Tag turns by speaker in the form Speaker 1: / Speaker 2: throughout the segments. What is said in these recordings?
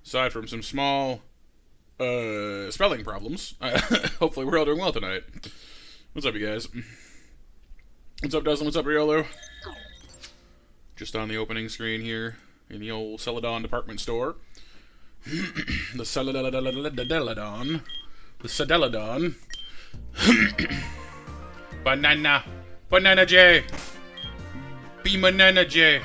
Speaker 1: Aside from some small spelling problems, hopefully we're all doing well tonight. What's up, you guys? What's up, Duslin? What's up, Riolo? Just on the opening screen here in the old Celadon department store. The Celadon. The Celadon. Banana. Banana J. Banana J.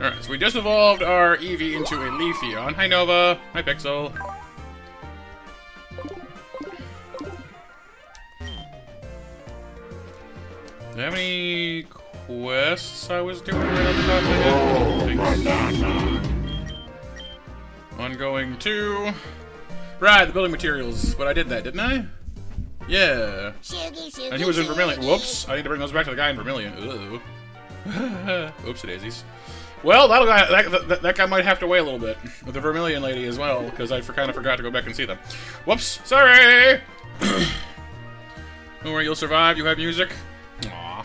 Speaker 1: Alright, so we just evolved our Eevee into a Leafeon. Hi, Nova. Hi, Pixel. Do I have any quests I was doing right off the top of my head? I think so. Ongoing 2. Right, the building materials. But I did that, didn't I? Yeah. And he was in Vermilion. Whoops. I need to bring those back to the guy in Vermilion. Ooh. Oopsie daisies. Well, that guy might have to wait a little bit with the Vermilion lady as well, because I kind of forgot to go back and see them. Whoops, sorry! Don't worry, you'll survive, you have music. Aw,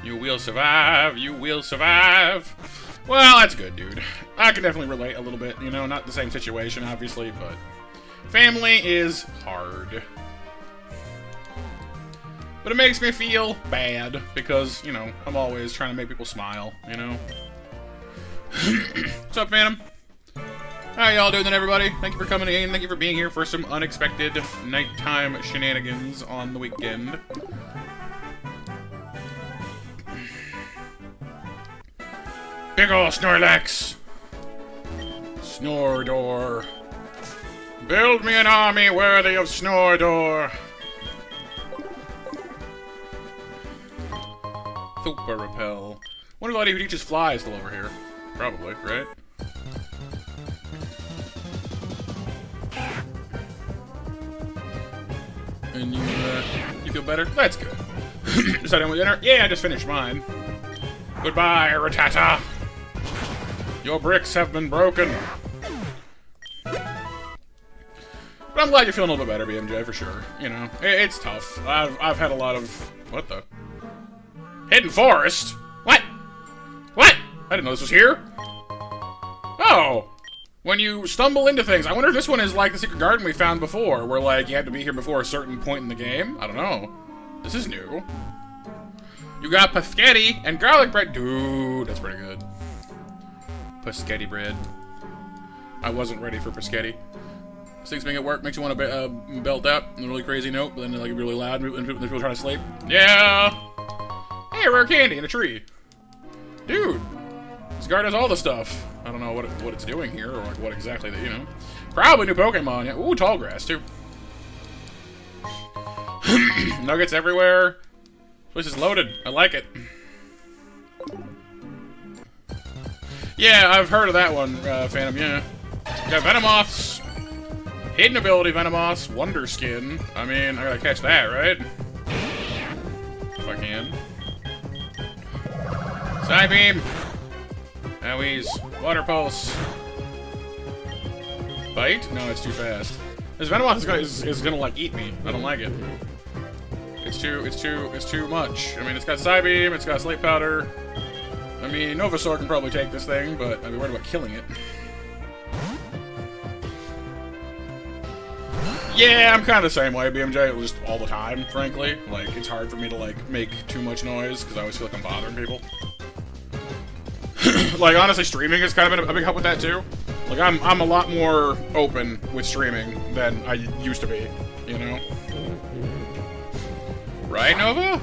Speaker 1: you will survive, you will survive. Well, that's good, dude. I can definitely relate a little bit, you know, not the same situation, obviously, but family is hard. But it makes me feel bad, because, you know, I'm always trying to make people smile, you know? What's up, Phantom? How y'all doing then, everybody? Thank you for coming in. Thank you for being here for some unexpected nighttime shenanigans on the weekend. Big ol' Snorlax! Snordor. Build me an army worthy of Snordor! Super Repel. Wonder if the lady who teaches fly is still over here. Probably, right? And you feel better? That's good. Is that done with dinner? Yeah, I just finished mine. Goodbye, Rattata. Your bricks have been broken. But But I'm glad you're feeling a little bit better, BMJ, for sure. You know, it's tough. I've had a lot of... What the? Hidden Forest? What? What? I didn't know this was here. Oh! When you stumble into things. I wonder if this one is like the secret garden we found before, where, like, you had to be here before a certain point in the game. I don't know. This is new. You got paschetti and garlic bread. Dude, that's pretty good. Paschetti bread. I wasn't ready for paschetti. Things being at work makes you want to belt out on a really crazy note, but then like really loud when people try to sleep. Yeah! Hey, rare candy in a tree. Dude, this guard has all the stuff. I don't know what it's doing here, or like what exactly that, you know. Probably new Pokemon. Yeah. Ooh, tall grass, too. Nuggets everywhere. This place is loaded. I like it. Yeah, I've heard of that one, Phantom, yeah. You got Venomoths. Hidden ability Venomoth, Wonder Skin. I mean, I gotta catch that, right? If I can. Psybeam! Owies. Water Pulse. Bite? No, it's too fast. This Venomoth is gonna like eat me. I don't like it. It's too much. I mean, it's got Psybeam, it's got Slate Powder. I mean, Novasaur can probably take this thing, but I'd be worried about killing it. Yeah, I'm kind of the same way, BMJ, just all the time, frankly. Like, it's hard for me to, like, make too much noise, because I always feel like I'm bothering people. Like, honestly, streaming has kind of been a big help with that, too. Like, I'm a lot more open with streaming than I used to be, you know? Right, Nova?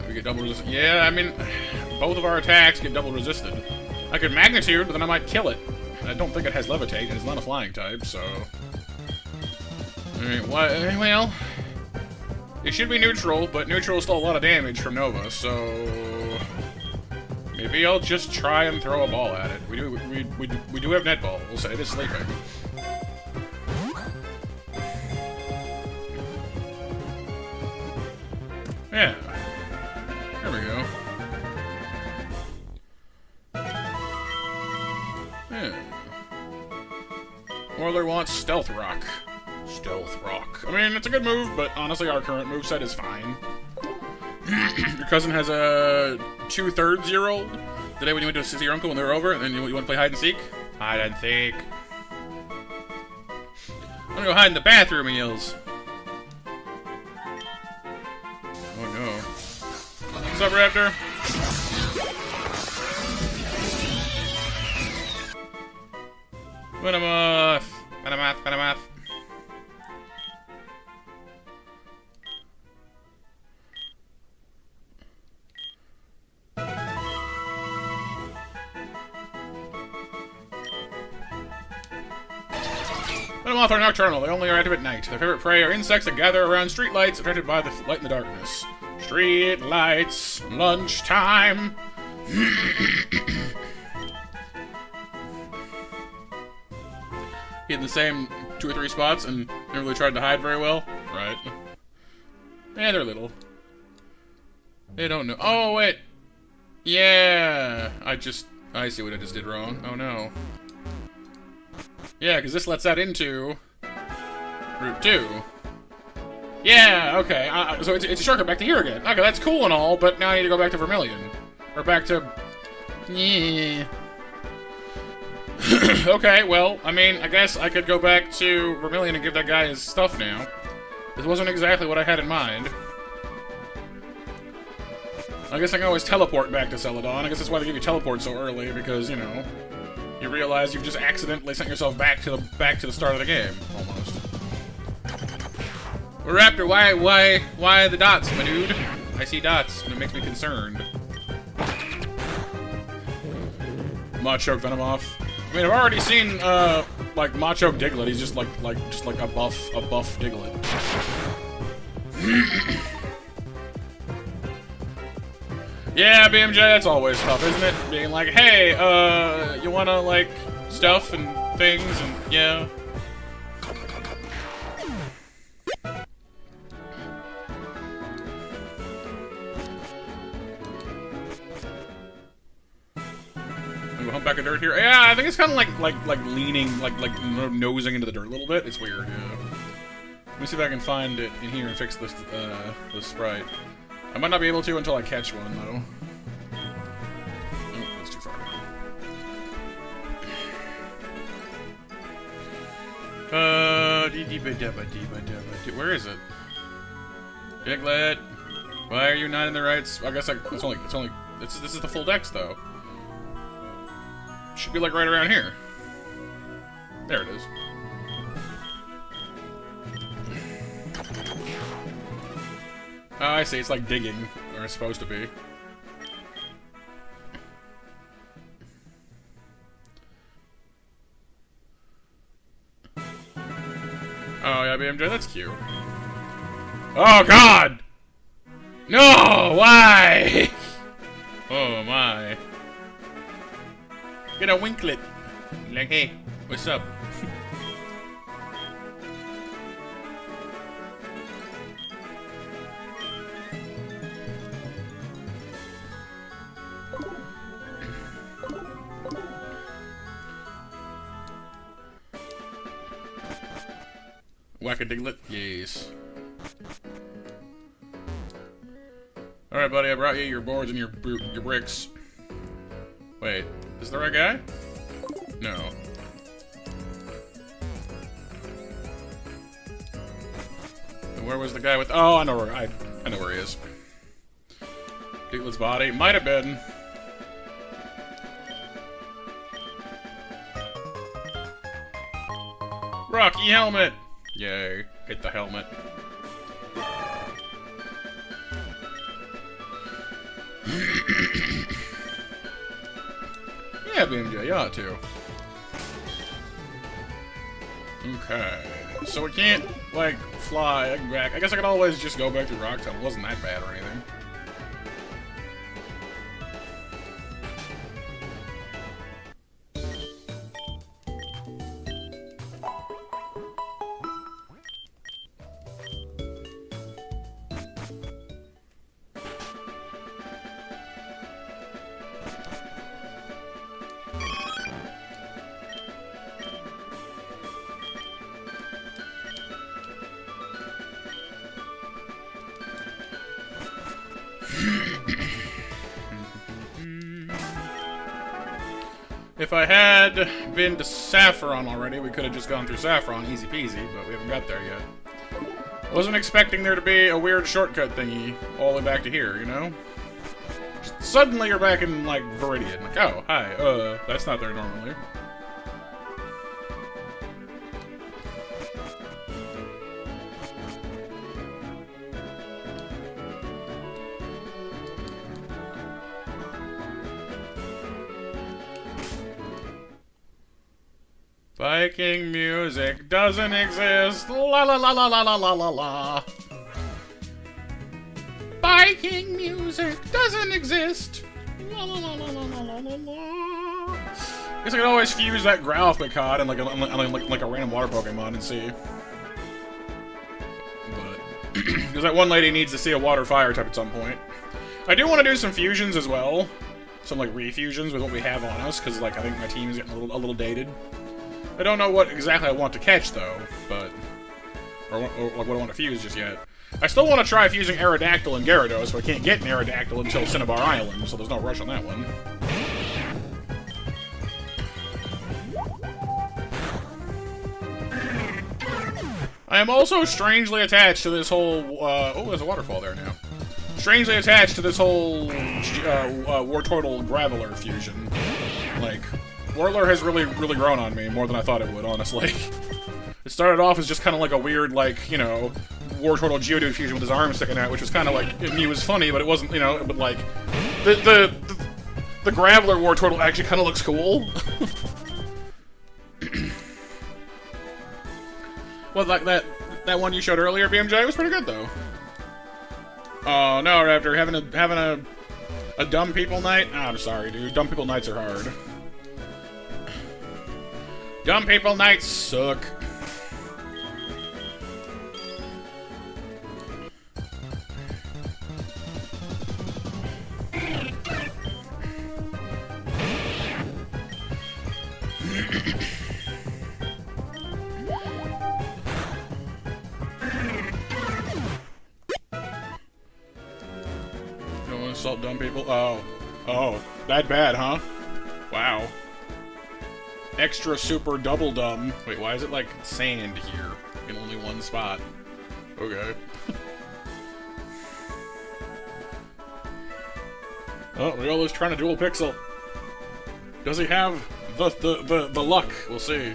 Speaker 1: We get double resisted. Yeah, I mean, both of our attacks get double resisted. I could Magnitude, but then I might kill it. I don't think it has Levitate, and it's not a flying type, so... Alright, well... It should be neutral, but neutral is still a lot of damage from Nova, so... Maybe I'll just try and throw a ball at it. We do have net ball, we'll say. It is sleeping. Yeah. There we go. Yeah. Morler wants Stealth Rock. Stealth Rock. I mean, it's a good move, but honestly, our current moveset is fine. Your cousin has a 2/3-year-old. The day when you went to see your uncle when they were over, and then you want to play hide and seek? Hide and seek. I'm gonna go hide in the bathroom, he yells. Oh no. What's up, Raptor? Venomoth! Venomoth, Venomoth. Venomoth are nocturnal. They only are active at night. Their favorite prey are insects that gather around streetlights, attracted by the light in the darkness. Street lights, lunchtime. Hid in the same 2 or 3 spots and never really tried to hide very well. Right. Yeah, they're little. They don't know. Oh, wait. Yeah. I see what I just did wrong. Oh, no. Yeah, because this lets that into Route 2. Yeah, okay. So it's a shortcut back to here again. Okay, that's cool and all, but now I need to go back to Vermilion. Or back to... Yeah. Okay, well, I mean, I guess I could go back to Vermilion and give that guy his stuff now. This wasn't exactly what I had in mind. I guess I can always teleport back to Celadon. I guess that's why they give you teleport so early, because, you know, you realize you've just accidentally sent yourself back to the start of the game, almost. Well, Raptor, why the dots, my dude? I see dots, and it makes me concerned. Machoke Venomoth. I mean, I've already seen, like, Machoke Diglett. He's just like a buff Diglett. Yeah, BMJ, that's always tough, isn't it? Being like, hey, you wanna, like, stuff and things, and, yeah. I'm humpback of dirt here. Yeah, I think it's kind of like leaning, like nosing into the dirt a little bit. It's weird. Yeah. Let me see if I can find it in here and fix this sprite. I might not be able to until I catch one though. Oh, that's too far. Where is it? Piglet, why are you not in the right? I guess this is the full dex though. Should be like right around here. There it is. Oh, I see. It's like digging, or it's supposed to be. Oh yeah, BMJ, that's cute. Oh God! No! Why? Oh my! Get a winklet. Like, hey, what's up? Whack-a-diglet? Yes. Alright, buddy, I brought you your boards and your bricks. Wait, is the right guy? No. And where was the guy with... Oh, I know where he is. Diglet's body. Might have been. Rocky helmet! Yay, hit the helmet. Yeah, BMJ, you ought to. Okay. So we can't, like, fly back. I guess I could always just go back to Rock Town. It wasn't that bad or anything. If I had been to Saffron already, we could have just gone through Saffron, easy peasy, but we haven't got there yet. Wasn't expecting there to be a weird shortcut thingy all the way back to here, you know? Just suddenly you're back in, like, Viridian. Like, oh, hi, that's not there normally. Viking music doesn't exist. La la la la la la la la la. Viking music doesn't exist. La la la la la la la la la. Guess I could always fuse that Growlithe Picard and like a random water Pokemon and see. But because that one lady needs to see a water fire type at some point. I do want to do some fusions as well. Some like refusions with what we have on us, because like I think my team is getting a little dated. I don't know what exactly I want to catch, though, but... Or like, what I want to fuse just yet. I still want to try fusing Aerodactyl and Gyarados, but I can't get an Aerodactyl until Cinnabar Island, so there's no rush on that one. I am also strangely attached to this whole... oh, there's a waterfall there now. Strangely attached to this whole Wartortle Graveler fusion. Like... Whirler has really grown on me, more than I thought it would, honestly. It started off as just kind of like a weird, like, you know, Wartortle Geodude fusion with his arm sticking out, which was kind of like, it was funny, but it wasn't, you know, but like, the Graveler Wartortle actually kind of looks cool. Well, like that one you showed earlier, BMJ, was pretty good, though. Oh, no, Raptor, having a dumb people night? Oh, I'm sorry, dude. Dumb people nights are hard. Dumb people nights suck. insult dumb people? Oh. Oh. That bad, huh? Wow. Extra super double dumb. Wait, why is it like sand here in only one spot? Okay. Oh, Riolo's trying to dual pixel. Does he have the luck? We'll see.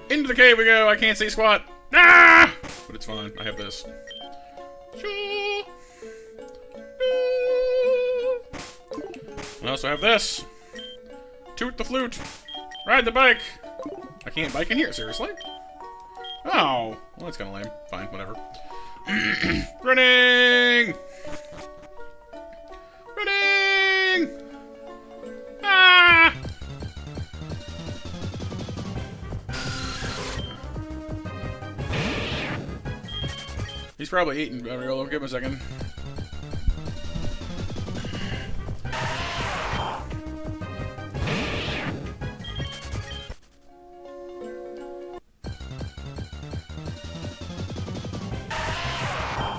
Speaker 1: Into the cave we go. I can't see squat. Ah! But it's fine. I have this. I also have this. Toot the flute. Ride the bike. I can't bike in here, seriously? Oh. Well, that's kind of lame. Fine, whatever. Running! Running! Ah! He's probably eating. Riolo, give him a second.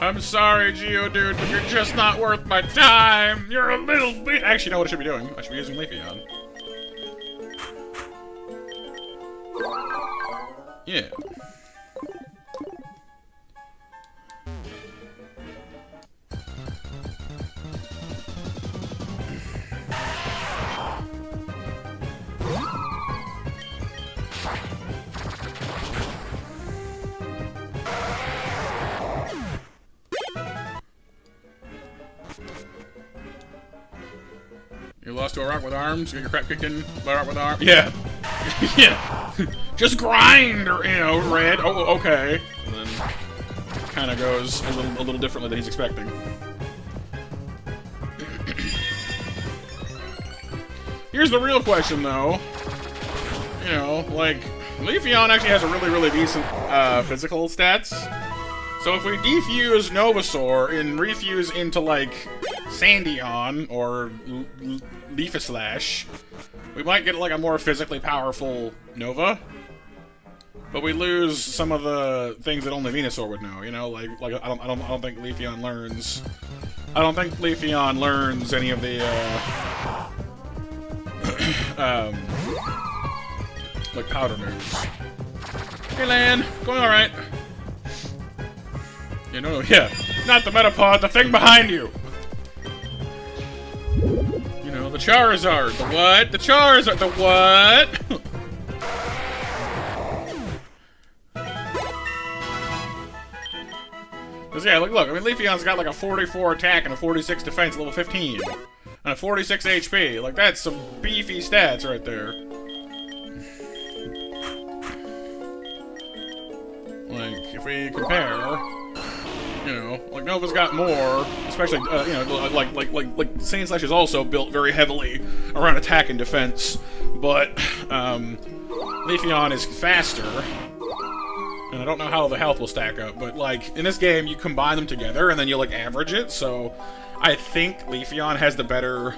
Speaker 1: I'm sorry, Geodude, but you're just not worth my time. You're a little bit. Actually, you know what I should be doing? I should be using Leafeon. Yeah. You lost to a rock with arms? Get your crap kicked in by a rock with arms? Yeah. Yeah. Just grind, or, you know, red. Oh, okay. And then kind of goes a little differently than he's expecting. Here's the real question, though. You know, like, Leafeon actually has a really decent physical stats. So if we defuse Novasaur and refuse into, like, Sandion or Leafislash, we might get, like, a more physically powerful Nova. But we lose some of the things that only Venusaur would know, you know? Like I don't think Leafeon learns. I don't think Leafeon learns any of the like powder moves. Hey, Lan, going all right? You know, yeah, not the Metapod, the thing behind you. You know, the Charizard, the what? The Charizard, the what? Cause yeah, look, I mean, Leafeon's got like a 44 attack and a 46 defense, level 15, and a 46 HP. Like, that's some beefy stats right there. Like, if we compare, you know, like Nova's got more, especially, you know, like Sandslash is also built very heavily around attack and defense, but Leafeon is faster. And I don't know how the health will stack up, but, like, in this game, you combine them together, and then you, like, average it, so I think Leafeon has the better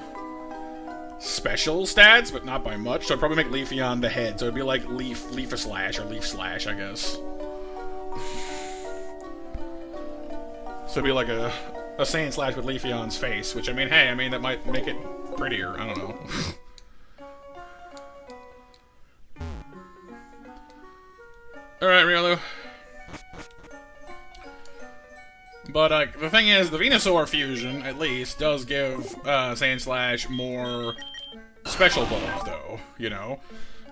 Speaker 1: special stats, but not by much, so I'd probably make Leafeon the head, so it'd be like Leafislash, or Leaf Slash, I guess. So it'd be like a Sandslash with Leafeon's face, which, I mean, hey, I mean, that might make it prettier, I don't know. Alright, Riolu. But, the thing is, the Venusaur fusion, at least, does give, Sandslash more special buff, though, you know?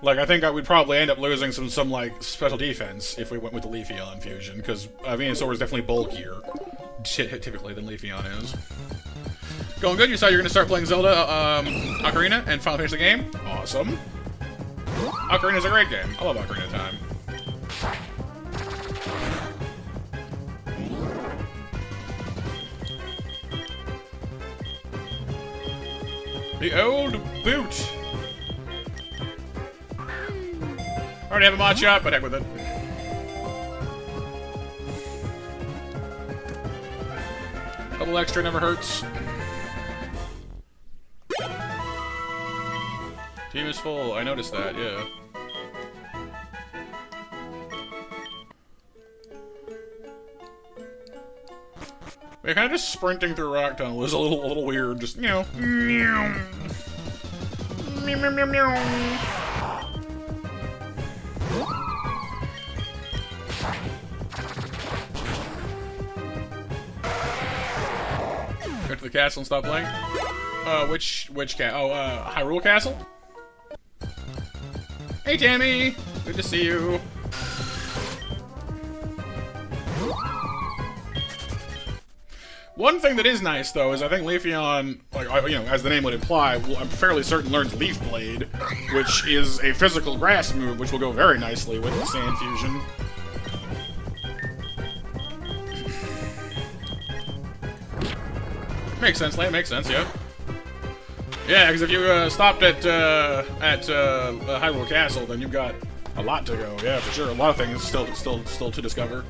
Speaker 1: Like, I think I would probably end up losing some like, special defense if we went with the Leafeon fusion, because Venusaur is definitely bulkier, typically, than Leafeon is. Going good? You said you're gonna start playing Zelda, Ocarina, and finally finish the game? Awesome. Ocarina's a great game. I love Ocarina of Time. The old boot! Already have a mod shot, but heck with it. Double extra never hurts. Team is full, I noticed that, yeah. Yeah, kind of just sprinting through Rock Tunnel was a little weird. Just, you know. Meow. Meow, meow, meow, meow. Go to the castle and stop playing. Which Hyrule Castle? Hey, Tammy! Good to see you. One thing that is nice, though, is I think Leafeon, like, you know, as the name would imply, I'm fairly certain learns Leaf Blade, which is a physical grass move, which will go very nicely with the Sand Fusion. Makes sense, Lane. Makes sense, yeah. Yeah, because if you stopped at Hyrule Castle, then you've got a lot to go. Yeah, for sure. A lot of things still to discover.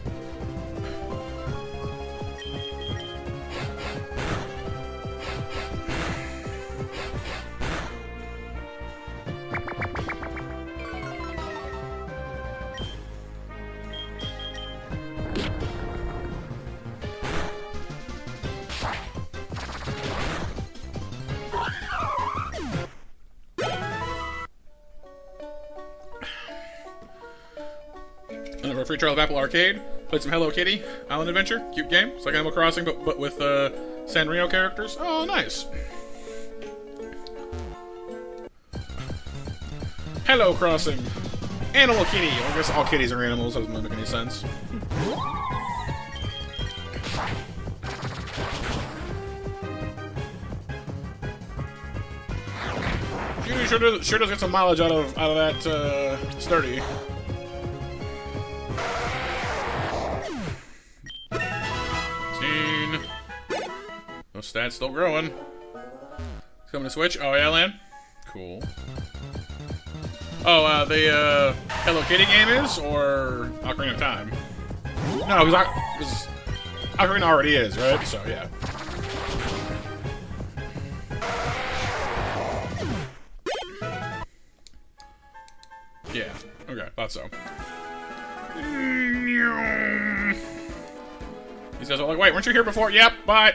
Speaker 1: A free trial of Apple Arcade. Played some Hello Kitty Island Adventure. Cute game. It's like Animal Crossing, but with Sanrio characters. Oh, nice. Hello Crossing. Animal Kitty. I guess all kitties are animals. That doesn't make any sense. Judy sure does get some mileage out of that sturdy. Those stats still growing. It's coming to Switch. Oh yeah, Lan? Cool. Oh, the Hello Kitty game is, or Ocarina of Time? No, because Ocarina already is, right? So yeah. Yeah. Okay, thought so. These guys are like, wait, weren't you here before? Yep, bye.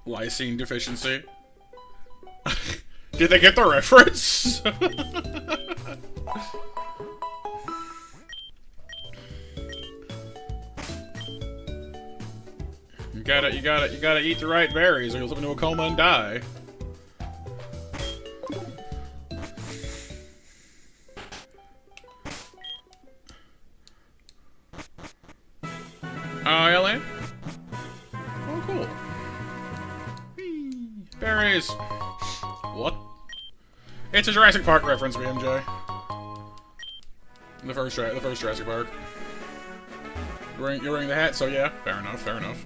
Speaker 1: Lysine deficiency. Did they get the reference? You gotta eat the right berries or you'll slip into a coma and die. Oh, yeah, Lane? Oh, cool. Whee. Berries. What? It's a Jurassic Park reference, BMJ. The first Jurassic Park. You're wearing the hat, so yeah. Fair enough, fair enough.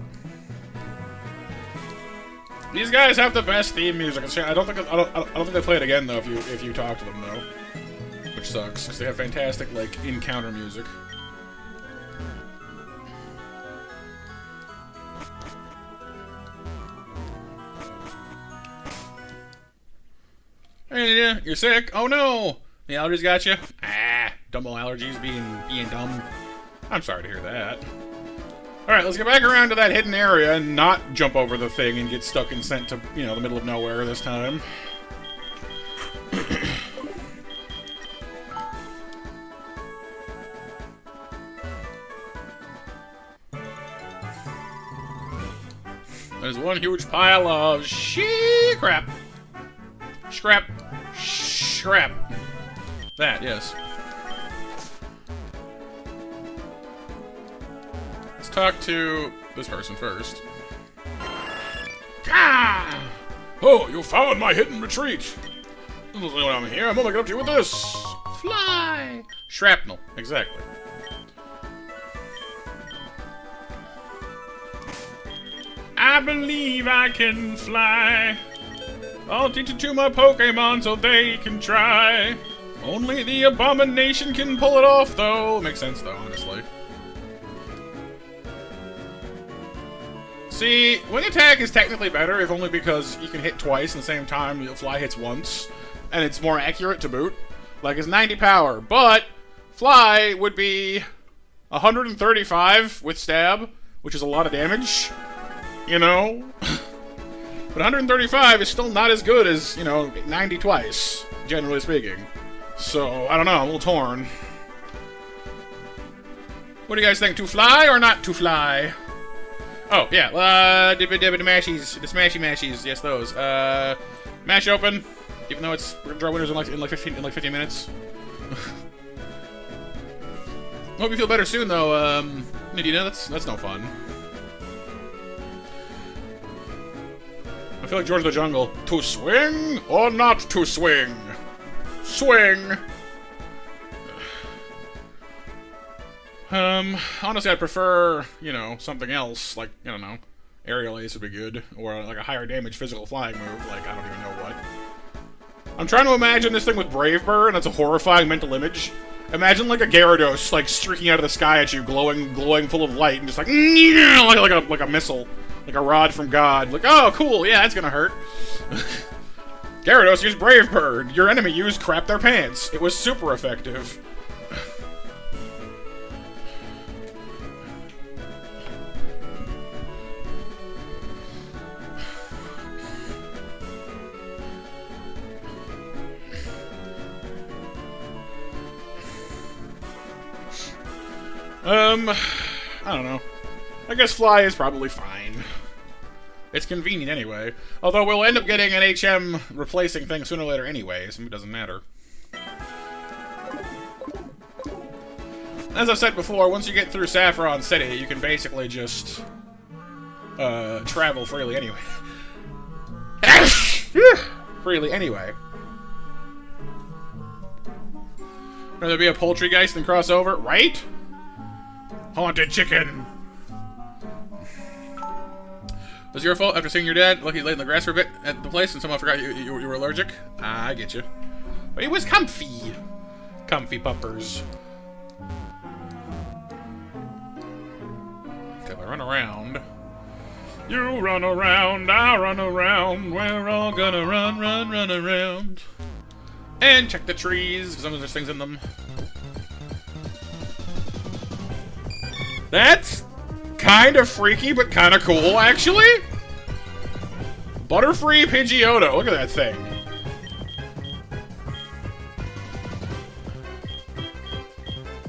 Speaker 1: These guys have the best theme music. I don't think they play it again though. If you talk to them though, which sucks because they have fantastic like encounter music. Hey, you're sick? Oh no! The allergies got you? Ah, dumbo allergies being dumb. I'm sorry to hear that. Alright, let's get back around to that hidden area and not jump over the thing and get stuck and sent to, you know, the middle of nowhere this time. There's one huge pile of crap. Scrap. That, yes. Let's talk to this person first. Ah! Oh, you found my hidden retreat. When I'm here, I'm only going to you with this. Fly. Shrapnel, exactly. I believe I can fly. I'll teach it to my Pokemon so they can try. Only the Abomination can pull it off, though. Makes sense, though, honestly. See, Wing Attack is technically better, if only because you can hit twice at the same time, the Fly hits once, and it's more accurate to boot. Like, it's 90 power, but Fly would be 135 with stab, which is a lot of damage, you know? But 135 is still not as good as, 90 twice, generally speaking. So, I don't know, I'm a little torn. What do you guys think? To fly or not to fly? Oh, yeah, the mashies, the smashy mashies, yes, those. Mash open, even though we're gonna draw winners in like 15 minutes. Hope you feel better soon, though, Nadina. That's no fun. I feel like George of the Jungle. To swing or not to swing? Swing! Honestly, I'd prefer, something else. Like, I don't know, aerial ace would be good. Or, like, a higher damage physical flying move. Like, I don't even know what. I'm trying to imagine this thing with Brave Bird, and that's a horrifying mental image. Imagine, like, a Gyarados, like, streaking out of the sky at you, glowing full of light, and just like a missile. Like a rod from God. Like, oh, cool, yeah, that's gonna hurt. Gyarados used Brave Bird. Your enemy used crap their pants. It was super effective. I don't know. I guess fly is probably fine. It's convenient anyway. Although we'll end up getting an HM replacing thing sooner or later anyway, so it doesn't matter. As I've said before, once you get through Saffron City, you can basically just travel freely anyway. Freely anyway. Rather be a poultrygeist than cross over, right? Haunted chicken! Was it your fault after seeing your dad? Lucky laid in the grass for a bit at the place and someone forgot you were allergic? Ah, I get you. But it was comfy. Comfy puppers. Okay, I run around. You run around, I run around. We're all gonna run around. And check the trees, because sometimes there's things in them. That's kind of freaky, but kind of cool, actually. Butterfree Pidgeotto. Look at that thing.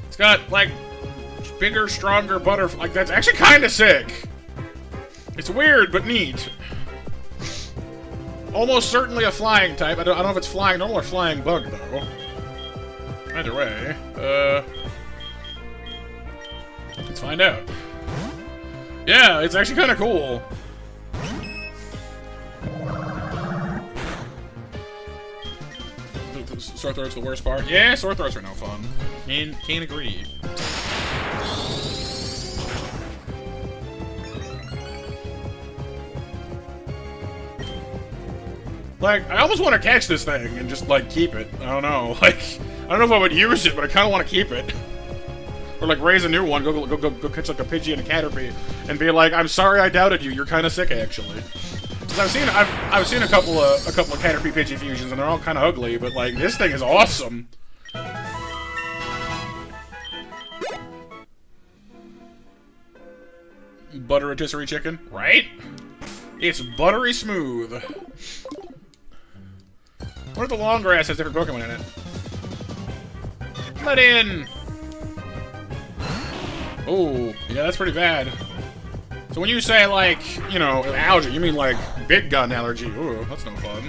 Speaker 1: It's got, like, bigger, stronger butterfly. Like, that's actually kind of sick. It's weird, but neat. Almost certainly a flying type. I don't know if it's flying normal or flying bug, though. Either way. Let's find out. Yeah, it's actually kind of cool. Sore throat's the worst part. Yeah, sore throats are no fun. Can't agree. Like, I almost want to catch this thing and just, like, keep it. I don't know. Like, I don't know if I would use it, but I kind of want to keep it. Or, like, raise a new one. Go catch, like, a Pidgey and a Caterpie. And be like, I'm sorry I doubted you. You're kind of sick, actually. Because I've seen a couple of Caterpie Pidgey fusions, and they're all kind of ugly. But, like, this thing is awesome. Butter rotisserie chicken, right? It's buttery smooth. What if the long grass has different Pokemon in it? Let in! Oh, yeah, that's pretty bad. So when you say, like, you know, allergy, you mean, like, big gun allergy. Ooh, that's no fun.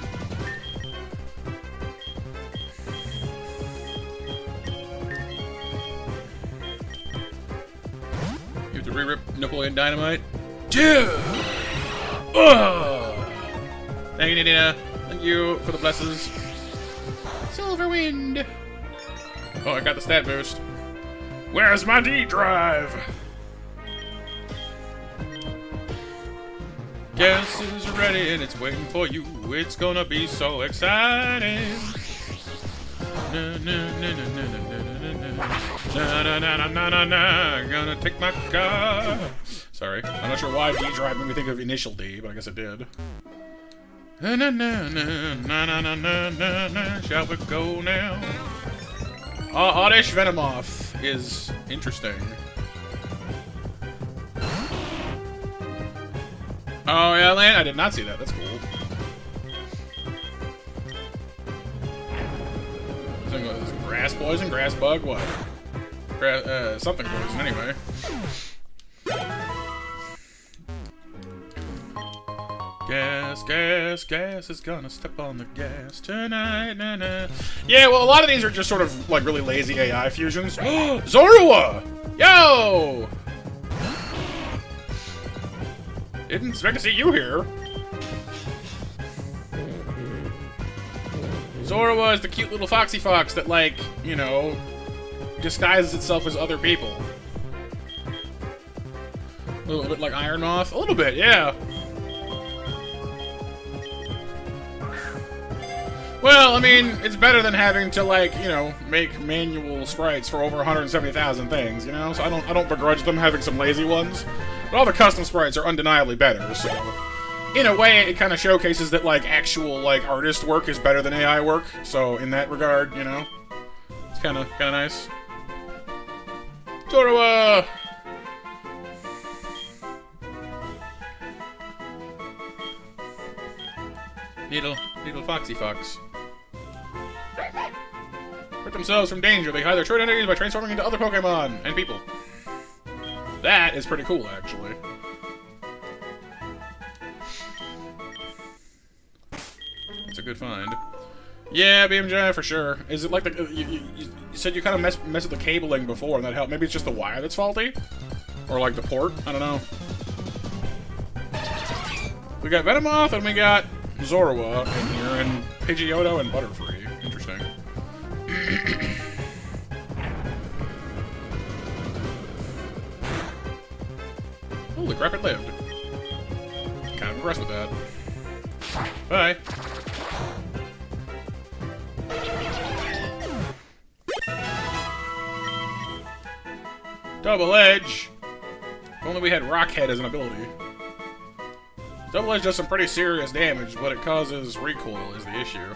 Speaker 1: You have to re-rip Napoleon Dynamite? Dude! Ugh! Thank you, Nina. Thank you for the blesses. Silverwind! Oh, I got the stat boost. Where's my D drive? Guess is ready and it's waiting for you. It's gonna be so exciting. Na na na na na na na na na na na. Gonna take my car. Sorry, I'm not sure why D drive made me think of Initial D, but I guess it did. Na na na na na na na na na. Shall we go now? Oddish Venomoth is interesting. Oh, yeah, land? I did not see that. That's cool. Is it grass poison? Grass bug? What? Something poison, anyway. Gas, gas, gas is gonna step on the gas tonight, na-na. Yeah, well, a lot of these are just sort of, like, really lazy AI fusions. Zorua! Yo! Didn't expect to see you here. Zorua is the cute little foxy fox that, like, you know, disguises itself as other people. A little bit like Iron Moth. A little bit, yeah. Well, I mean, it's better than having to, like, you know, make manual sprites for over 170,000 things, you know? So I don't begrudge them having some lazy ones. But all the custom sprites are undeniably better, so... In a way, it kind of showcases that, like, actual, like, artist work is better than AI work. So, in that regard, you know, it's kind of nice. Zorua! Little foxy fox. Hurt themselves from danger. They hide their true identities by transforming into other Pokemon and people. That is pretty cool, actually. That's a good find. Yeah, BMJ for sure. Is it like the you said you kind of messed with the cabling before and that helped? Maybe it's just the wire that's faulty, or like the port. I don't know. We got Venomoth and we got Zorua in here, and Pidgeotto and Butterfree. Interesting. Holy crap, it lived. Kind of impressed with that. Bye. Double Edge! If only we had Rockhead as an ability. Double Edge does some pretty serious damage, but it causes recoil is the issue.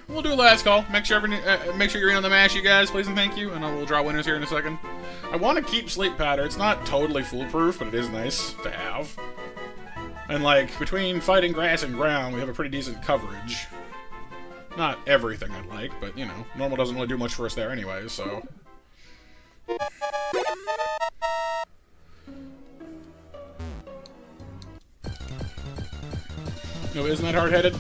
Speaker 1: We'll do a last call. Make sure you're in on the mash, you guys, please and thank you, and I will draw winners here in a second. I want to keep Sleep Powder. It's not totally foolproof, but it is nice to have. And, like, between fighting grass and ground, we have a pretty decent coverage. Not everything I'd like, but, you know, normal doesn't really do much for us there anyway, so... No, isn't that hard-headed?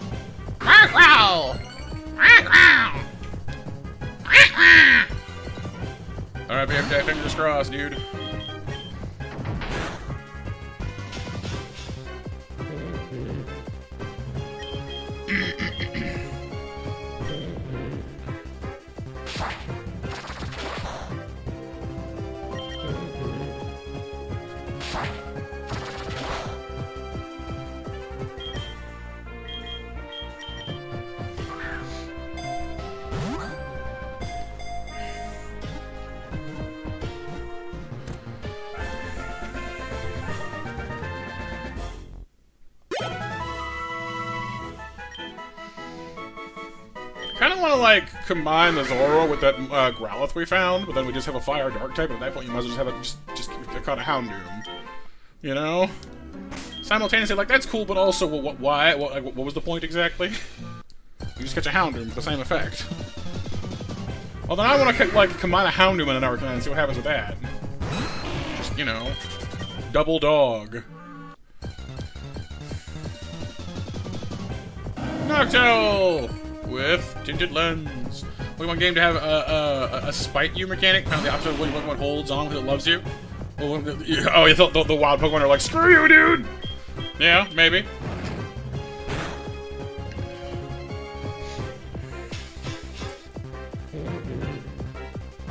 Speaker 1: Alright, BFJ, fingers crossed, dude. I kind of want to, like, combine the Zorua with that Growlithe we found, but then we just have a Fire Dark type, and at that point you might as well just have just kind of Houndoom. You know? Simultaneously, like, that's cool, but also, why? What was the point exactly? You just catch a Houndoom with the same effect. Well, then I want to, like, combine a Houndoom and an Arcanine and see what happens with that. Just, you know, double dog. Noctowl! With Tinted Lens. Pokemon game to have a spite you mechanic, kind of the opposite of when Pokemon holds on because it loves you. Oh, you thought the wild Pokemon are like, screw you, dude! Yeah, maybe.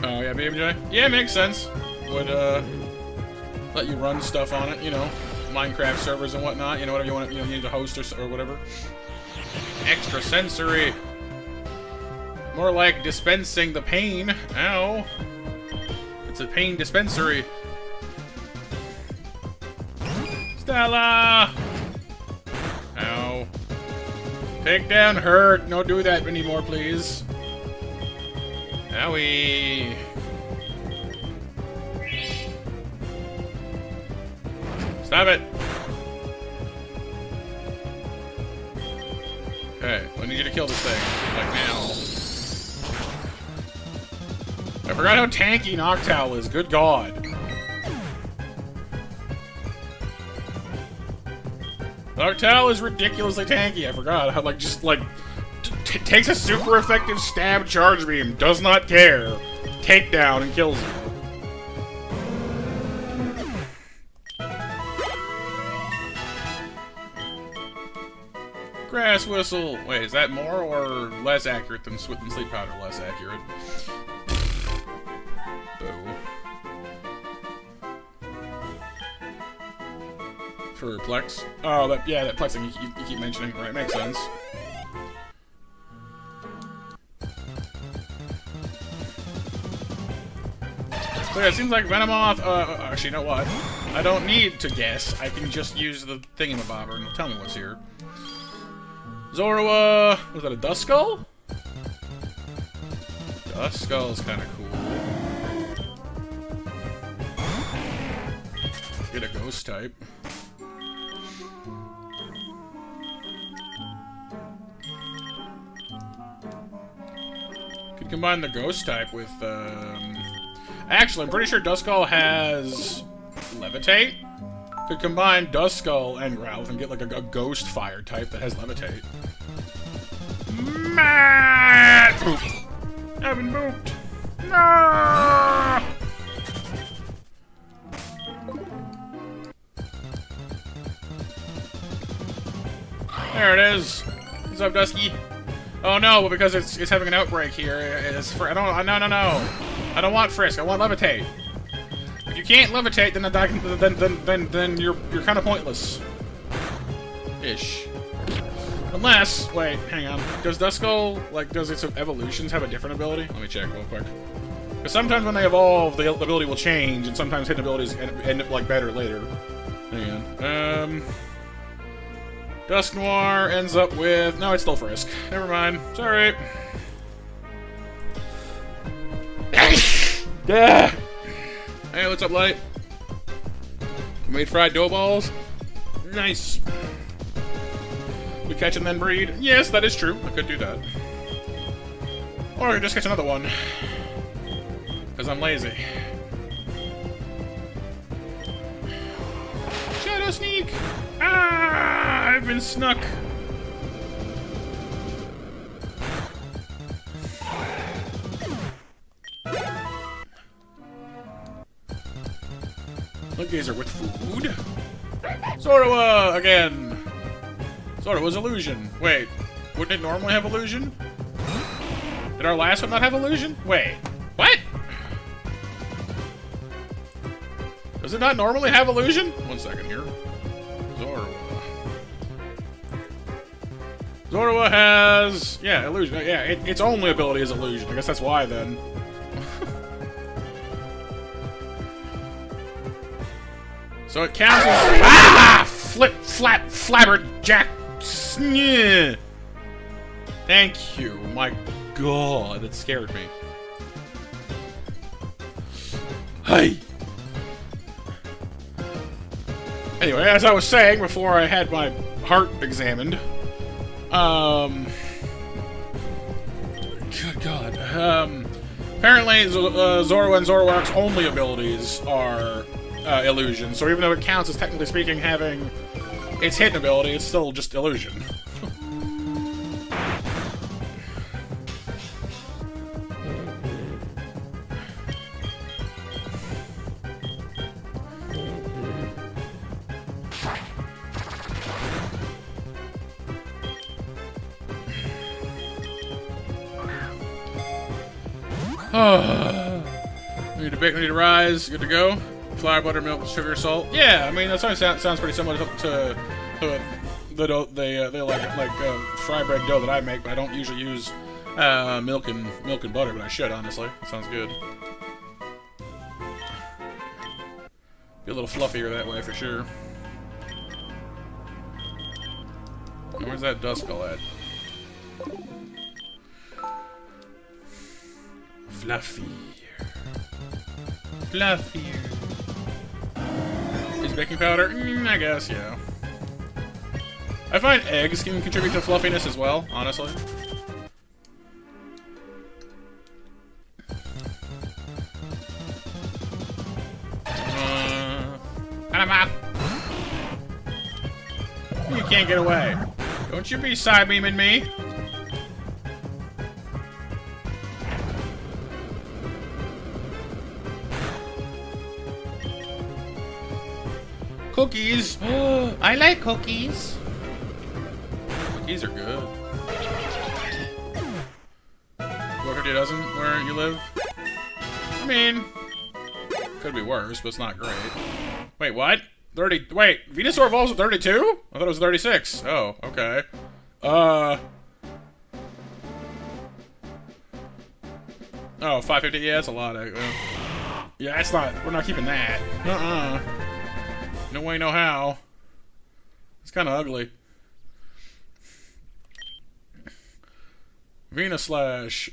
Speaker 1: Oh, yeah, BMJ? Yeah, makes sense. Would, let you run stuff on it, you know, Minecraft servers and whatnot, you know, whatever you want, you know, you need to host or whatever. Extrasensory. More like dispensing the pain. Ow. It's a pain dispensary. Stella! Ow. Take down hurt. Don't do that anymore, please. Owie! Stop it! Okay, I need you to kill this thing. Like now. I forgot how tanky Noctowl is, good god. Noctowl is ridiculously tanky, I forgot how, like, just, like, takes a super effective stab charge beam, does not care, takedown, and kills you. Grass Whistle! Wait, is that more or less accurate than Sleep Powder? Less accurate. Boo. For Plex? Oh, that, yeah, that Plex thing you keep mentioning. Right, makes sense. So yeah, it seems like Venomoth, actually, you know what? I don't need to guess. I can just use the thingamabobber and it'll tell me what's here. Zorua, was that a Duskull? Duskull's kind of cool. Get a ghost type. Could combine the ghost type with, actually, I'm pretty sure Duskull has Levitate. Could combine Duskull and Growlithe and get like a ghost fire type that has Levitate. Boop. I've been booped. No! There it is. What's up, Dusky? Oh no, but because it's having an outbreak here. No. I don't want Frisk. I want Levitate. If you can't levitate, then you're kind of pointless. Ish. Unless, wait, hang on. Does Duskull, like, does its evolutions have a different ability? Let me check real quick. Because sometimes when they evolve, the ability will change, and sometimes hidden abilities end up, like, better later. Hang on. Dusknoir ends up with... No, it's still Frisk. Never mind. Sorry. Yeah. Hey, what's up, Light? You made fried dough balls? Nice. We catch and then breed? Yes, that is true. I could do that. Or I could just catch another one. Because I'm lazy. Shadow Sneak! Ah! I've been snuck! Look, Gazer with food. Zorua again. Zorua's illusion. Wait, wouldn't it normally have illusion? Did our last one not have illusion? Wait, what? Does it not normally have illusion? 1 second here. Zorua. Zorua has, yeah, illusion. Yeah, its only ability is illusion. I guess that's why then. So it counts as flabberjack. Thank you. My god, that scared me. Hey. Anyway, as I was saying before I had my heart examined, good god. Apparently, Zorua and Zoroark's only abilities are illusion. So even though it counts as technically speaking having its hidden ability, it's still just illusion. need to rise. Good to go. Flour, buttermilk, sugar, salt. Yeah, I mean that sounds pretty similar to the dough they like fry bread dough that I make, but I don't usually use milk and butter, but I should honestly. That sounds good. Be a little fluffier that way for sure. Where's that Duskull at? Fluffy. Fluffy. Is baking powder? I guess, yeah. I find eggs can contribute to fluffiness as well, honestly. You can't get away. Don't you be side beaming me. Cookies. I like cookies. Cookies are good. What 50 dozen where you live? I mean, could be worse, but it's not great. Wait, what? 30. Wait, Venusaur evolves at 32? I thought it was 36. Oh, okay. Oh, 550. Yeah, that's a lot. Yeah, that's not. We're not keeping that. No way, no how. It's kind of ugly. Venuslash.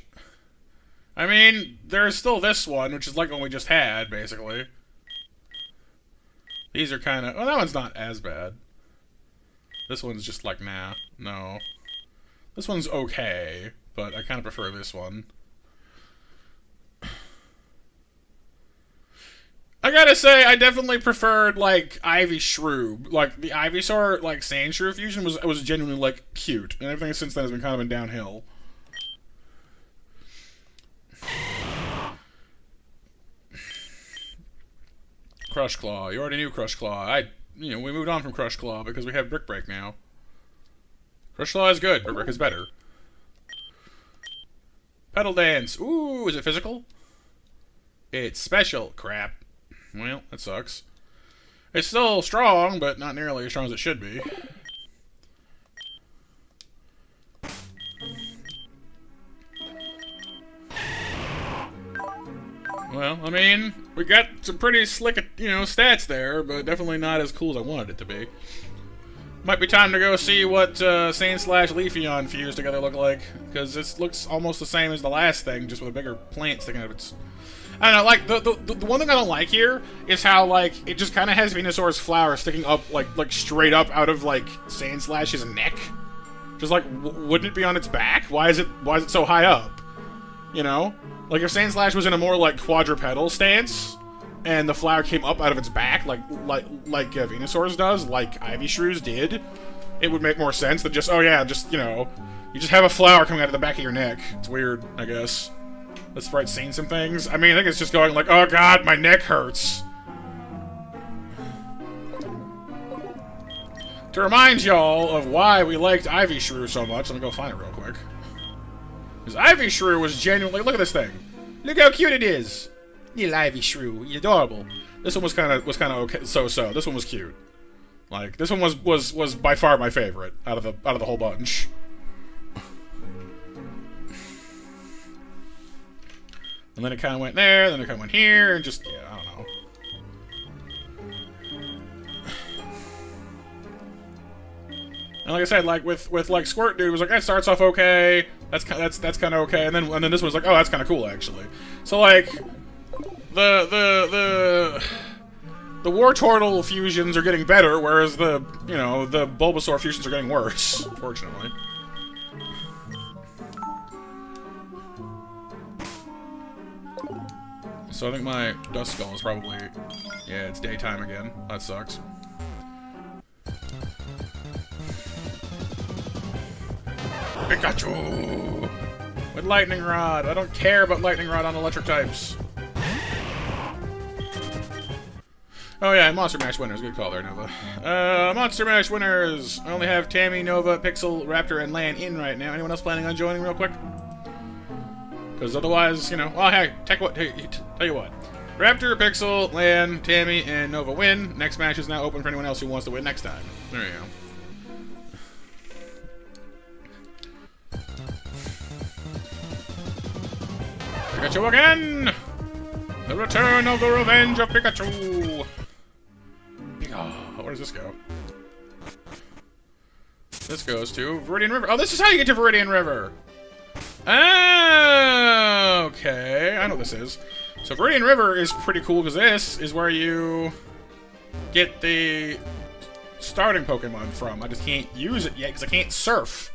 Speaker 1: I mean, there's still this one, which is like one we just had, basically. These are kind of... Oh, that one's not as bad. This one's just like, nah, no. This one's okay, but I kind of prefer this one. I gotta say, I definitely preferred, like, Ivy Shrew. Like, the Ivysaur, like, Sandshrew fusion was genuinely, like, cute. And everything since then has been kind of been downhill. Crush Claw. You already knew Crush Claw. We moved on from Crush Claw because we have Brick Break now. Crush Claw is good. Brick Break is better. Pedal Dance. Ooh, is it physical? It's special. Crap. Well, that sucks. It's still strong, but not nearly as strong as it should be. Well, I mean, we got some pretty slick, stats there, but definitely not as cool as I wanted it to be. Might be time to go see what Sand/Leafeon fused together look like, because this looks almost the same as the last thing, just with a bigger plant sticking out of its... I don't know, like, the one thing I don't like here is how, like, it just kind of has Venusaur's flower sticking up, like straight up out of, like, Sandslash's neck. Just, like, wouldn't it be on its back? Why is it so high up? You know? Like, if Sandslash was in a more, like, quadrupedal stance, and the flower came up out of its back, like Venusaur's does, like Ivy Shrew's did, it would make more sense than just, oh yeah, just, you just have a flower coming out of the back of your neck. It's weird, I guess. This sprite's seen some things. I mean, I think it's just going like, oh god, my neck hurts. To remind y'all of why we liked Ivy Shrew so much, let me go find it real quick. Because Ivy Shrew was genuinely... Look at this thing. Look how cute it is. Little Ivy Shrew. You're adorable. This one was kind of okay. So. This one was cute. Like, this one was by far my favorite out of the whole bunch. And then it kind of went there, then it kind of went here, and just, yeah, I don't know. And like I said, like with like Squirt Dude, it was like that starts off okay. That's kind of okay, and then this one was like, oh, that's kind of cool actually. So like the Wartortle fusions are getting better, whereas the Bulbasaur fusions are getting worse, unfortunately. So I think my Dust Skull is probably, yeah, it's daytime again. That sucks. Pikachu! With Lightning Rod. I don't care about Lightning Rod on electric types. Oh yeah, Monster Mash winners. Good call there, Nova. Monster Mash winners. I only have Tammy, Nova, Pixel, Raptor, and Lan in right now. Anyone else planning on joining real quick? Because otherwise, well, hey, tell you what. Raptor, Pixel, Lan, Tammy, and Nova win. Next match is now open for anyone else who wants to win next time. There you go. Pikachu again! The return of the revenge of Pikachu! Where does this go? This goes to Viridian River. Oh, this is how you get to Viridian River! Oh, Okay, I know what this is. So Viridian River is pretty cool because this is where you get the starting Pokemon from. I just can't use it yet because I can't surf.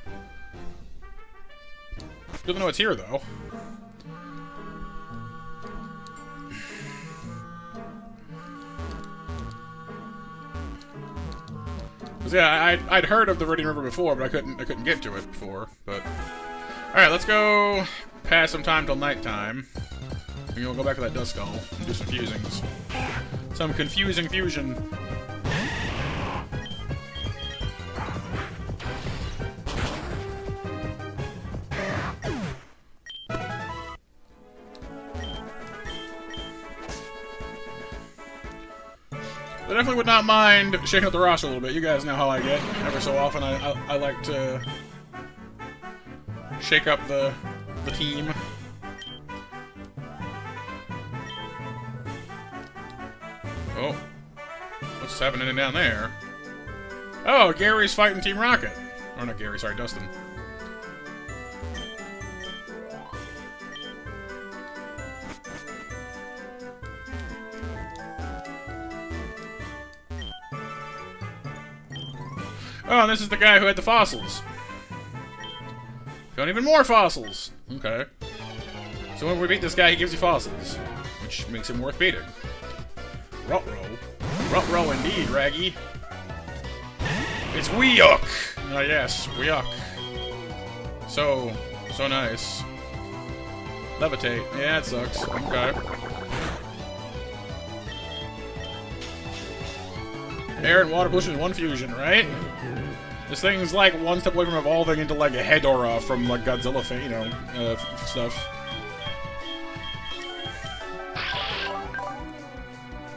Speaker 1: Don't know what's here though. Yeah, I'd heard of the Viridian River before, but I couldn't get to it before. But all right, let's go pass some time till nighttime, and we'll go back to that Duskull and do some fusings, some confusing fusion. I definitely would not mind shaking up the roster a little bit. You guys know how I get. Ever so often, I like to shake up the team. Oh, what's happening down there? Oh, Gary's fighting Team Rocket. Or not Gary, sorry, Dustin. Oh, and this is the guy who had the fossils. Got even more fossils. Okay. So when we beat this guy, he gives you fossils, which makes him worth beating. Ruh-roh. Ruh-roh indeed, Raggy. It's Weeyuk! Ah, yes, Weeyuk. So nice. Levitate. Yeah, it sucks. Okay. Air and water pollution in one fusion, right? This thing's like one step away from evolving into like a Hedorah from like Godzilla, stuff.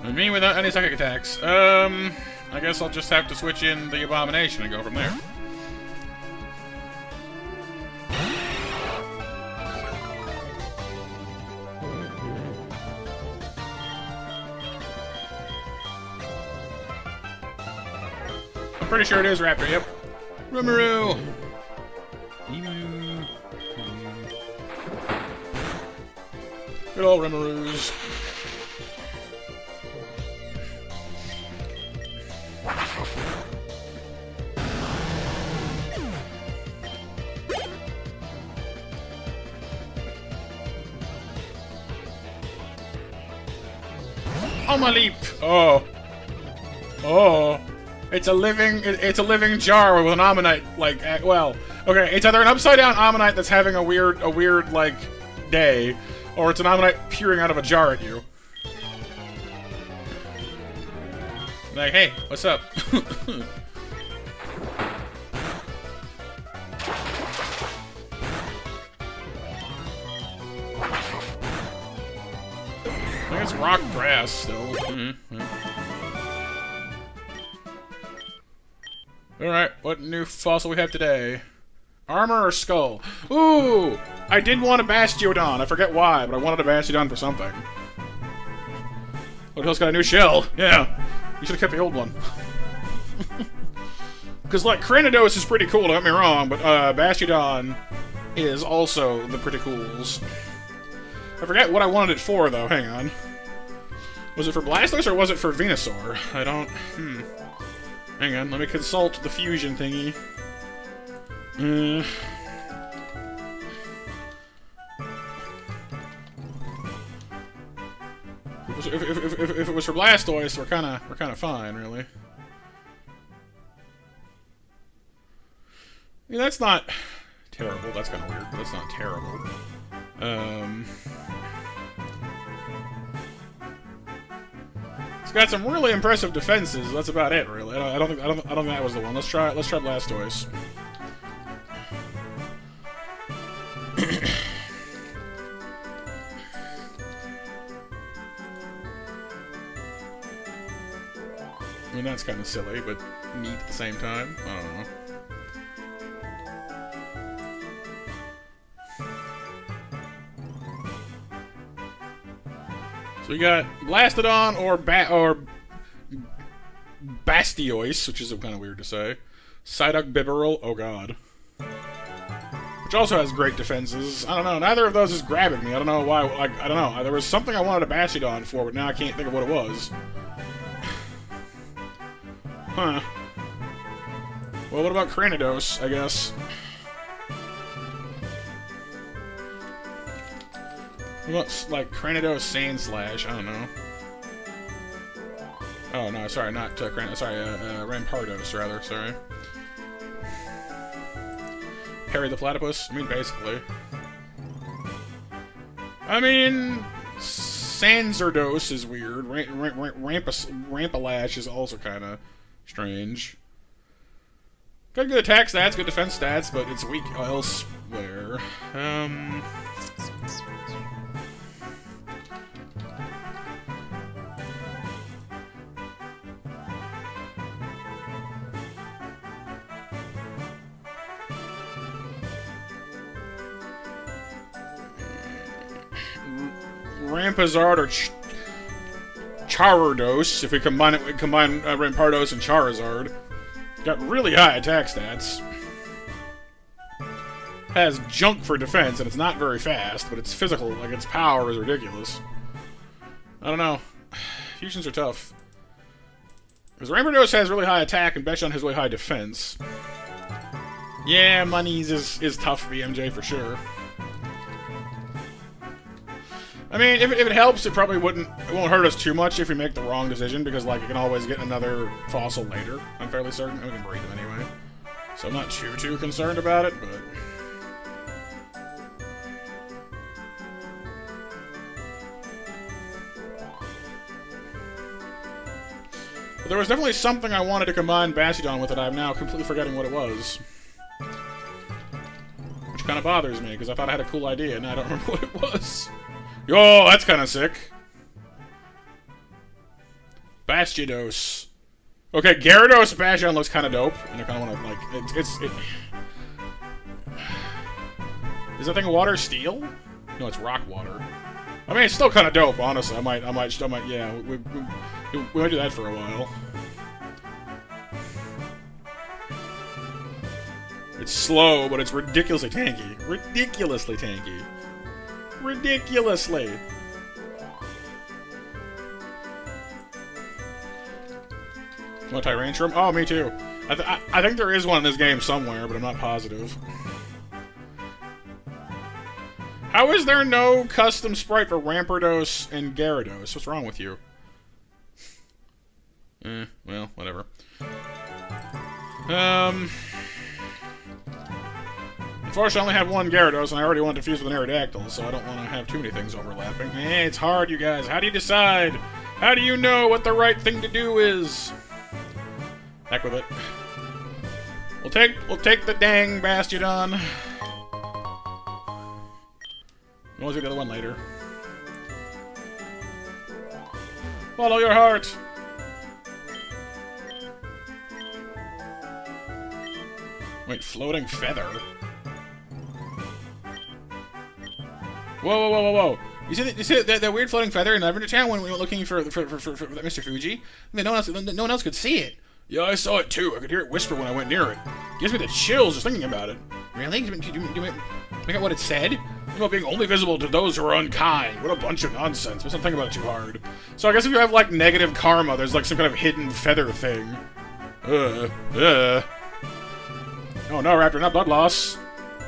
Speaker 1: And me without any psychic attacks. I guess I'll just have to switch in the Abomination and go from there. I'm pretty sure it is Raptor, yep. Rimuru! Emu. Good old Rimuroos. Leap! Oh. Oh. It's a living jar with an Ammonite, like, well, okay, it's either an upside-down Ammonite that's having a weird, like, day, or it's an Ammonite peering out of a jar at you. Like, hey, what's up? I think it's rock grass still. Alright, what new fossil we have today? Armor or skull? Ooh! I did want a Bastiodon. I forget why, but I wanted a Bastiodon for something. What else got a new shell? Yeah. You should have kept the old one. Because, like, Cranidos is pretty cool, don't get me wrong, but Bastiodon is also the pretty cools. I forget what I wanted it for, though. Hang on. Was it for Blastoise or was it for Venusaur? I don't... Hang on, let me consult the fusion thingy. If it was for Blastoise, we're kind of fine, really. I mean, that's not terrible. That's kind of weird, but that's not terrible. It's got some really impressive defenses. That's about it, really. I don't think that was the one. Let's try Blastoise. I mean, that's kind of silly, but neat at the same time. I don't know. So we got Blastodon or Bastioise, which is kind of weird to say. Psyduck Bibarel, oh god. which also has great defenses. I don't know. Neither of those is grabbing me. I don't know why. Like, I don't know. There was something I wanted a Bastiodon for, but now I can't think of what it was. Huh. Well, what about Cranidos, I guess? What about, like, Cranidos Sandslash? I don't know. Oh, no, sorry, not Cranidos. Sorry, Rampardos, rather. Sorry. Harry the Platypus? I mean, basically. I mean, Sanzardos is weird. Rampalash is also kind of strange. Got good attack stats, good defense stats, but it's weak elsewhere. Rampazard or Charados, if we combine Rampardos and Charizard. Got really high attack stats. Has junk for defense, and it's not very fast, but it's physical. Like, its power is ridiculous. I don't know. Fusions are tough. Because Rampardos has really high attack, and Bastiodon has really high defense. Yeah, Monies is tough for BMJ for sure. I mean, if it helps, it won't hurt us too much if we make the wrong decision, because, like, you can always get another fossil later, I'm fairly certain. We can breed them anyway. So I'm not too concerned about it, but... But there was definitely something I wanted to combine Bastiodon with that I'm now completely forgetting what it was. Which kind of bothers me, because I thought I had a cool idea, and I don't remember what it was. Yo, that's kind of sick. Bastiodos. Okay, Gyarados Bastiodon looks kind of dope, and I kind of want to, like, Is that thing water steel? No, it's rock water. I mean, it's still kind of dope, honestly. I might, yeah, we might do that for a while. It's slow, but it's ridiculously tanky. Ridiculously tanky. Ridiculously. You want Tyrantrum? Oh, me too. I think there is one in this game somewhere, but I'm not positive. How is there no custom sprite for Rampardos and Gyarados? What's wrong with you? Well, whatever. Unfortunately, I only have one Gyarados, and I already want to fuse with an Aerodactyl, so I don't want to have too many things overlapping. It's hard, you guys. How do you decide? How do you know what the right thing to do is? Heck with it. We'll take the dang Bastiodon. We'll do the other one later. Follow your heart. Wait, floating feather? Whoa. You see that weird floating feather in Lavender Town when we were looking for Mr. Fuji? I mean, no one else could see it. Yeah, I saw it too. I could hear it whisper when I went near it. Gives me the chills just thinking about it. Really? Do you make out what it said? About being only visible to those who are unkind. What a bunch of nonsense. Let's not think about it too hard. So I guess if you have, like, negative karma, there's, like, some kind of hidden feather thing. Oh no, Raptor, not blood loss.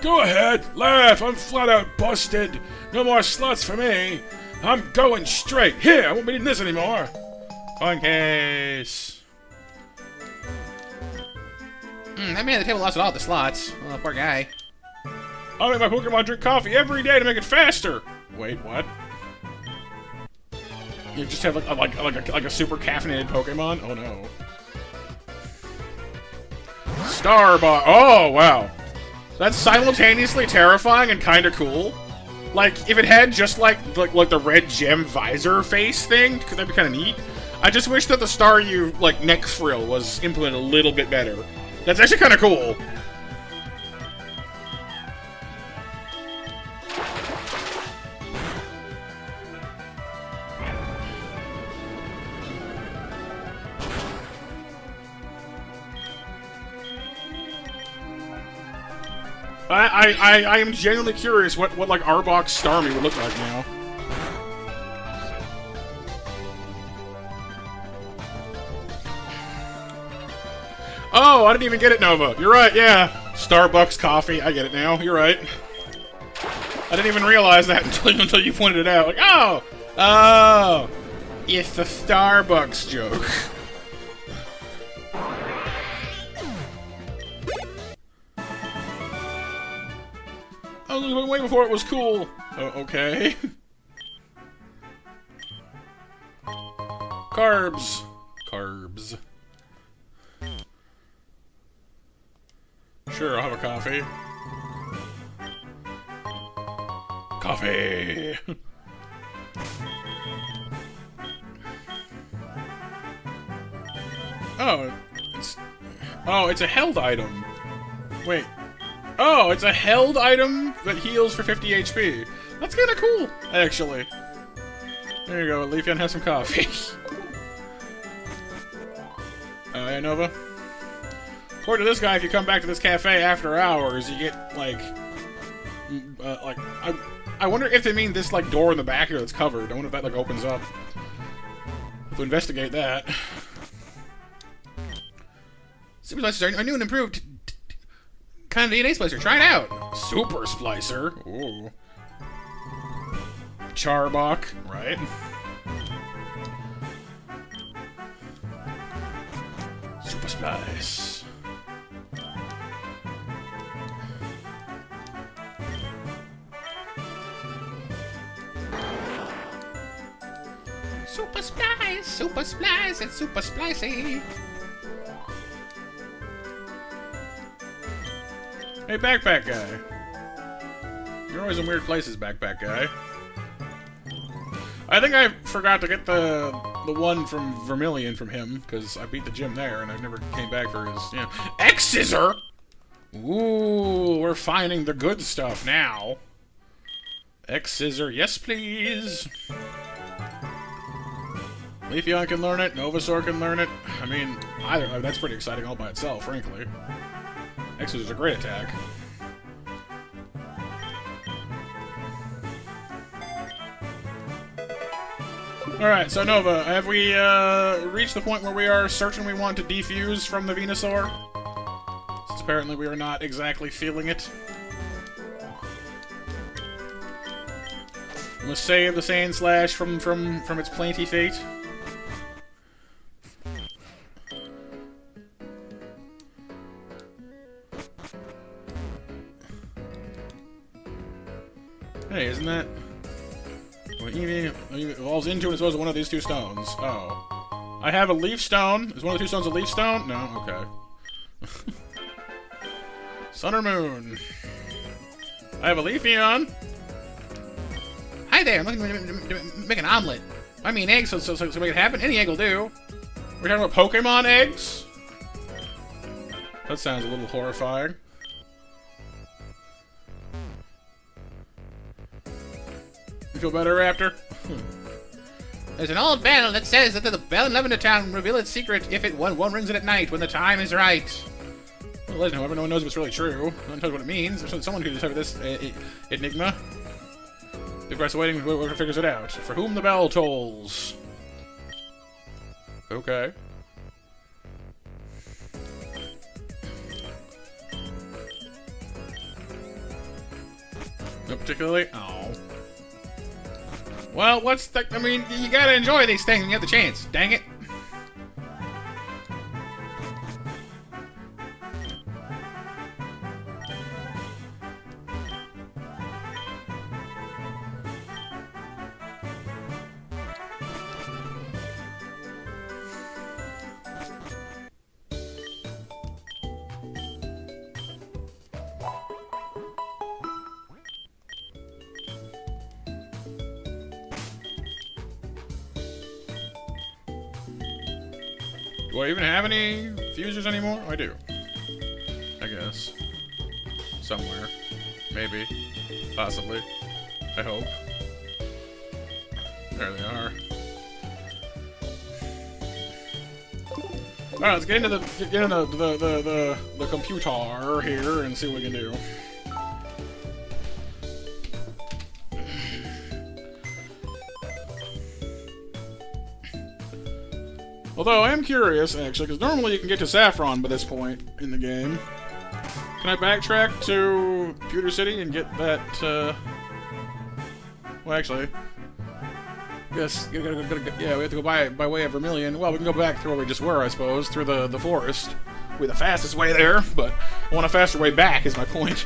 Speaker 1: Go ahead, laugh. I'm flat out busted. No more slots for me. I'm going straight. Here, I won't be needing this anymore. Coin case.
Speaker 2: That man at the table lost all the slots. Oh, poor guy.
Speaker 1: I make my Pokemon drink coffee every day to make it faster. Wait, what? You just have like a super caffeinated Pokemon? Oh no. Starbucks. Oh wow. That's simultaneously terrifying and kind of cool. Like, if it had just like the red gem visor face thing, could that be kind of neat? I just wish that the Staryu like neck frill was implemented a little bit better. That's actually kind of cool. I am genuinely curious what like Arbok Starmie would look like now. Oh, I didn't even get it, Nova. You're right, yeah. Starbucks coffee. I get it now. You're right. I didn't even realize that until you pointed it out. Like, oh, it's the Starbucks joke. I was going way before it was cool. Oh, okay. Carbs. Carbs. Sure, I'll have a coffee. Coffee! It's a held item. Wait. Oh, it's a held item that heals for 50 HP. That's kinda cool, actually. There you go, Leafeon has some coffee. Yeah, Nova? According to this guy, if you come back to this cafe after hours, you get, like... I wonder if they mean this, like, door in the back here that's covered. I wonder if that, like, opens up. To investigate that. Super Splicer, a new and improved kind of DNA Splicer. Try it out. Super Splicer? Ooh. Charbok, right? Super Splice. Super Splice, it's super splicey. Hey, backpack guy. You're always in weird places, backpack guy. I think I forgot to get the one from Vermilion from him, because I beat the gym there, and I never came back for his, you know... X-Scissor! Ooh, we're finding the good stuff now. X-Scissor, yes please! Leafeon can learn it, Novasaur can learn it. I mean, either that's pretty exciting all by itself, frankly. X-Scissor is a great attack. Alright, so Nova, have we reached the point where we are certain we want to defuse from the Venusaur? Since apparently we are not exactly feeling it. We must save the Sand Slash from its plainty fate. Hey, isn't that... Well, Eevee evolves into and is one of these two stones. Oh. I have a leaf stone. Is one of the two stones a leaf stone? No? Okay. Sun or moon? I have a Leafeon. Hi there, I'm looking to make an omelet. I mean eggs, so make it happen. Any egg will do. We're talking about Pokemon eggs? That sounds a little horrifying. You feel better, Raptor? There's an old bell that says that the bell in Lavender Town will reveal its secret if one rings it at night when the time is right. Well, legend, however, no one knows if it's really true. No one knows what it means. There's someone who discovered this enigma. The press waiting, whoever figures it out. For whom the bell tolls. Okay. Not particularly? Oh. Well, what's the... I mean, you gotta enjoy these things when you have the chance. Dang it. Do I even have any fusers anymore? Oh, I do. I guess. Somewhere. Maybe. Possibly. I hope. There they are. Alright, let's get into the computer here and see what we can do. Although I am curious, actually, because normally you can get to Saffron by this point in the game. Can I backtrack to Pewter City and get that, well, actually... Yes, yeah, we have to go by way of Vermilion. Well, we can go back through where we just were, I suppose, through the forest. We're the fastest way there, but I want a faster way back, is my point.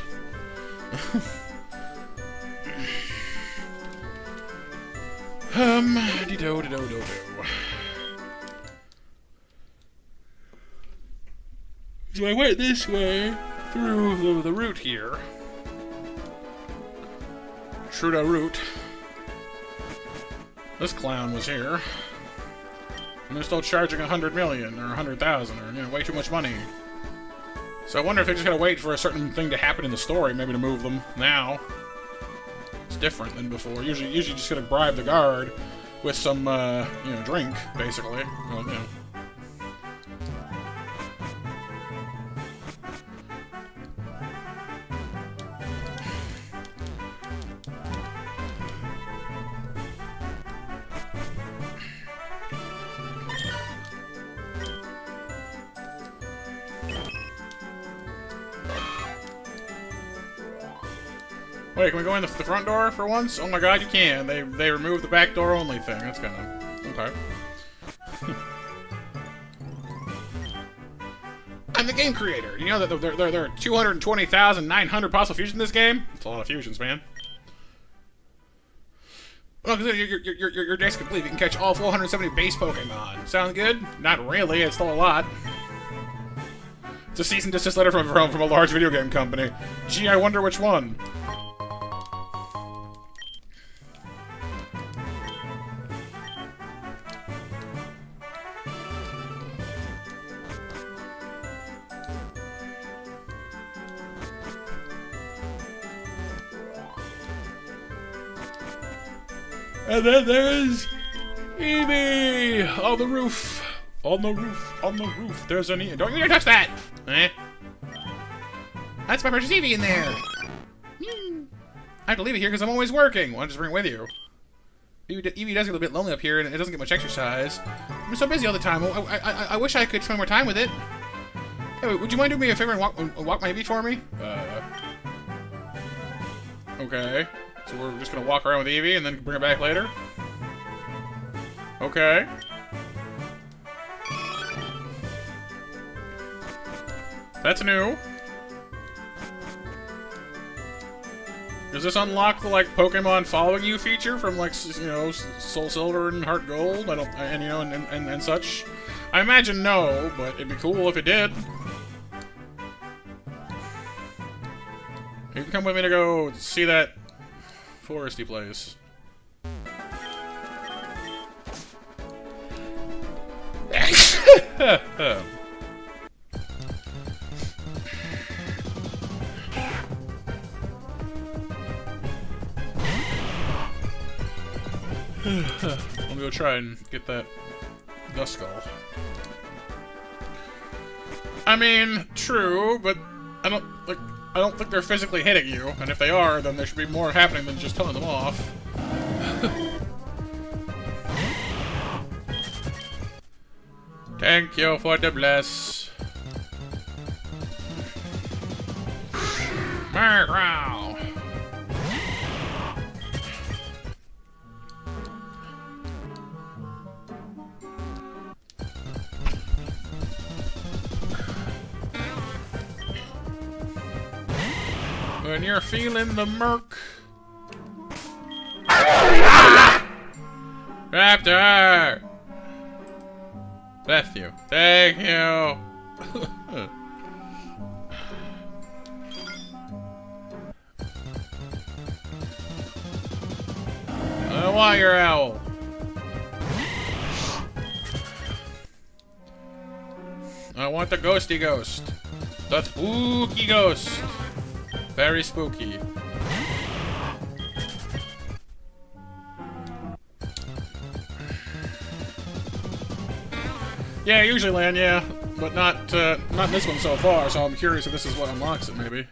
Speaker 1: De-do. So I went this way through the route here. Truda route. This clown was here. And they're still charging 100 million or 100,000 or, you know, way too much money. So I wonder if they're just gonna wait for a certain thing to happen in the story, maybe to move them now. It's different than before. Usually just gonna bribe the guard with some, you know, drink, basically. Well, you know. Wait, can we go in the front door for once? Oh my god, you can. They removed the back door only thing. That's kinda... okay. I'm the game creator. You know that there are 220,900 possible fusions in this game? That's a lot of fusions, man. Well, consider your deck's complete. You can catch all 470 base Pokemon. Sound good? Not really. It's still a lot. It's a cease and desist letter from a large video game company. Gee, I wonder which one. And then there's Eevee on the roof. On the roof. There's an Eevee. Don't you dare touch that! Eh? That's my precious Eevee in there. I have to leave it here because I'm always working. Why don't you just bring it with you? Eevee does get a little bit lonely up here and it doesn't get much exercise. I'm so busy all the time. I wish I could spend more time with it. Hey, would you mind doing me a favor and walk my Eevee for me? Okay. So we're just gonna walk around with Eevee and then bring it back later? Okay. That's new. Does this unlock the, like, Pokemon following you feature from, like, you know, Soul Silver and Heart Gold? And you know, and such? I imagine no, but it'd be cool if it did. You can come with me to go see that foresty place. Let me go try and get that Duskull. I mean, true, but I don't think they're physically hitting you, and if they are, then there should be more happening than just telling them off. Thank you for the bless. Meow. When you're feeling the murk. Raptor! Bless you. Thank you! I want your owl. I want the ghosty ghost. The spooky ghost. Very spooky. Yeah, usually land, yeah, but not this one so far. So I'm curious if this is what unlocks it, maybe.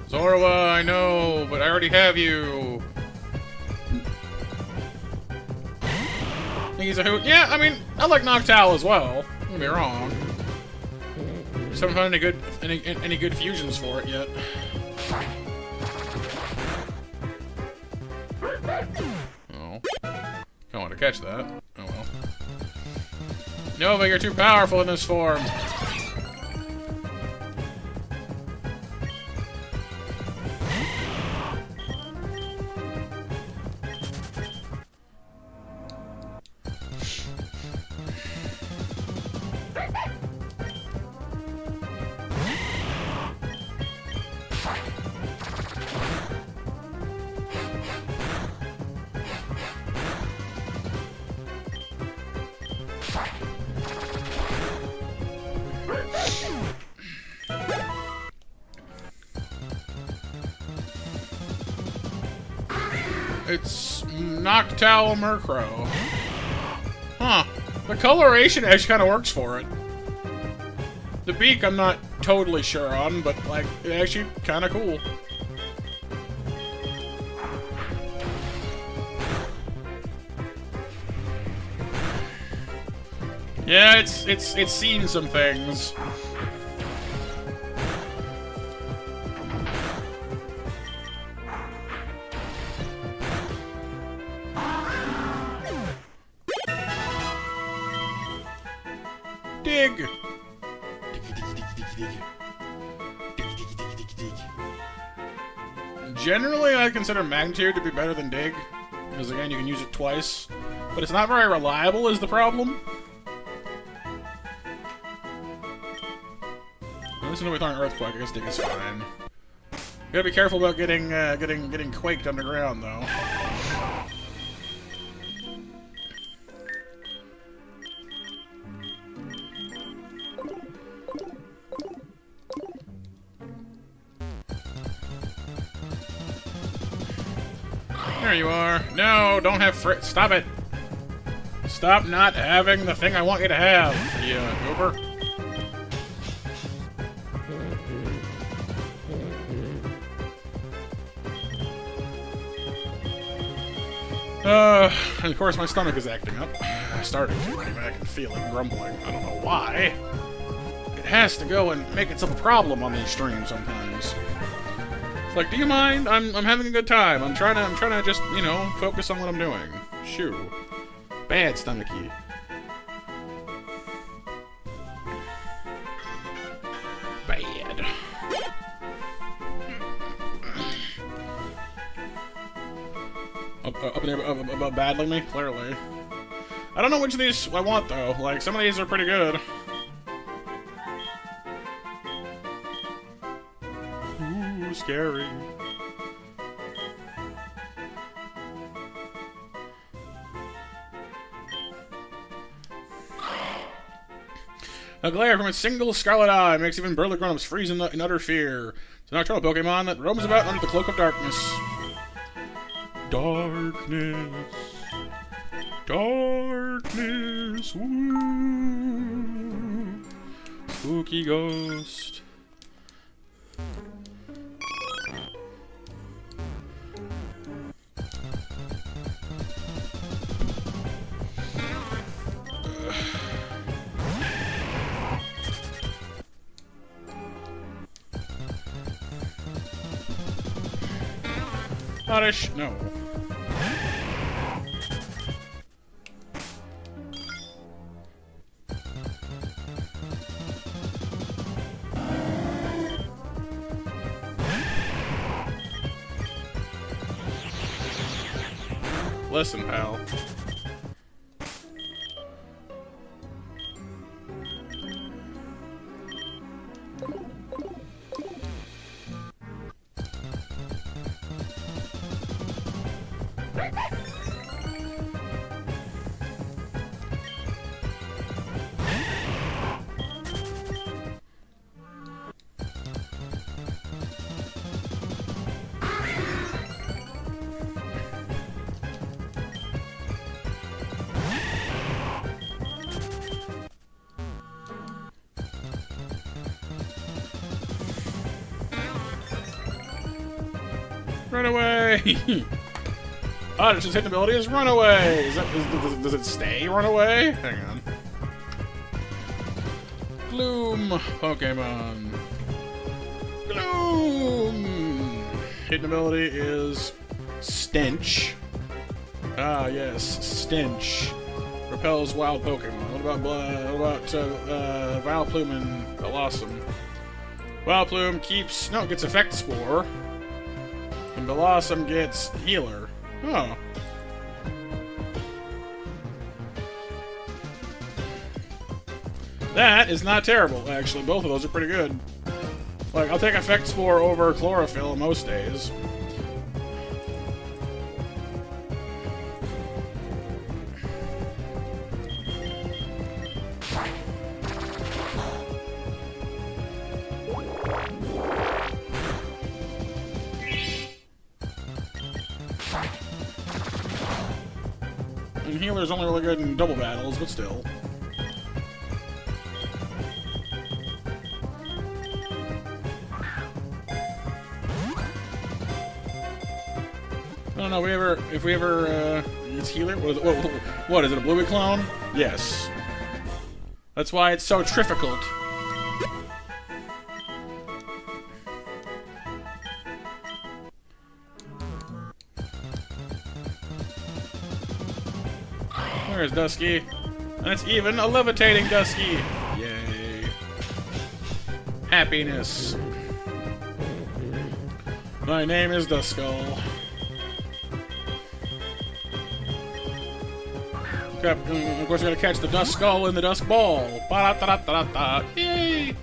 Speaker 1: Zorua, I know, but I already have you. He's a hoot. Yeah, I mean, I like Noctowl as well. Don't get me wrong. Just haven't found any good fusions for it yet. Oh. I want to catch that. Oh well. Nova, you're too powerful in this form. It's Noctowl Murkrow. Huh. The coloration actually kind of works for it. The beak I'm not totally sure on, but, like, it's actually kind of cool. Yeah, it's seen some things. Dig! Generally, I consider Magnitude to be better than Dig, because again, you can use it twice. But it's not very reliable is the problem. Listen to me throwing Earthquake, I guess Dig is fine. You gotta be careful about getting quaked underground, though. There you are. No, don't have stop it. Stop not having the thing I want you to have, you goober. And of course my stomach is acting up. Starting to, anyway, I can feel it grumbling. I don't know why. It has to go and make itself a problem on these streams sometimes. It's like, do you mind? I'm having a good time. I'm trying to just, you know, focus on what I'm doing. Shoo. Bad stomachy. Bad. Up there above battling me? Clearly. I don't know which of these I want, though. Like, some of these are pretty good. Ooh, scary. A glare from its single scarlet eye makes even burly grown-ups freeze in utter fear. It's a nocturnal Pokemon that roams about under the cloak of darkness. Darkness. Darkness. Woo. Spooky ghost. Oddish, no. Listen, pal. Run away! Its hidden ability is Runaway! Does it stay Runaway? Hang on. Gloom Pokemon. Gloom! Hidden ability is Stench. Ah, yes, Stench. Repels wild Pokemon. What about Vileplume and Blossom? Vileplume gets Effect Spore. And Blossom gets Healer. Oh. That is not terrible, actually. Both of those are pretty good. Like, I'll take Effect Spore over Chlorophyll most days. And Healer's only really good in double battles, but still. I don't know, if we ever use Healer? What is it, a Bluey clone? Yes. That's why it's so difficult. There's Dusky. And it's even a levitating Dusky! Yay. Happiness. My name is Duskull. Of course, we gotta catch the Duskull in the Dusk Ball. Ba-da-da-da-da-da. Yay!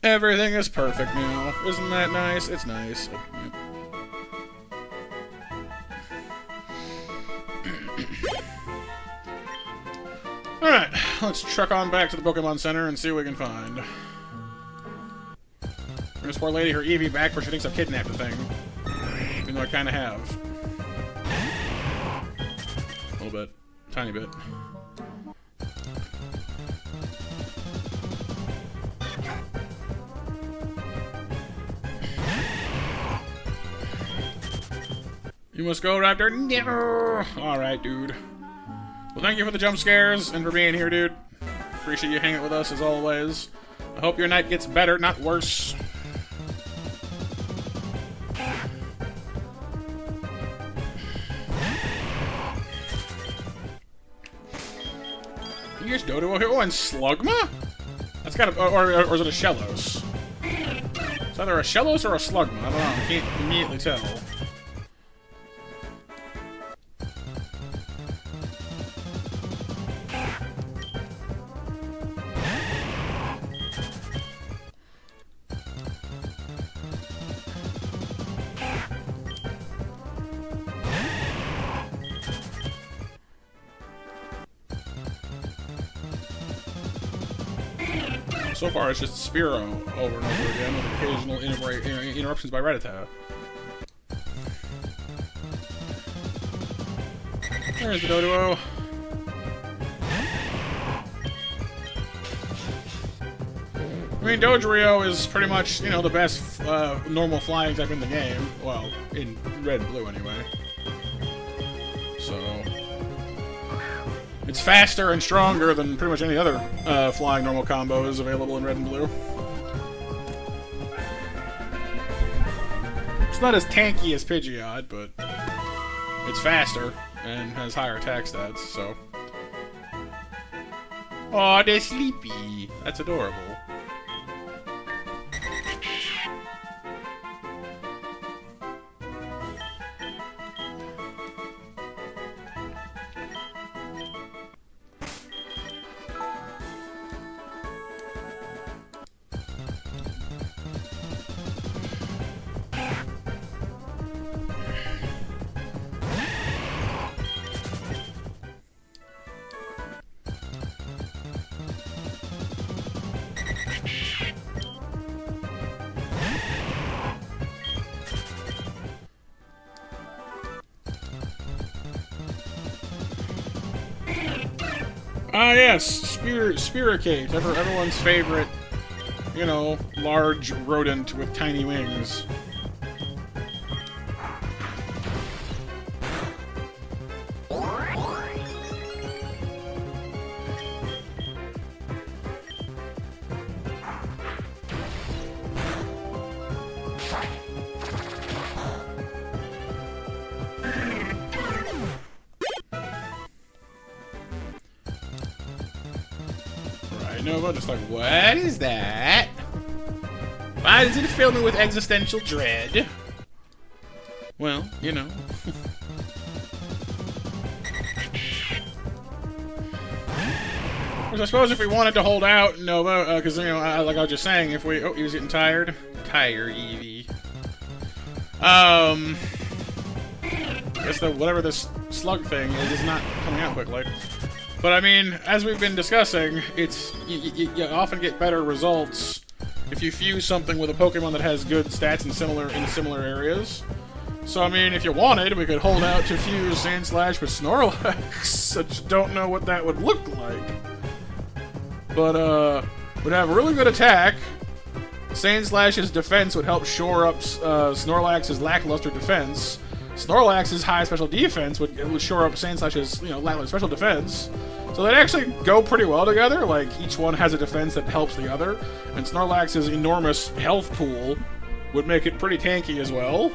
Speaker 1: Everything is perfect now. Isn't that nice? It's nice. Alright, let's truck on back to the Pokemon Center and see what we can find. Bring this poor lady her Eevee back where she thinks I've kidnapped the thing. Even though I kinda have. A little bit. Tiny bit. You must go, Raptor. No! Alright, dude. Well, thank you for the jump scares and for being here, dude. Appreciate you hanging with us as always. I hope your night gets better, not worse. Here's Dodo here. Oh, and Slugma? That's gotta. Or is it a Shellos? It's either a Shellos or a Slugma. I don't know. I can't immediately tell. So far, it's just Spearow over and over again, with occasional interruptions by Rattata. There's the Doduo. I mean, Dodrio is pretty much, you know, the best normal flying type in the game. Well, in red and blue, anyway. So... it's faster and stronger than pretty much any other flying normal combos available in red and blue. It's not as tanky as Pidgeot, but it's faster and has higher attack stats, so... Aw, they're sleepy. That's adorable. Ah, yes, Spiricate, everyone's favorite you know, large rodent with tiny wings. Nova, just like, what is that? Why does it fill me with existential dread? Well, you know. Because I suppose if we wanted to hold out Nova, because, you know, like I was just saying, if we... Oh, he was getting tired. Tired, Eevee. Guess whatever this slug thing is not coming out quickly. But I mean, as we've been discussing, it's you often get better results if you fuse something with a Pokemon that has good stats in similar areas. So I mean, if you wanted, we could hold out to fuse Sandslash with Snorlax. I just don't know what that would look like. But would have a really good attack. Sandslash's defense would help shore up Snorlax's lackluster defense. Snorlax's high special defense would shore up Sandslash's, you know, lackluster special defense. So they'd actually go pretty well together. Like, each one has a defense that helps the other. And Snorlax's enormous health pool would make it pretty tanky as well.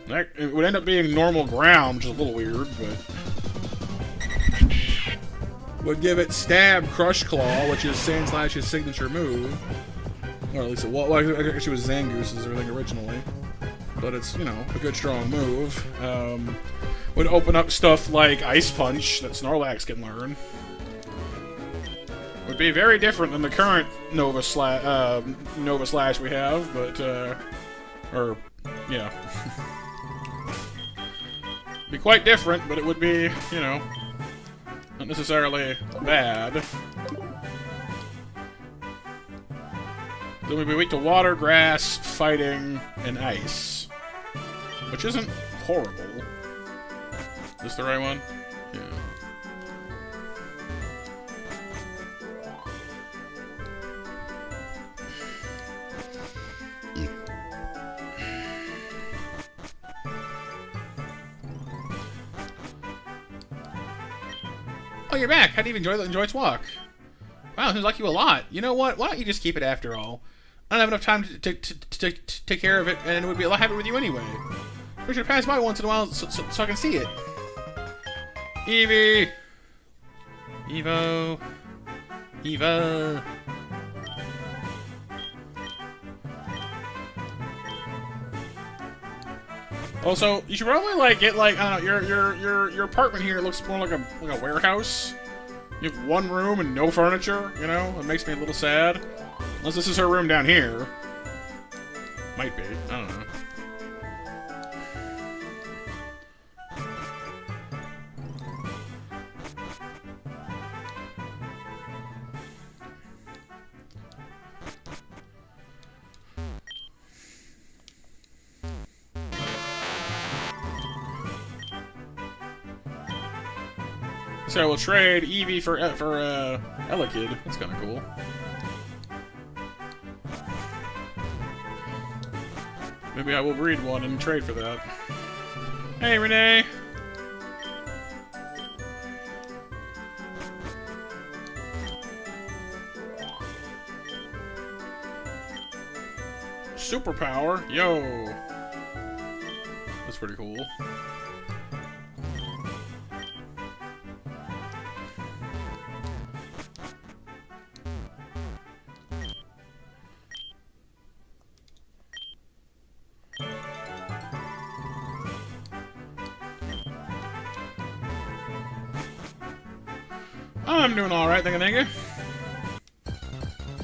Speaker 1: It would end up being normal ground, which is a little weird, but... would give it Stab Crush Claw, which is Sandslash's signature move. Or at least it was. Well, actually it was Zangoose's, I think, originally. But it's, you know, a good strong move. Would open up stuff like Ice Punch that Snorlax can learn. Would be very different than the current Nova Slash we have, but, or, yeah. Be quite different, but it would be, you know, not necessarily bad. Then we'd be weak to water, grass, fighting, and ice. Which isn't horrible. Is this the right one? Yeah. Oh, you're back. How do you enjoy its walk? Wow, seems like you a lot. You know what? Why don't you just keep it after all? I don't have enough time to take care of it, and it would be a lot happier with you anyway. We should pass by once in a while so I can see it. Eevee! Evo! Eva! Also, you should probably like get like, I don't know, your apartment here looks more like a warehouse. You have one room and no furniture, you know? It makes me a little sad. Unless this is her room down here. Might be. I don't know. So we'll trade Eevee for Elekid. That's kind of cool. Maybe I will breed one and trade for that. Hey, Renee! Superpower? Yo! That's pretty cool. I'm doing alright, thank you.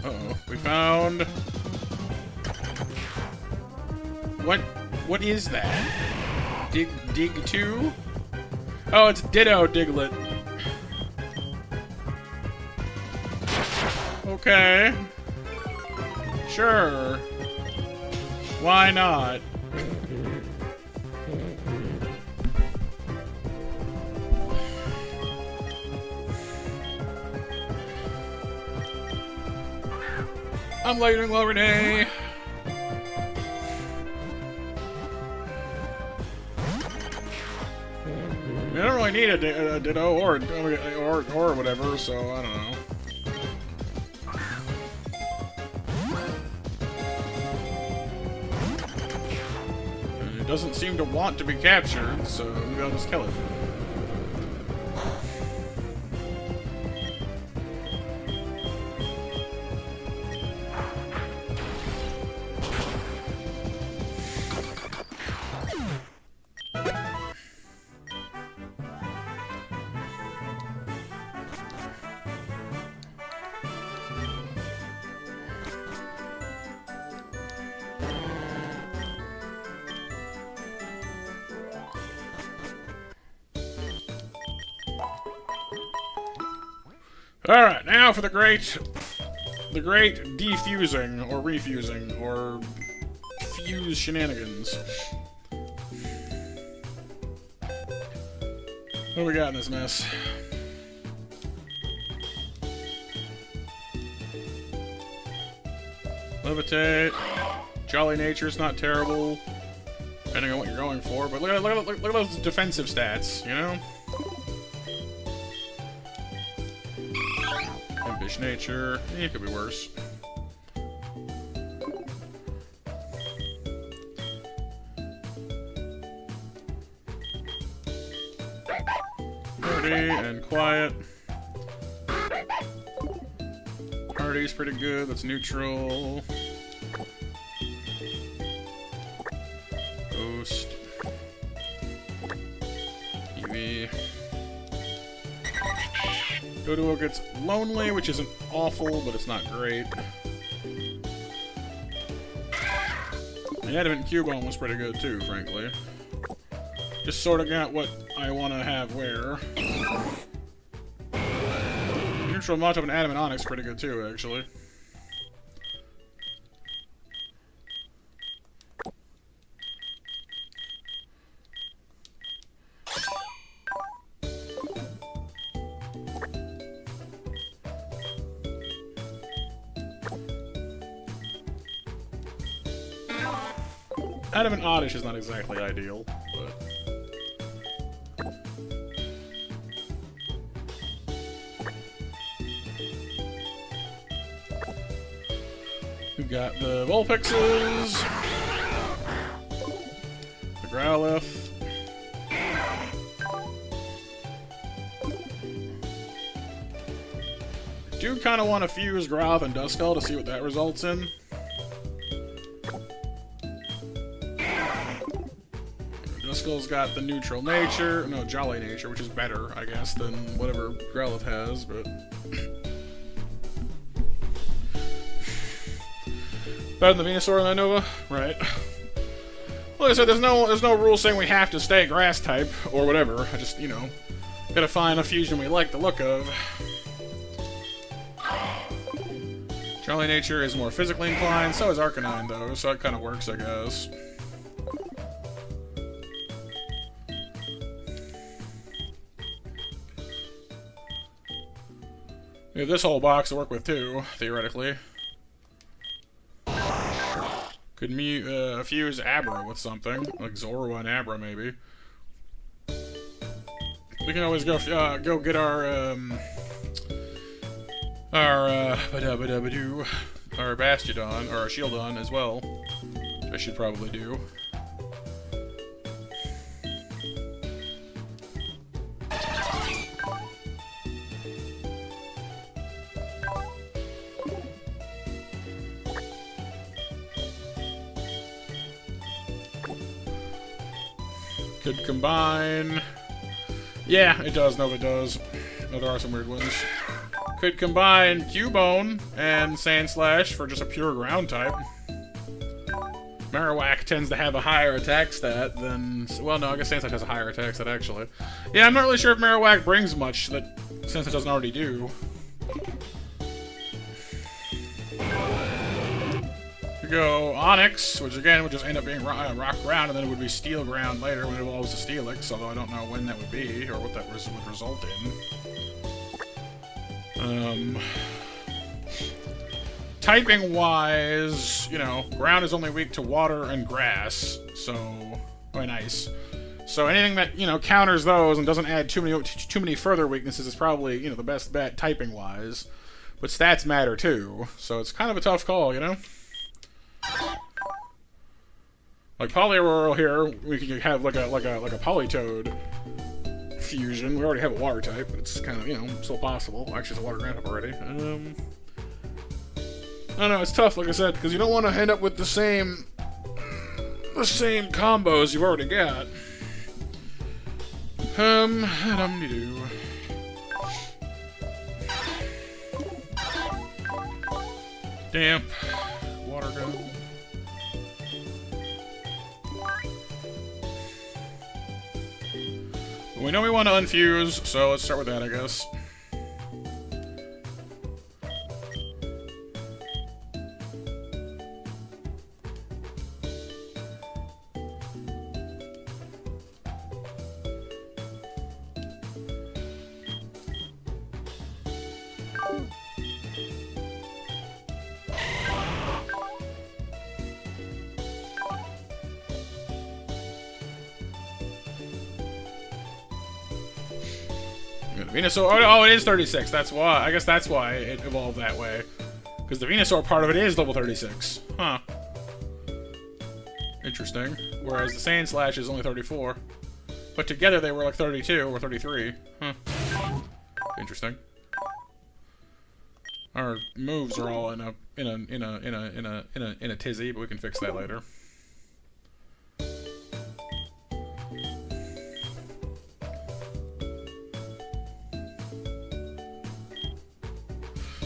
Speaker 1: Uh-oh, we found... What is that? Dig 2? Oh, it's Ditto Diglett. Okay. Sure. Why not? I'm later lower day. I don't really need a Ditto or whatever, so I don't know. It doesn't seem to want to be captured, so maybe I'll just kill it. Alright, now for the great defusing, or refusing, or fuse shenanigans. What do we got in this mess? Levitate. Jolly Nature's not terrible, depending on what you're going for, but look at those defensive stats, you know? Impish Nature, it could be worse. Party and Quiet. Party's pretty good, that's neutral. Ghost. EV. Dodo gets Lonely, which isn't awful, but it's not great. The Adamant Cubone was pretty good too, frankly. Just sort of got what I want to have where. Neutral Matchup and Adamant Onyx pretty good too, actually. Adamant Oddish is not exactly ideal, but... We got the Vulpixes, the Growlithe, do kind of want to fuse Growlithe and Duskull to see what that results in. Duskull's got the neutral nature, no, Jolly Nature, which is better, I guess, than whatever Growlithe has, but... Better than the Venusaur and Unova? Right. Well, like I said, there's no rule saying we have to stay grass type, or whatever. I just, you know, gotta find a fusion we like the look of. Jolly Nature is more physically inclined, so is Arcanine, though, so it kind of works, I guess. We have this whole box to work with, too, theoretically. Could fuse Abra with something, like Zorua and Abra, maybe. We can always go get our Bastiodon, or our Shieldon as well, which I should probably do. Could combine... Yeah, it does. No, it does. No, there are some weird ones. Could combine Cubone and Sandslash for just a pure ground type. Marowak tends to have a higher attack stat than... Well, no, I guess Sandslash has a higher attack stat, actually. Yeah, I'm not really sure if Marowak brings much that Sandslash doesn't already do. Go Onyx, which again would just end up being rock ground, and then it would be steel ground later when it evolves to Steelix, although I don't know when that would be or what that would result in. typing-wise, you know, ground is only weak to water and grass, so very nice. So anything that, you know, counters those and doesn't add too many further weaknesses is probably, you know, the best bet typing-wise. But stats matter too, so it's kind of a tough call, you know. Like Polyauroral here, we could have like a Polytoad fusion. We already have a water type, but it's kind of, you know, still possible. Actually, it's a water ground type already. I don't know, it's tough, like I said, because you don't want to end up with the same combos you've already got. Dum-de-doo. Damp. Water gun. We know we want to unfuse, so let's start with that, I guess. Venusaur, oh, it is 36. That's why. I guess that's why it evolved that way. Because the Venusaur part of it is level 36. Huh. Interesting. Whereas the Sand Slash is only 34. But together they were like 32 or 33. Huh. Interesting. Our moves are all in a tizzy, but we can fix that later.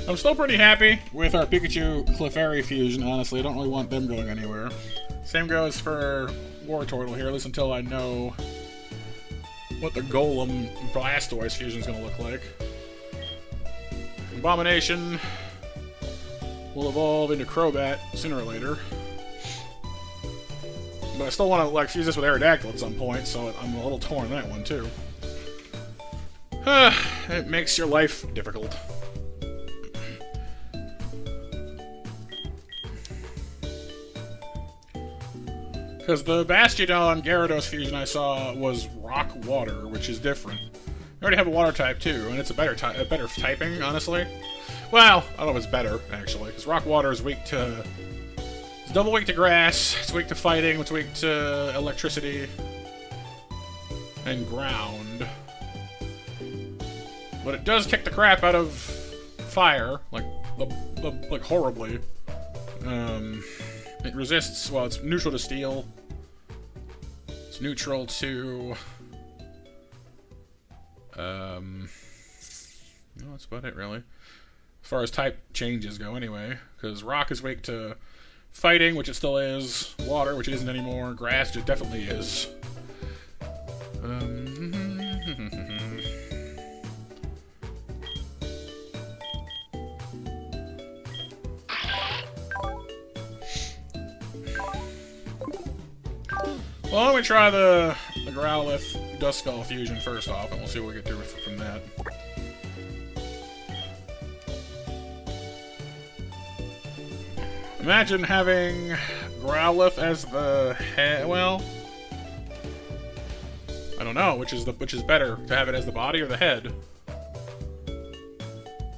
Speaker 1: I'm still pretty happy with our Pikachu Clefairy fusion, honestly. I don't really want them going anywhere. Same goes for Wartortle here, at least until I know what the Golem Blastoise fusion is going to look like. Abomination will evolve into Crobat sooner or later. But I still want to like fuse this with Aerodactyl at some point, so I'm a little torn on that one too. It makes your life difficult. Because the Bastiodon Gyarados fusion I saw was Rock Water, which is different. I already have a water type too, and it's a better typing, honestly. Well, I don't know if it's better, actually, because Rock Water is weak to... It's double weak to grass, it's weak to fighting, it's weak to electricity, and ground. But it does kick the crap out of fire, like horribly. It resists, well, it's neutral to steel. It's neutral to... no, that's about it, really. As far as type changes go, anyway. Because rock is weak to fighting, which it still is. Water, which it isn't anymore. Grass, which it definitely is. Well, why don't we try the Growlithe Duskull fusion first off, and we'll see what we get through from that. Imagine having Growlithe as the head. Well, I don't know which is better, to have it as the body or the head.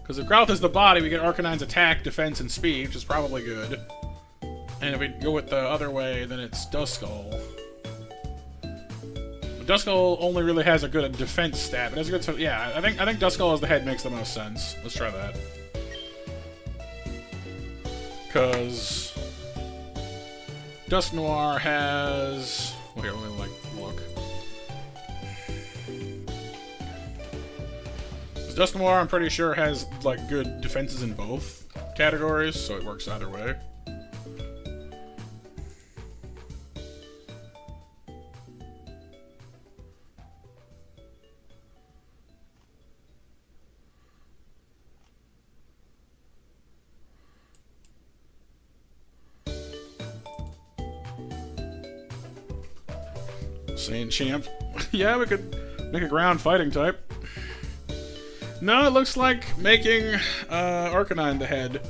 Speaker 1: Because if Growlithe is the body, we get Arcanine's attack, defense, and speed, which is probably good. And if we go with the other way, then it's Duskull. Duskull only really has a good defense stat, but has a good... So yeah, I think Duskull as the head makes the most sense. Let's try that. Because Dusknoir has... Well, here, let me look. Dusknoir, I'm pretty sure, has like good defenses in both categories, so it works either way. Sand Champ. Yeah, we could make a ground fighting type. No, it looks like making Arcanine the head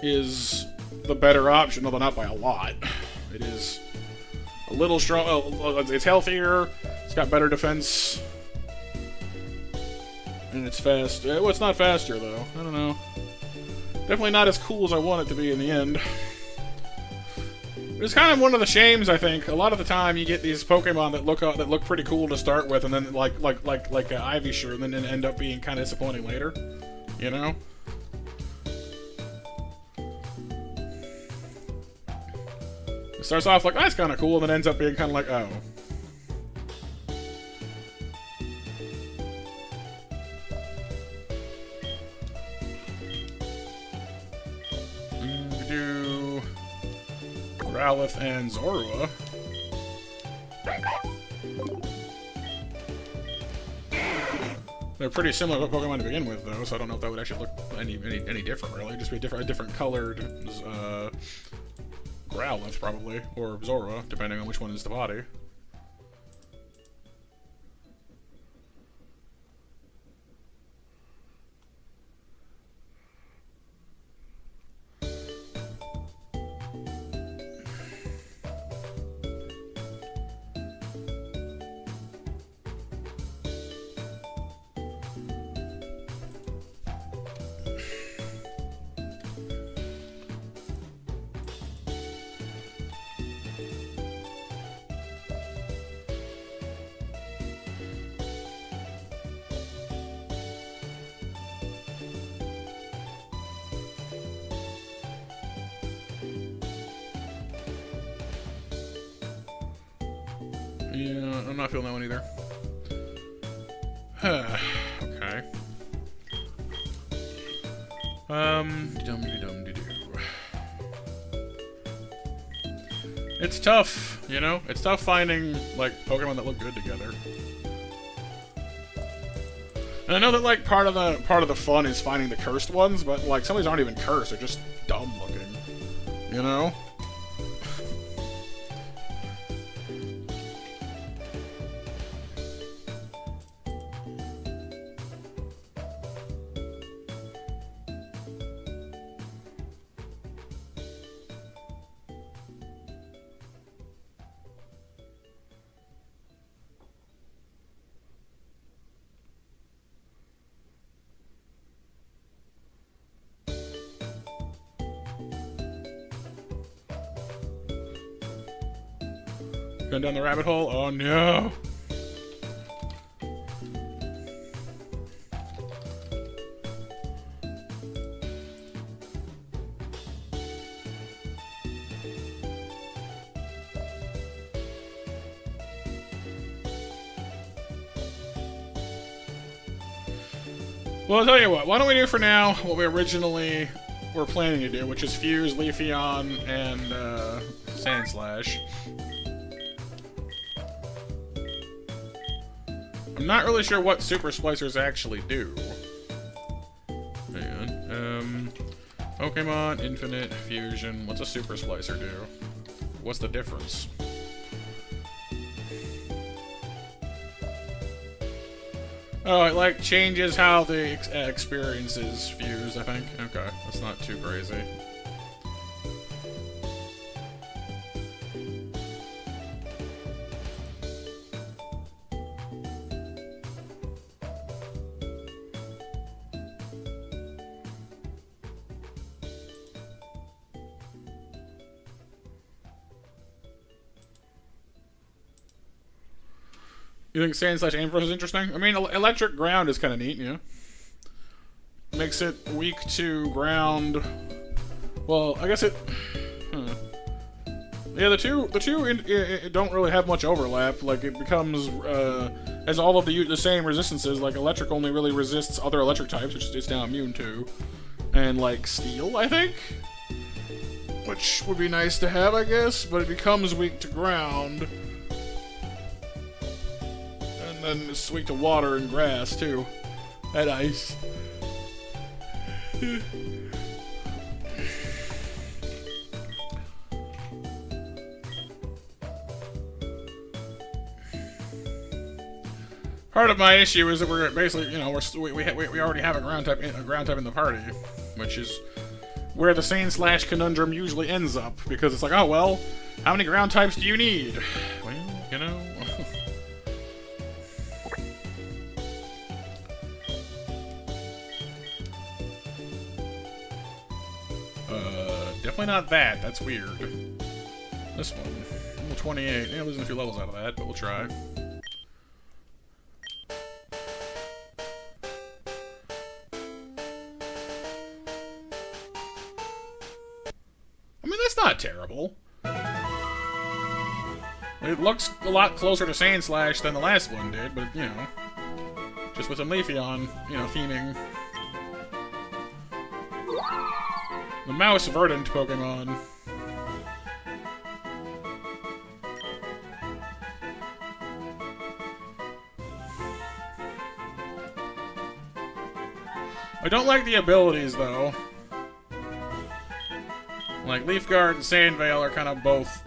Speaker 1: is the better option, although not by a lot. It is a little strong. It's healthier. It's got better defense. And it's fast. Well, it's not faster, though. I don't know. Definitely not as cool as I want it to be in the end. It's kind of one of the shames, I think. A lot of the time, you get these Pokemon that look pretty cool to start with, and then like Ivysaur, and then end up being kind of disappointing later. You know? It starts off like, that's kind of cool, and then ends up being kind of like, oh. Do Growlithe and Zorua. They're pretty similar Pokemon to begin with, though, so I don't know if that would actually look any different, really. Just be a different colored Growlithe, probably, or Zorua, depending on which one is the body. Yeah, I'm not feeling that one either. Okay. It's tough, you know? It's tough finding, like, Pokemon that look good together. And I know that, like, part of the fun is finding the cursed ones, but, like, some of these aren't even cursed, they're just dumb looking. You know? Going down the rabbit hole? Oh no! Well, I'll tell you what, why don't we do for now what we originally were planning to do, which is fuse Leafeon and Sandslash. I'm not really sure what Super Splicers actually do. Hang on. Pokemon Infinite Fusion. What's a Super Splicer do? What's the difference? Oh, it like changes how the experience is fused, I think. Okay, that's not too crazy. You think Sand/Ampharos is interesting? I mean, Electric Ground is kind of neat, yeah. Makes it weak to ground. Well, I guess it. Yeah, the two don't really have much overlap. Like it becomes as all of the same resistances. Like Electric only really resists other electric types, which it's now immune to, and like Steel, I think, which would be nice to have, I guess. But it becomes weak to ground. And it's weak to water and grass, too. And ice. Part of my issue is that we're basically, you know, we already have a ground type in the party, which is, where the Sand Slash conundrum usually ends up, because it's like, oh well, how many ground types do you need? Well, you know. Definitely not that. That's weird. This one. Level 28. Yeah, losing a few levels out of that, but we'll try. I mean, that's not terrible. It looks a lot closer to Sand Slash than the last one did, but, you know, just with some Leafeon, you know, theming. The Mouse Verdant Pokemon. I don't like the abilities, though. Like, Leaf Guard and Sand Veil are kind of both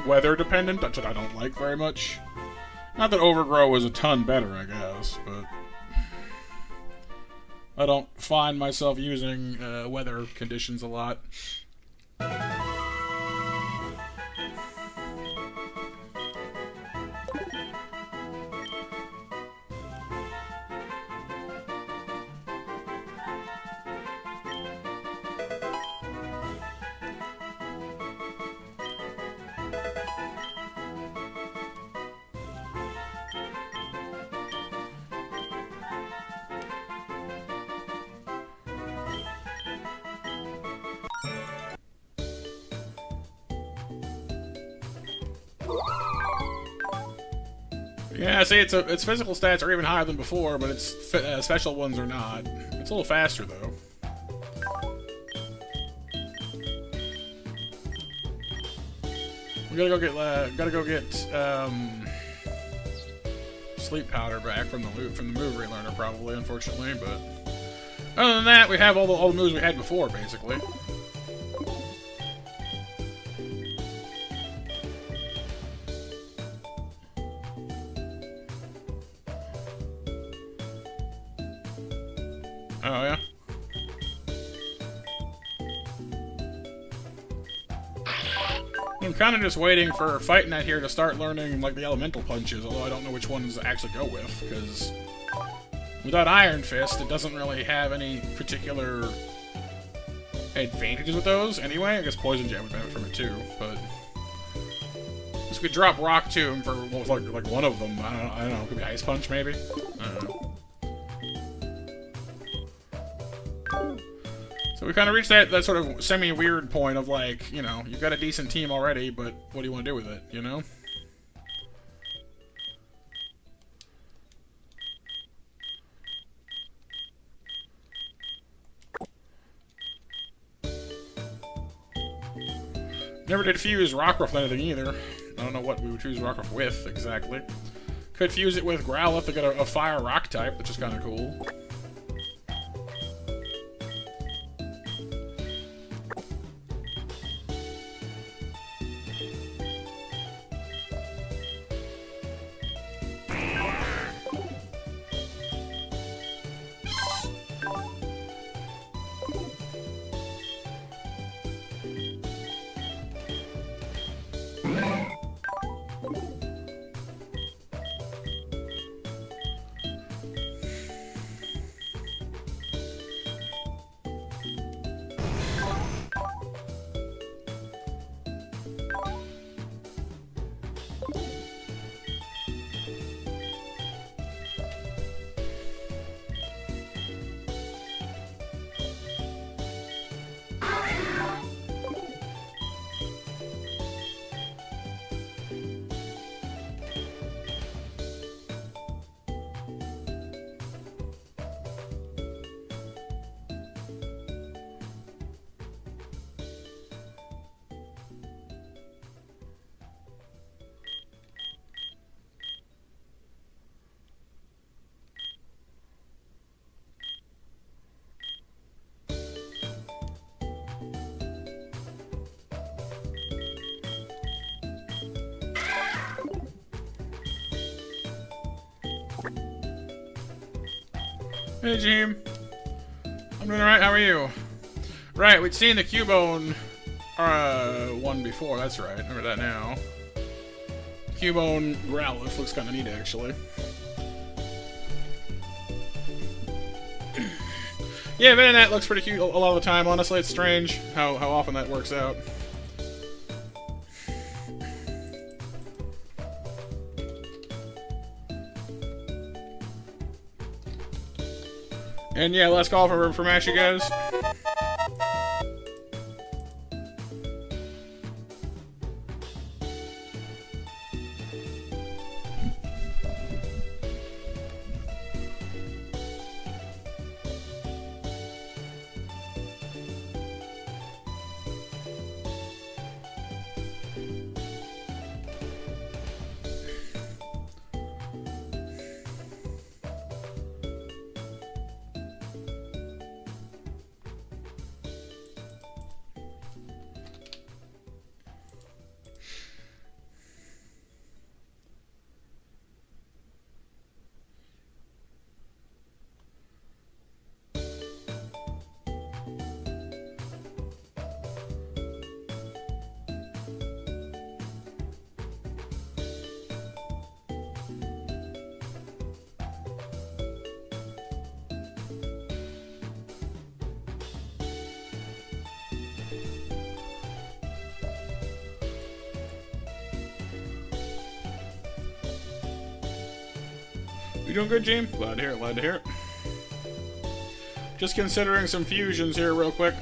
Speaker 1: weather dependent, which I don't like very much. Not that Overgrow is a ton better, I guess, but I don't find myself using weather conditions a lot. Yeah, see, its physical stats are even higher than before, but its special ones are not. It's a little faster, though. We gotta go get sleep powder back from the move relearner, probably, unfortunately. But other than that, we have all the moves we had before, basically. Oh, yeah? I'm kind of just waiting for Fight Night here to start learning, like, the elemental punches, although I don't know which ones to actually go with, because without Iron Fist, it doesn't really have any particular advantages with those anyway. I guess Poison Jab would benefit from it, too, but just we could drop Rock Tomb for, like one of them. I don't know, could be Ice Punch, maybe? I don't know. So we kind of reached that sort of semi-weird point of, like, you know, you've got a decent team already, but what do you want to do with it, you know? Never did fuse Rockruff with anything either. I don't know what we would fuse Rockruff with, exactly. Could fuse it with Growlithe to get a fire rock type, which is kind of cool. Hey, Jim. I'm doing alright, how are you? Right, we'd seen the Cubone one before, that's right. Remember that now. Cubone Growlithe looks kind of neat, actually. Yeah, Venonat looks pretty cute a lot of the time. Honestly, it's strange how often that works out. And yeah, last call for Ash, you guys. You doing good, Gene? Glad to hear it, glad to hear it. Just considering some fusions here real quick.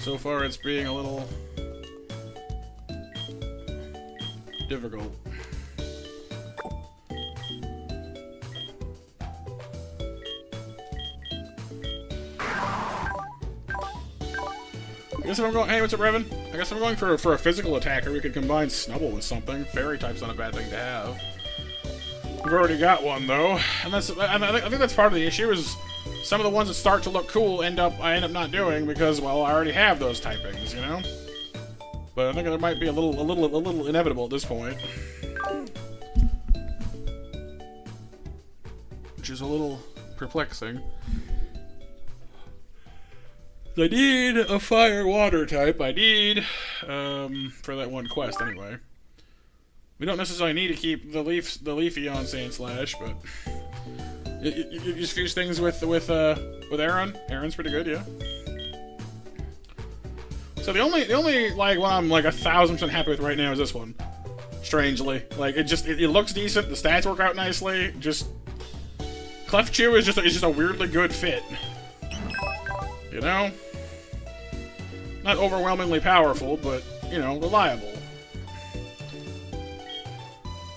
Speaker 1: So far it's being a little difficult. I guess if I'm going, hey, what's up, Revan? I guess if I'm going for a physical attacker, we could combine Snubble with something. Fairy type's not a bad thing to have. We've already got one though, and I think that's part of the issue. Is some of the ones that start to look cool I end up not doing because, well, I already have those typings, you know. But I think there might be a little inevitable at this point, which is a little perplexing. I need a fire-water type. I need, for that one quest anyway. We don't necessarily need to keep the Leafy on Sandslash, but you just fuse things with Aaron. Aaron's pretty good, yeah. So the only like one I'm like 1,000% happy with right now is this one. Strangely, like it looks decent. The stats work out nicely. Just Clefchew is just a weirdly good fit. You know? Not overwhelmingly powerful, but, you know, reliable.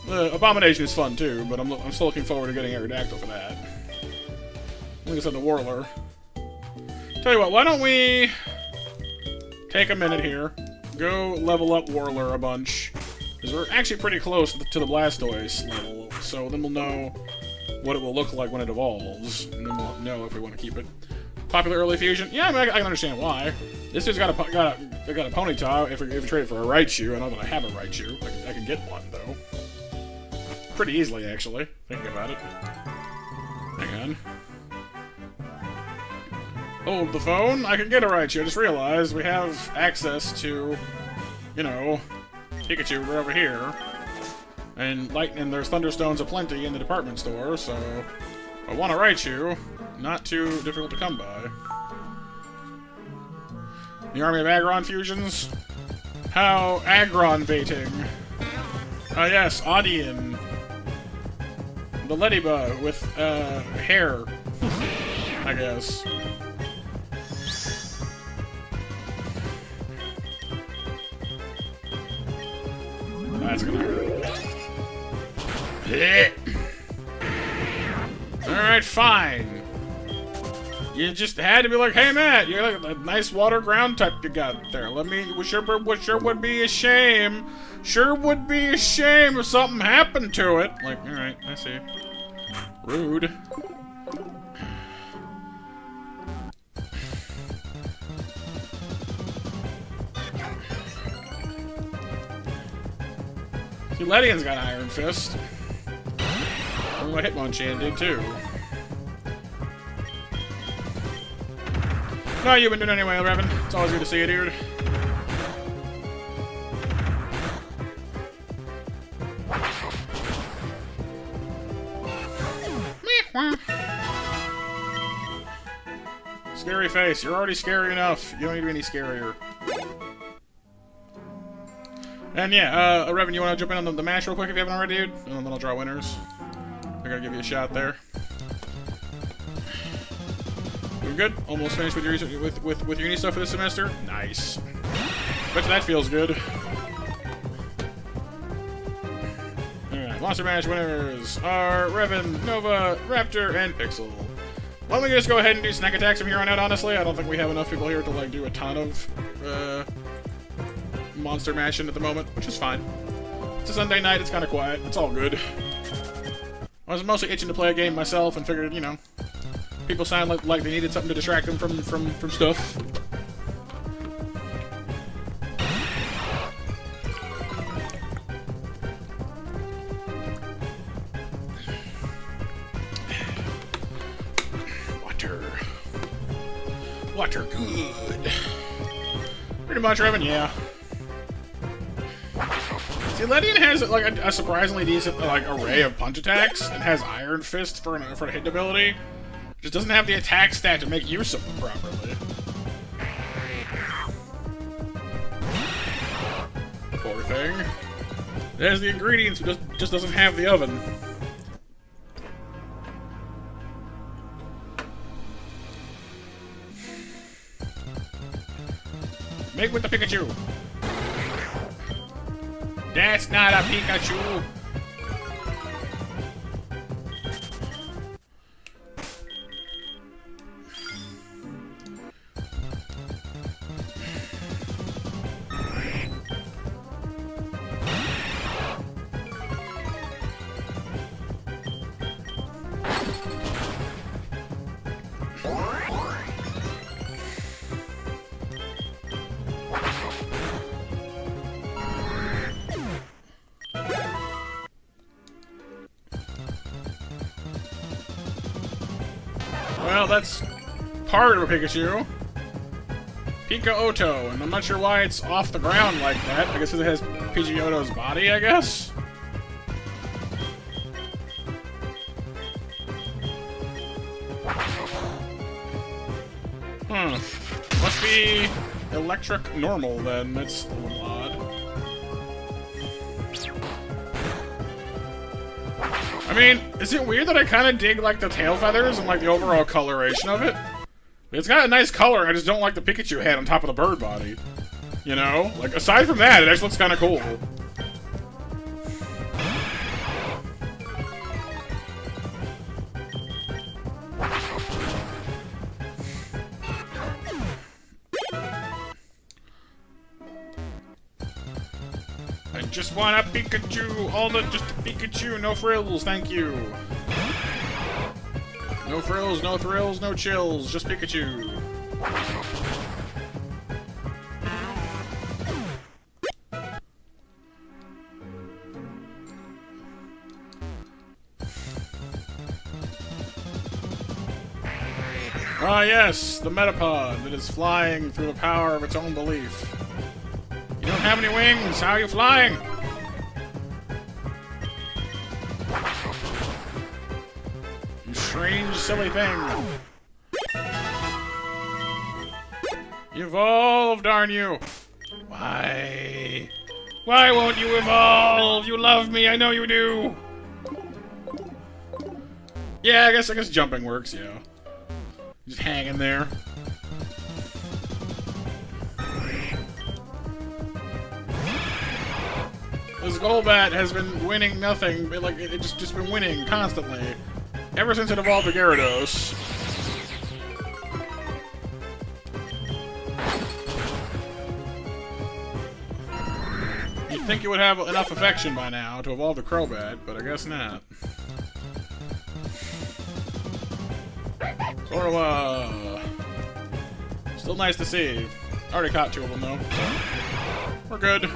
Speaker 1: The Abomination is fun too, but I'm still looking forward to getting Aerodactyl for that. Like I said, the Whirler. Tell you what, why don't we take a minute here, go level up Whirler a bunch, because we're actually pretty close to the Blastoise level, so then we'll know what it will look like when it evolves, and then we'll know if we want to keep it. Popular early fusion? Yeah, I mean, I can understand why. This dude's got a Ponyta. If we trade it for a Raichu, I know that I have a Raichu. I can get one, though. Pretty easily, actually. Thinking about it. Hang on. Hold the phone. I can get a Raichu. I just realized we have access to, you know, Pikachu. We're over here. And there's Thunderstones aplenty in the department store, so I want a Raichu. Not too difficult to come by. The army of Aggron fusions? How Aggron-baiting? Ah yes, Audion. The Ladybug with, hair. I guess. That's gonna hurt. Alright, fine. You just had to be like, hey Matt, you're like a nice water ground type you got there. Sure would be a shame. Sure would be a shame if something happened to it. Like, alright, I see. Rude. See, Ledion's got Iron Fist. And what Hitmonchan did too. No, you've been doing anyway, Revan. It's always good to see you, dude. Scary face. You're already scary enough. You don't need to be any scarier. And yeah, Revan, you want to jump in on the match real quick if you haven't already, dude? And then I'll draw winners. I'm gonna give you a shot there. Doing good. Almost finished with your uni stuff for this semester. Nice. Bet you that feels good. Alright, Monster Mash winners are Revan, Nova, Raptor, and Pixel. Why don't we just go ahead and do snack attacks from here on out, honestly? I don't think we have enough people here to, like, do a ton of, monster mashing at the moment, which is fine. It's a Sunday night, it's kind of quiet, it's all good. I was mostly itching to play a game myself and figured, you know, people sound like they needed something to distract them from stuff. Water good. Pretty much, Revan, yeah. Celadon has like a surprisingly decent like array of punch attacks and has Iron Fist for a hit ability. Just doesn't have the attack stat to make use of them properly. Poor thing. It has the ingredients, but just doesn't have the oven. Make with the Pikachu. That's not a Pikachu. Well, that's part of a Pikachu. Pika-Oto, and I'm not sure why it's off the ground like that. I guess it has Pidgey-Oto's body, I guess? Must be electric normal, then. That's a little odd. I mean, is it weird that I kind of dig, like, the tail feathers and, like, the overall coloration of it? It's got a nice color, I just don't like the Pikachu head on top of the bird body. You know? Like, aside from that, it actually looks kind of cool. I just want a Pikachu! Just a Pikachu, no frills, thank you! No frills, no thrills, no chills, just Pikachu! Ah yes, the Metapod that is flying through the power of its own belief. You don't have any wings, how are you flying? You strange, silly thing. Evolve, darn you! Why? Why won't you evolve? You love me, I know you do! Yeah, I guess jumping works, yeah. Just hanging there. This Golbat has been winning nothing, like, it's just been winning constantly. Ever since it evolved to Gyarados. You'd think it would have enough affection by now to evolve to Crobat, but I guess not. Corwa! Still nice to see. Already caught two of them, though. We're good.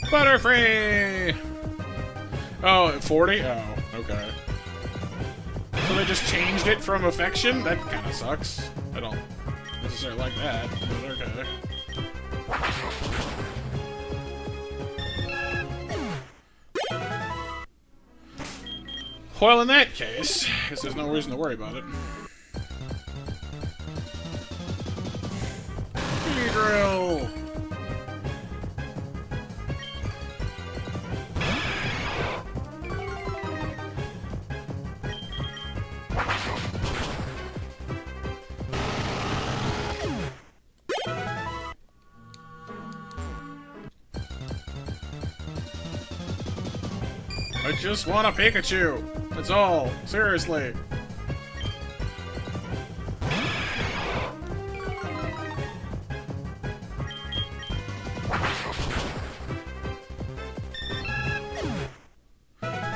Speaker 1: Butterfree! Oh, 40? Oh, okay. So they just changed it from affection? That kind of sucks. I don't necessarily like that, but okay. Well, in that case, I guess there's no reason to worry about it. Drill! I just want a Pikachu! That's all. Seriously.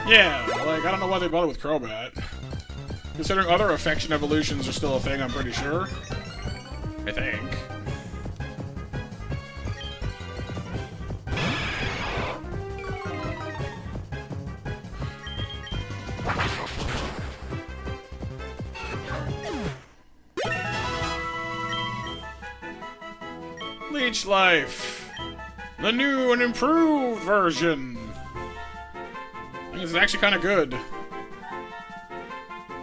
Speaker 1: Yeah, like, I don't know why they bother with Crobat. Considering other affection evolutions are still a thing, I'm pretty sure. I think. Leech Life! The new and improved version! I think this is actually kind of good.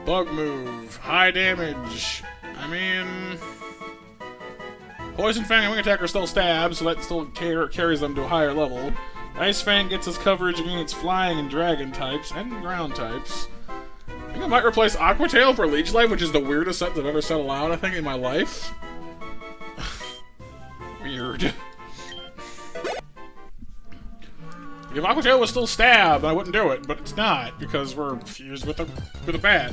Speaker 1: Bug move, high damage. I mean... Poison Fang and Wing Attack are still stabs, so that still carries them to a higher level. Ice Fang gets its coverage against flying and dragon types, and ground types. I think I might replace Aqua Tail for Leech Life, which is the weirdest set I've ever set aloud, I think, in my life. Weird. If Aqua Tail was still stab, I wouldn't do it, but it's not, because we're fused with a bat.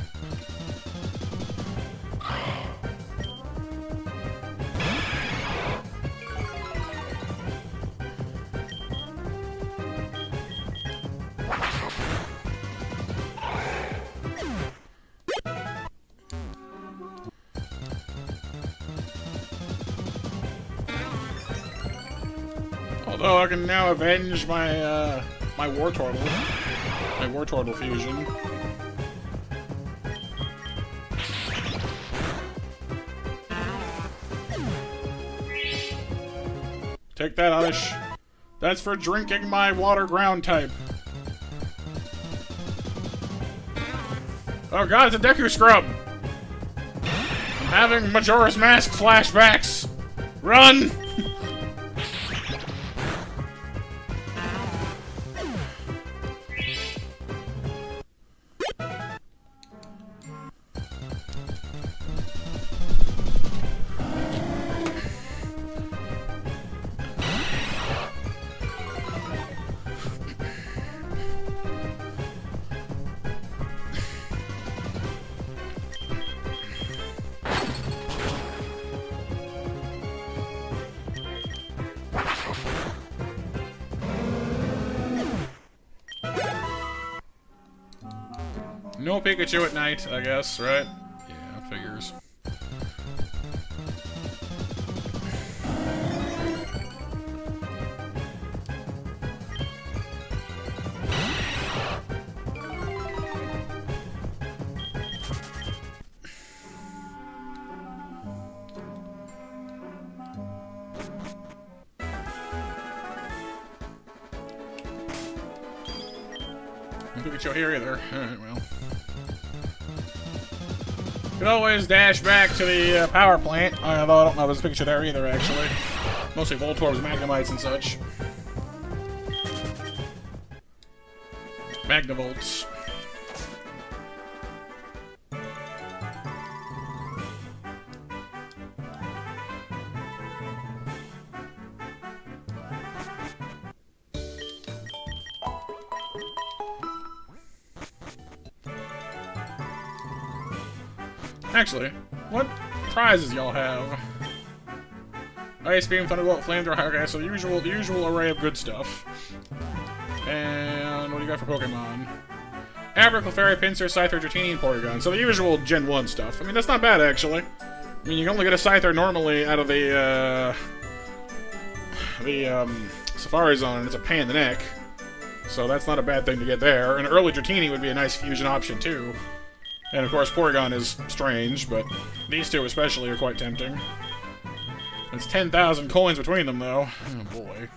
Speaker 1: Although I can now avenge my my Wartortle fusion. Take that, Oddish. That's for drinking my water ground type. Oh god, it's a Deku Scrub! I'm having Majora's Mask flashbacks! Run! No Pikachu at night, I guess, right? Yeah, figures. No Pikachu here either. Alright, well. Could always dash back to the power plant, although I don't know if there's Pikachu there either, actually. Mostly Voltorbs, Magnemites, and such. Magnavolts. Actually, what prizes y'all have? Ice Beam, Thunderbolt, Flamethrower, okay, so the usual array of good stuff. And what do you got for Pokemon? Abricle, Fairy, Pinsir, Scyther, Dratini, Porygon. So the usual Gen 1 stuff. I mean, that's not bad, actually. I mean, you can only get a Scyther normally out of the Safari Zone, it's a pain in the neck. So that's not a bad thing to get there. An early Dratini would be a nice fusion option, too. And of course, Porygon is strange, but these two especially are quite tempting. It's 10,000 coins between them, though. Oh, boy.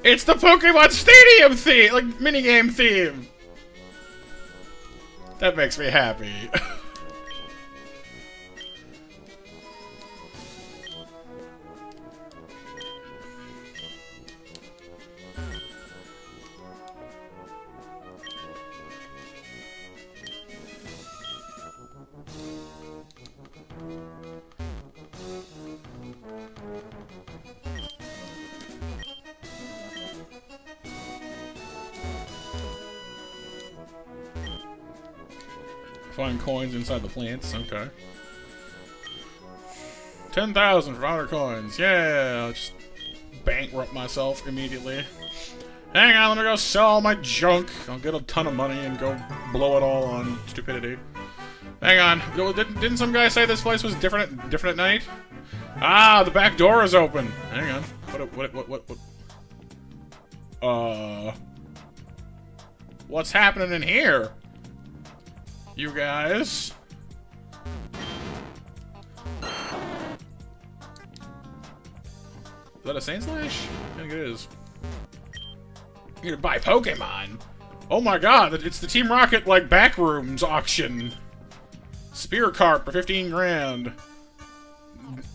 Speaker 1: It's the Pokemon Stadium theme! Like, minigame theme! That makes me happy. Find coins inside the plants, okay. 10,000 for honor coins, yeah! I'll just bankrupt myself immediately. Hang on, let me go sell all my junk. I'll get a ton of money and go blow it all on stupidity. Hang on, didn't some guy say this place was different at night? Ah, the back door is open! Hang on, what? What's happening in here? You guys. Is that a Saint Slash? I think it is. You're gonna buy Pokemon? Oh my god, it's the Team Rocket, like, backrooms auction. Spear Carp for 15 grand.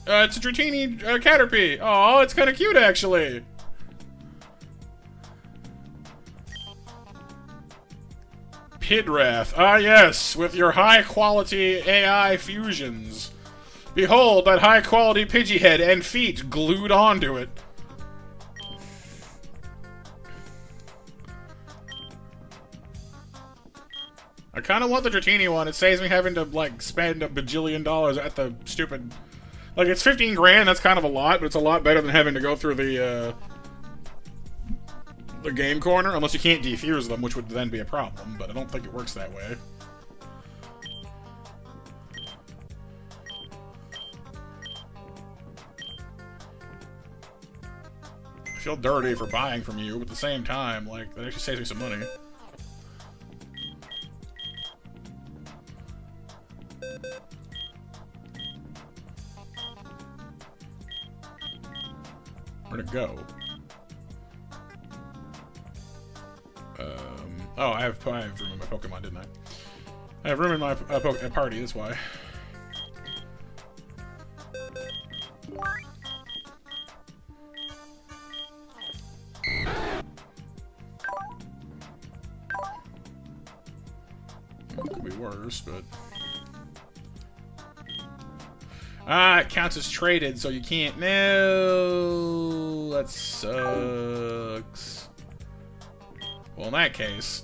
Speaker 1: It's a Dratini Caterpie. Oh, it's kind of cute, actually. Pidrath. Ah, yes, with your high-quality AI fusions. Behold, that high-quality Pidgey head and feet glued onto it. I kind of want the Dratini one. It saves me having to, like, spend $1 bajillion at the stupid... Like, it's 15 grand, that's kind of a lot, but it's a lot better than having to go through the game corner, unless you can't defuse them, which would then be a problem, but I don't think it works that way. I feel dirty for buying from you, but at the same time, like, that actually saves me some money. Where'd it go? Oh, I have room in my Pokemon, didn't I? I have room in my party, that's why. It could be worse, but... Ah, it counts as traded, so you can't... No! That sucks. Well, in that case...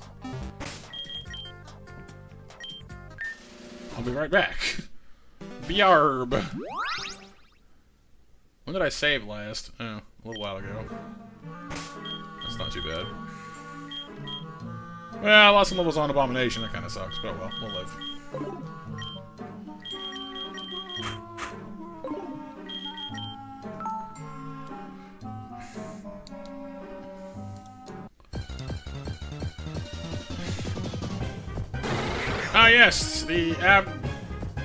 Speaker 1: I'll be right back. Biarb! When did I save last? Oh, a little while ago. That's not too bad. Well, I lost some levels on Abomination, that kinda sucks, but well, we'll live. Ah yes, the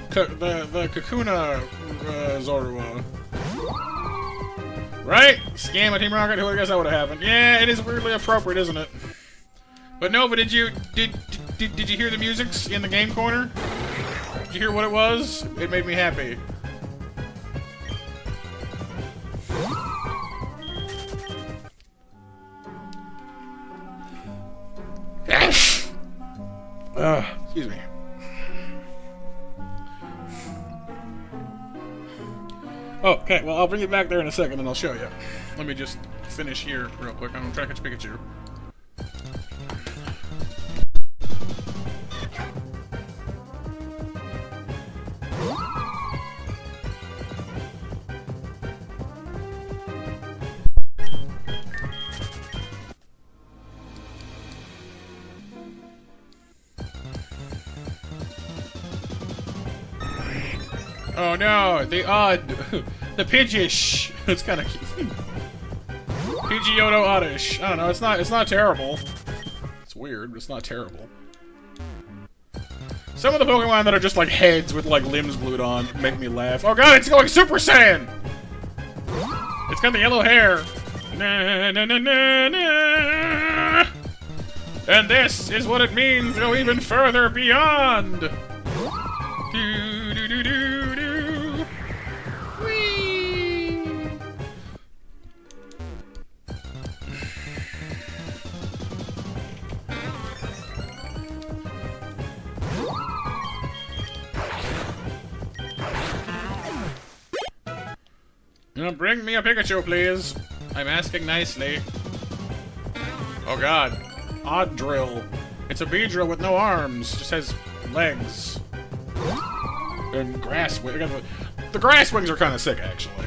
Speaker 1: Kakuna Zorua. Right? Scam a Team Rocket? Who would have guessed that would have happened? Yeah, it is weirdly appropriate, isn't it? But Nova, did you hear the music in the game corner? Did you hear what it was? It made me happy. Excuse me. Oh, okay, well, I'll bring you back there in a second and I'll show you. Let me just finish here real quick. I'm gonna try to catch Pikachu. Oh no, the Pidgey. It's kind of cute. Pidgeotto oddish. I don't know. It's not terrible. It's weird, but it's not terrible. Some of the Pokemon that are just like heads with like limbs glued on make me laugh. Oh god, it's going Super Saiyan! It's got the yellow hair. Na, na, na, na, na. And this is what it means to go even further beyond. Do, do, do, do, do. Whee! Now bring me a Pikachu, please. I'm asking nicely. Oh god. Odd drill. It's a Beedrill with no arms. Just has legs. And grass wings. The grass wings are kind of sick, actually.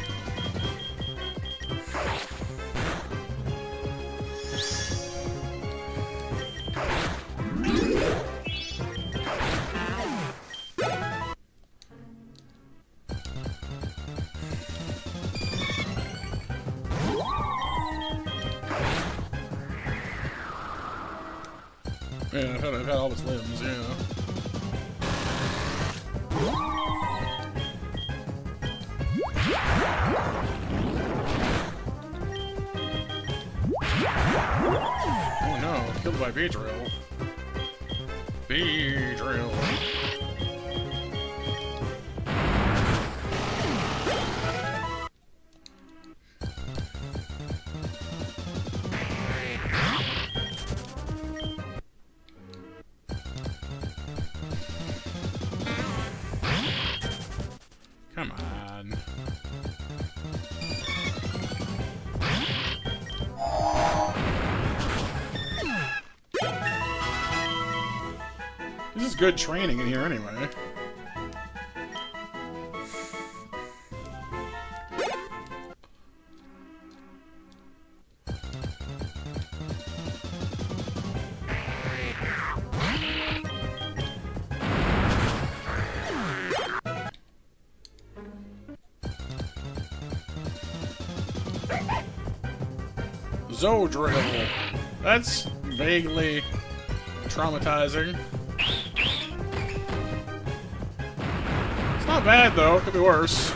Speaker 1: Yeah, I've had all its limbs, yeah. Oh no, killed by Beedrill. Beedrill. Come on. This is good training in here anyway. Zodrill. That's vaguely traumatizing. It's not bad though, it could be worse.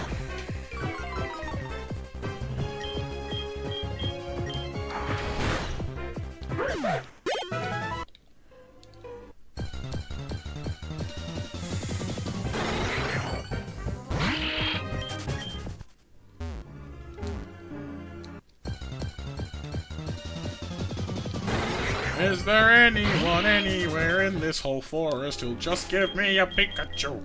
Speaker 1: Is there anyone anywhere in this whole forest who'll just give me a Pikachu?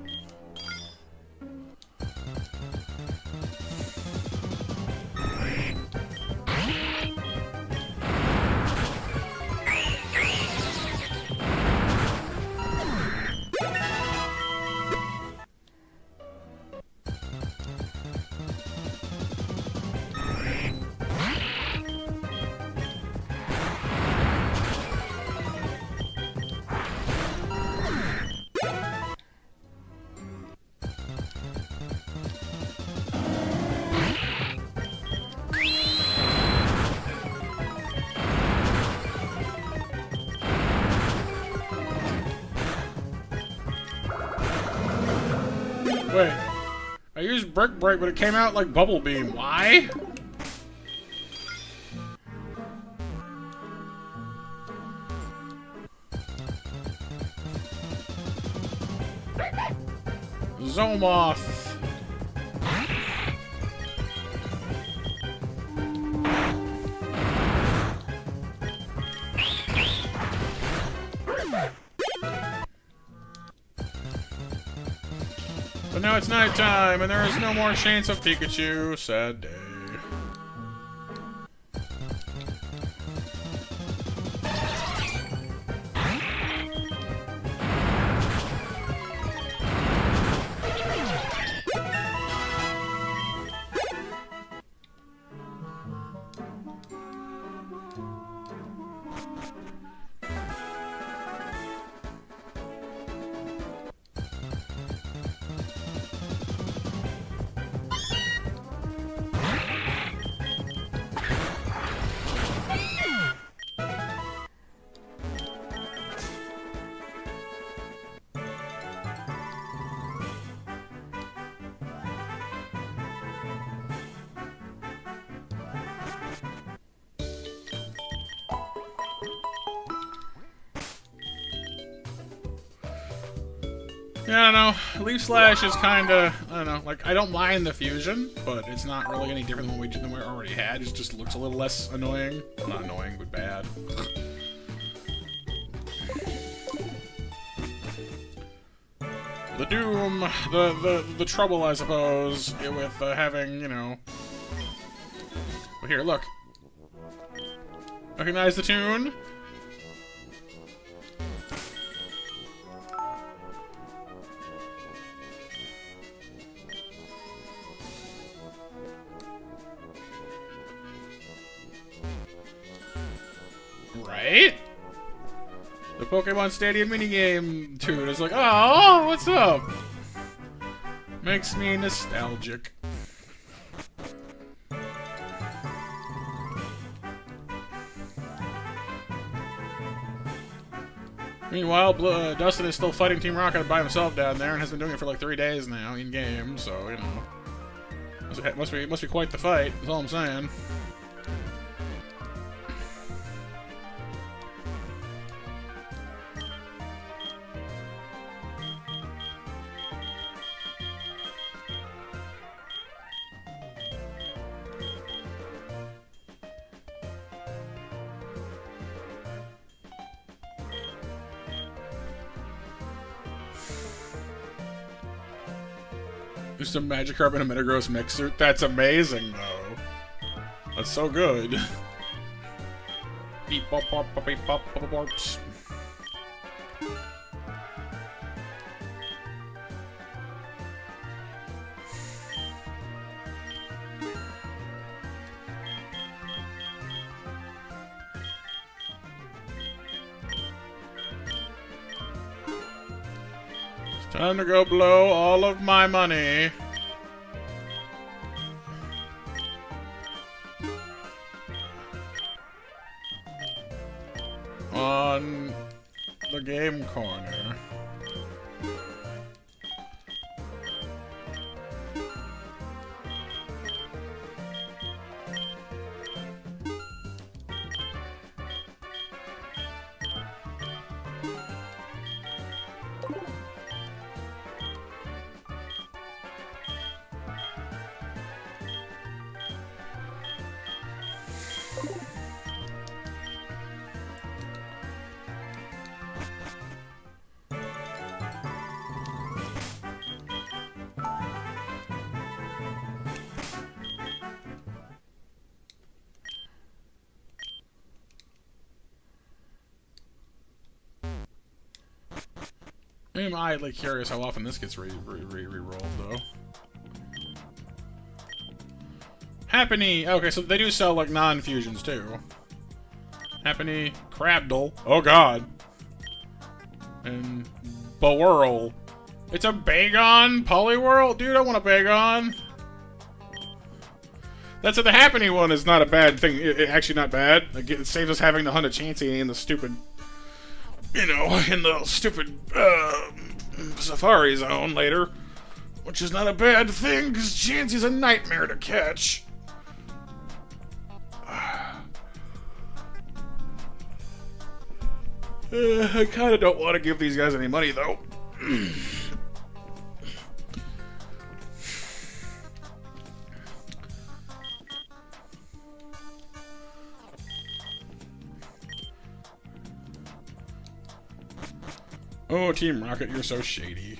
Speaker 1: Wait, I used Brick Break, but it came out like Bubble Beam. Why? Zomoth. But now it's nighttime, and there is no more chance of Pikachu. Sad day. Yeah, I don't know. Leaf Slash is kind of, I don't know, like, I don't mind the fusion, but it's not really any different than what we already had. It just looks a little less annoying. Not annoying, but bad. The doom, the trouble, I suppose, with having, you know... But here, look. Recognize the tune? Right? The Pokemon Stadium minigame tune is like, oh, what's up? Makes me nostalgic. Meanwhile, Dustin is still fighting Team Rocket by himself down there and has been doing it for like 3 days now in game, so, you know. Must be quite the fight, that's all I'm saying. There's some Magikarp in a Metagross mech suit. That's amazing, though. That's so good. Beep bop bop bop beep bop bop borps. Time to go blow all of my money. On the game corner. I'm idly curious how often this gets re-rolled, though. Happiny! Okay, so they do sell, like, non-fusions, too. Happiny, Crabdle. Oh, God. And Bawhirl. It's a Bagon Poliwhirl? Dude, I want a Bagon. That's the Happiny one is not a bad thing. Actually, not bad. Like, it saves us having to hunt a Chansey in the stupid... You know, in the stupid, Safari Zone later. Which is not a bad thing, because Chansey's a nightmare to catch. I kind of don't want to give these guys any money, though. Oh, Team Rocket, you're so shady.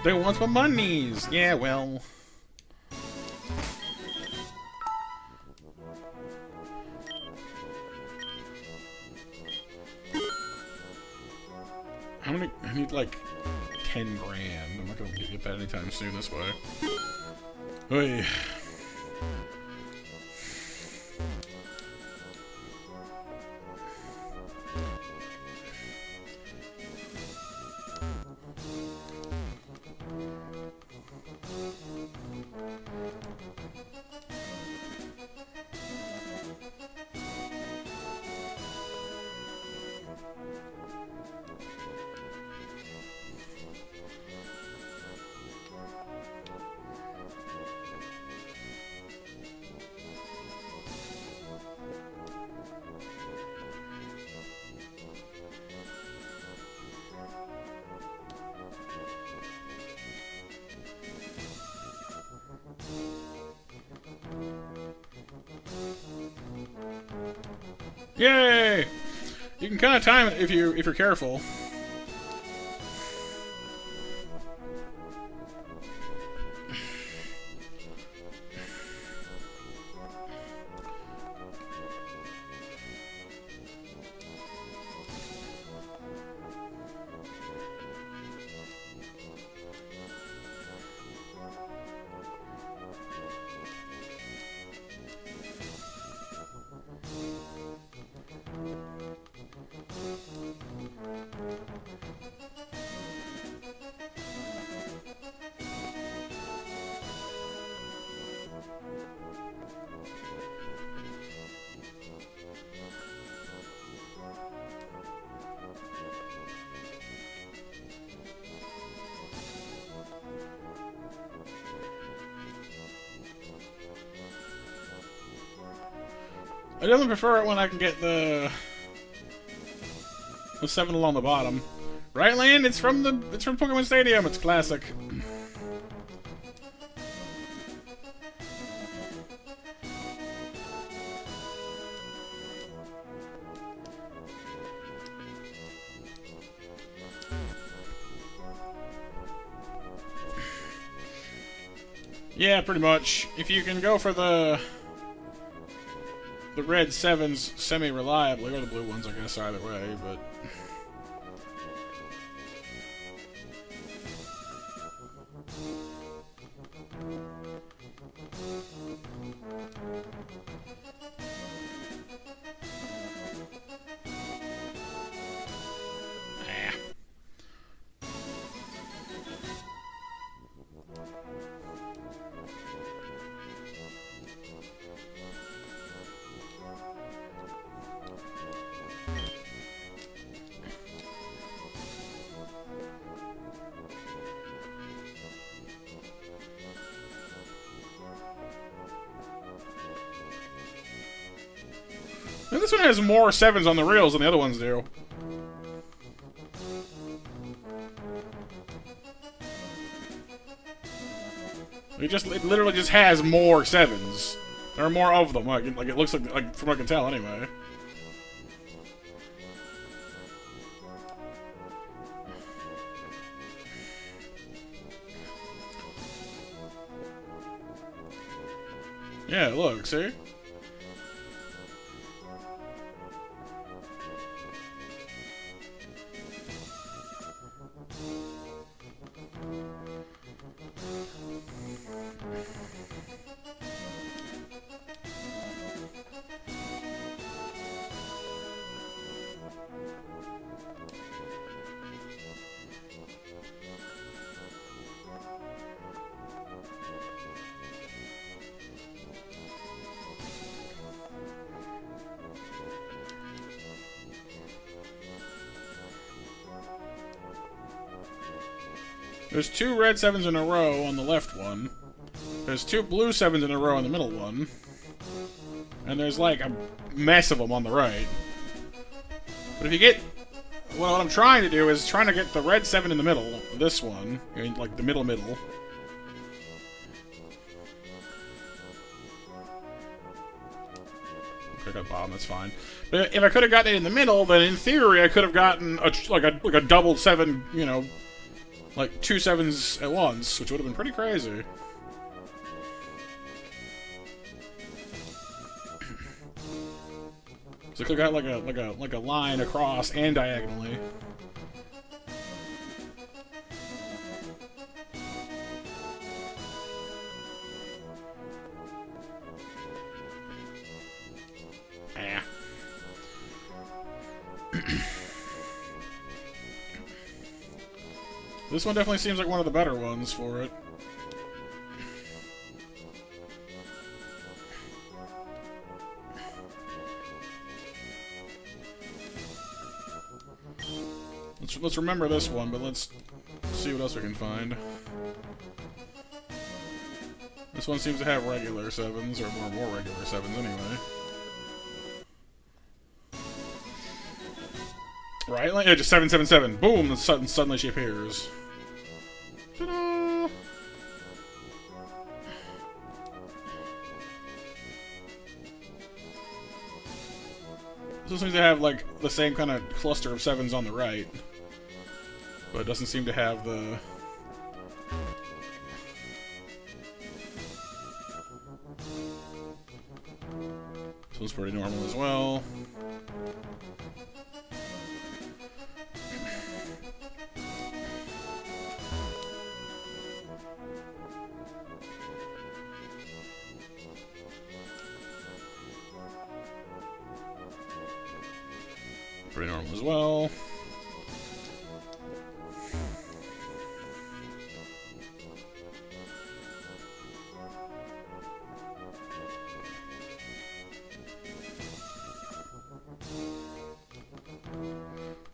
Speaker 1: They want my monies! Yeah, well... How many... I need, like, 10 grand. I'm not gonna get that anytime soon this way. Oy. Yay! You can kind of time it if you're careful. I definitely prefer it when I can get the 7 along the bottom. Right, Land? It's from Pokemon Stadium. It's classic. Yeah, pretty much. If you can go for the red 7s semi-reliably, or the blue ones, I guess, either way, but... And this one has more 7s on the reels than the other ones do. It literally just has more 7s. There are more of them. Like it looks like from what I can tell, anyway. Yeah, look, see? There's 2 red 7s in a row on the left one. There's 2 blue 7s in a row on the middle one. And there's like a mess of them on the right. But if you get... Well, what I'm trying to do is trying to get the red 7 in the middle, this one, like the middle. Okay, got bottom, that's fine. But if I could have gotten it in the middle, then in theory I could have gotten like a double 7, you know, like 2 7s at once, which would have been pretty crazy. So I could have got like a line across and diagonally. This one definitely seems like one of the better ones for it. Let's remember this one, but let's see what else we can find. This one seems to have regular 7s, or more regular 7s anyway. Right? Like, yeah, just 777. Boom! And suddenly she appears. Ta-da! This seems to have like the same kind of cluster of 7s on the right, but it doesn't seem to have the. This one's pretty normal as well. Pretty normal as well.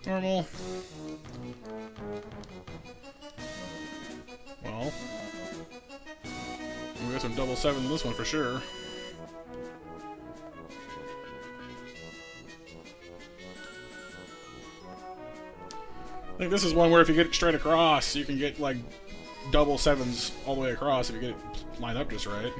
Speaker 1: Normal. Well, we got some double 7s in this one for sure. I think this is one where if you get it straight across, you can get like double 7s all the way across if you get it lined up just right.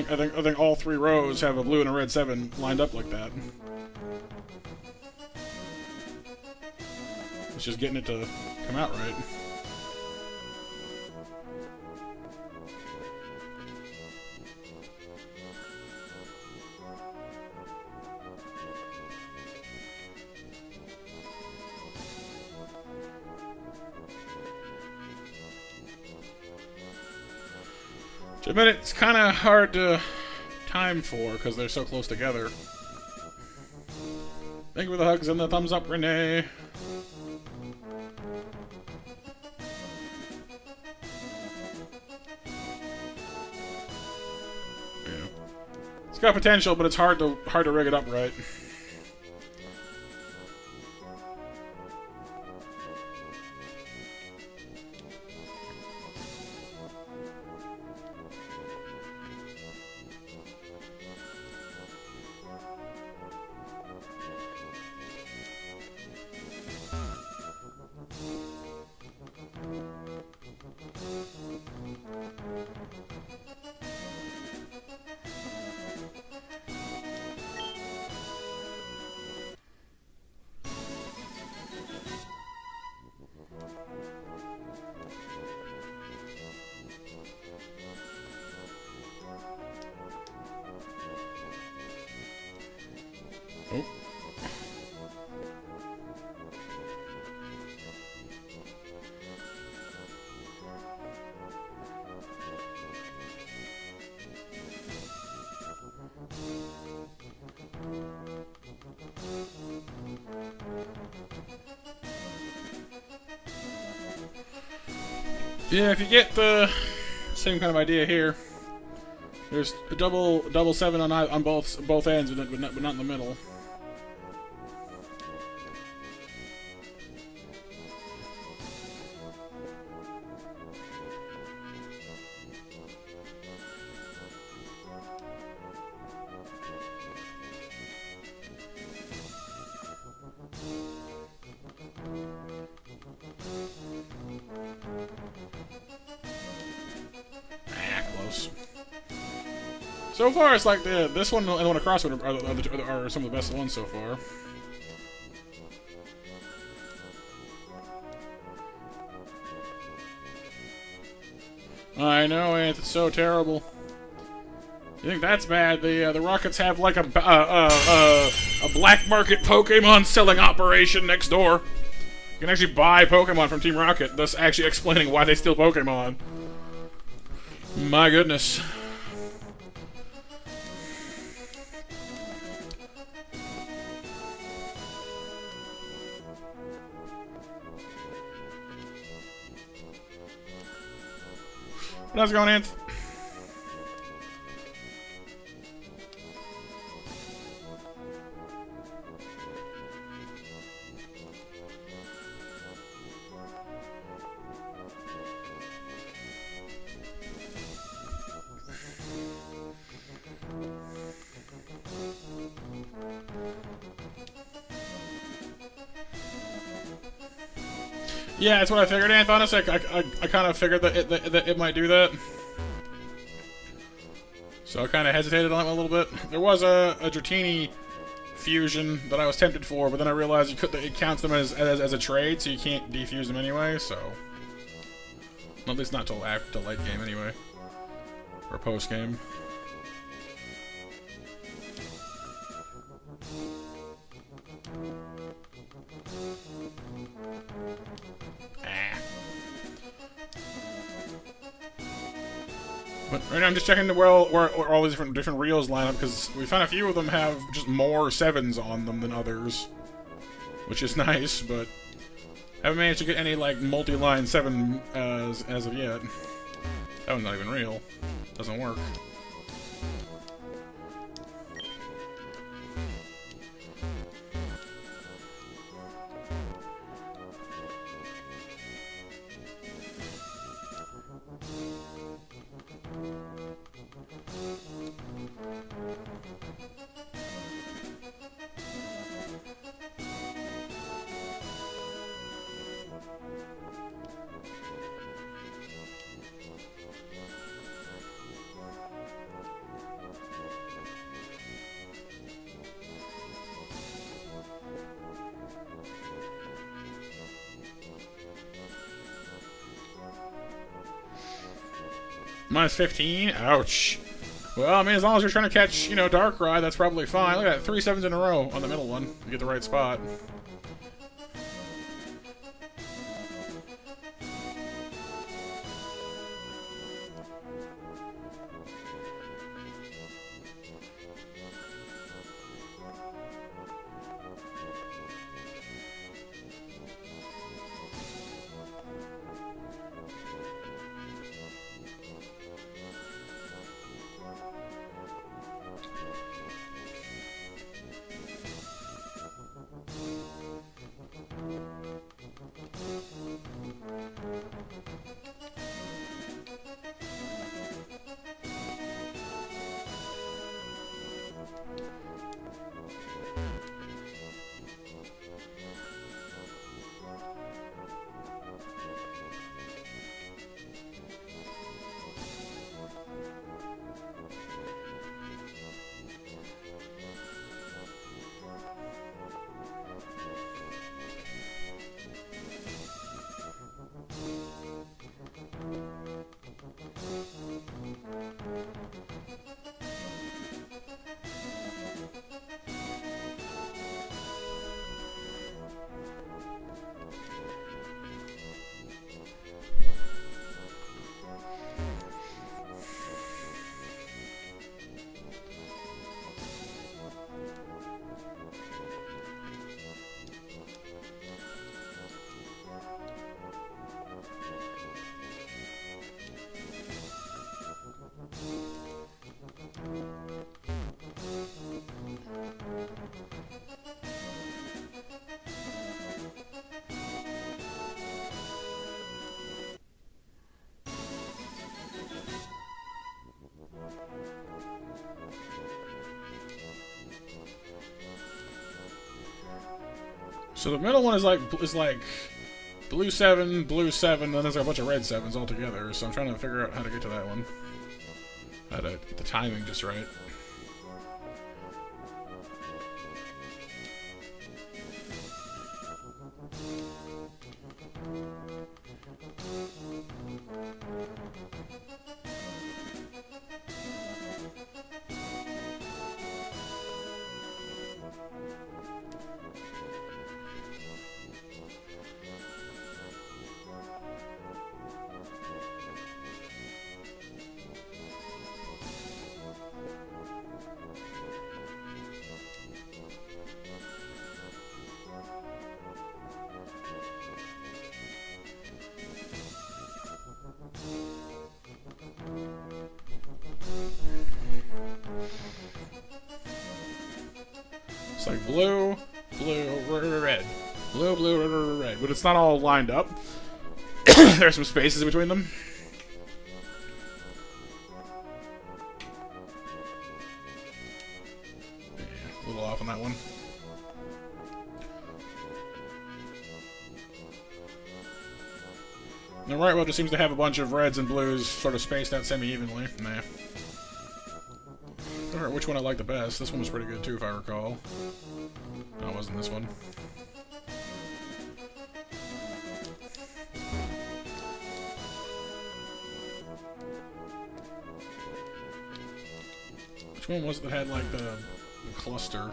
Speaker 1: I think all 3 rows have a blue and a red 7 lined up like that. It's just getting it to come out right. To admit it's kind of hard to time for because they're so close together. Thank you for the hugs and the thumbs up, Renee. Yeah. It's got potential, but it's hard to rig it up right. Oh. Yeah, if you get the same kind of idea here, there's a double 7 on both ends, but not in the middle. Close. So far, it's like this one and the one across are some of the best ones so far. I know, Ant, it's so terrible. You think that's bad? The Rockets have like a black market Pokemon selling operation next door. You can actually buy Pokemon from Team Rocket, thus actually explaining why they steal Pokemon. My goodness. How's it going, Anth? Yeah, that's what I figured, Anth. Honestly, I kind of figured that it might do that. So I kind of hesitated on it a little bit. There was a Dratini fusion that I was tempted for, but then I realized it counts them as a trade, so you can't defuse them anyway, so... At least not till after late game anyway. Or post game. But right now I'm just checking where all these different reels line up, because we found a few of them have just more 7s on them than others. Which is nice, but haven't managed to get any like multi-line 7 as of yet. That one's not even real. Doesn't work. Minus 15? Ouch. Well, I mean, as long as you're trying to catch, you know, Darkrai, that's probably fine. Look at that, 3 7s in a row on the middle one. You get the right spot. So the middle one is like blue 7, and then there's a bunch of red 7s all together. So I'm trying to figure out how to get to that one. How to get the timing just right. It's like blue, red. Blue, red. But it's not all lined up. There's some spaces between them. Yeah, a little off on that one. The right one just seems to have a bunch of reds and blues sort of spaced out semi-evenly. Nah. I don't remember which one I like the best. This one was pretty good too, if I recall. No, it wasn't this one. Which one was it that had like the cluster?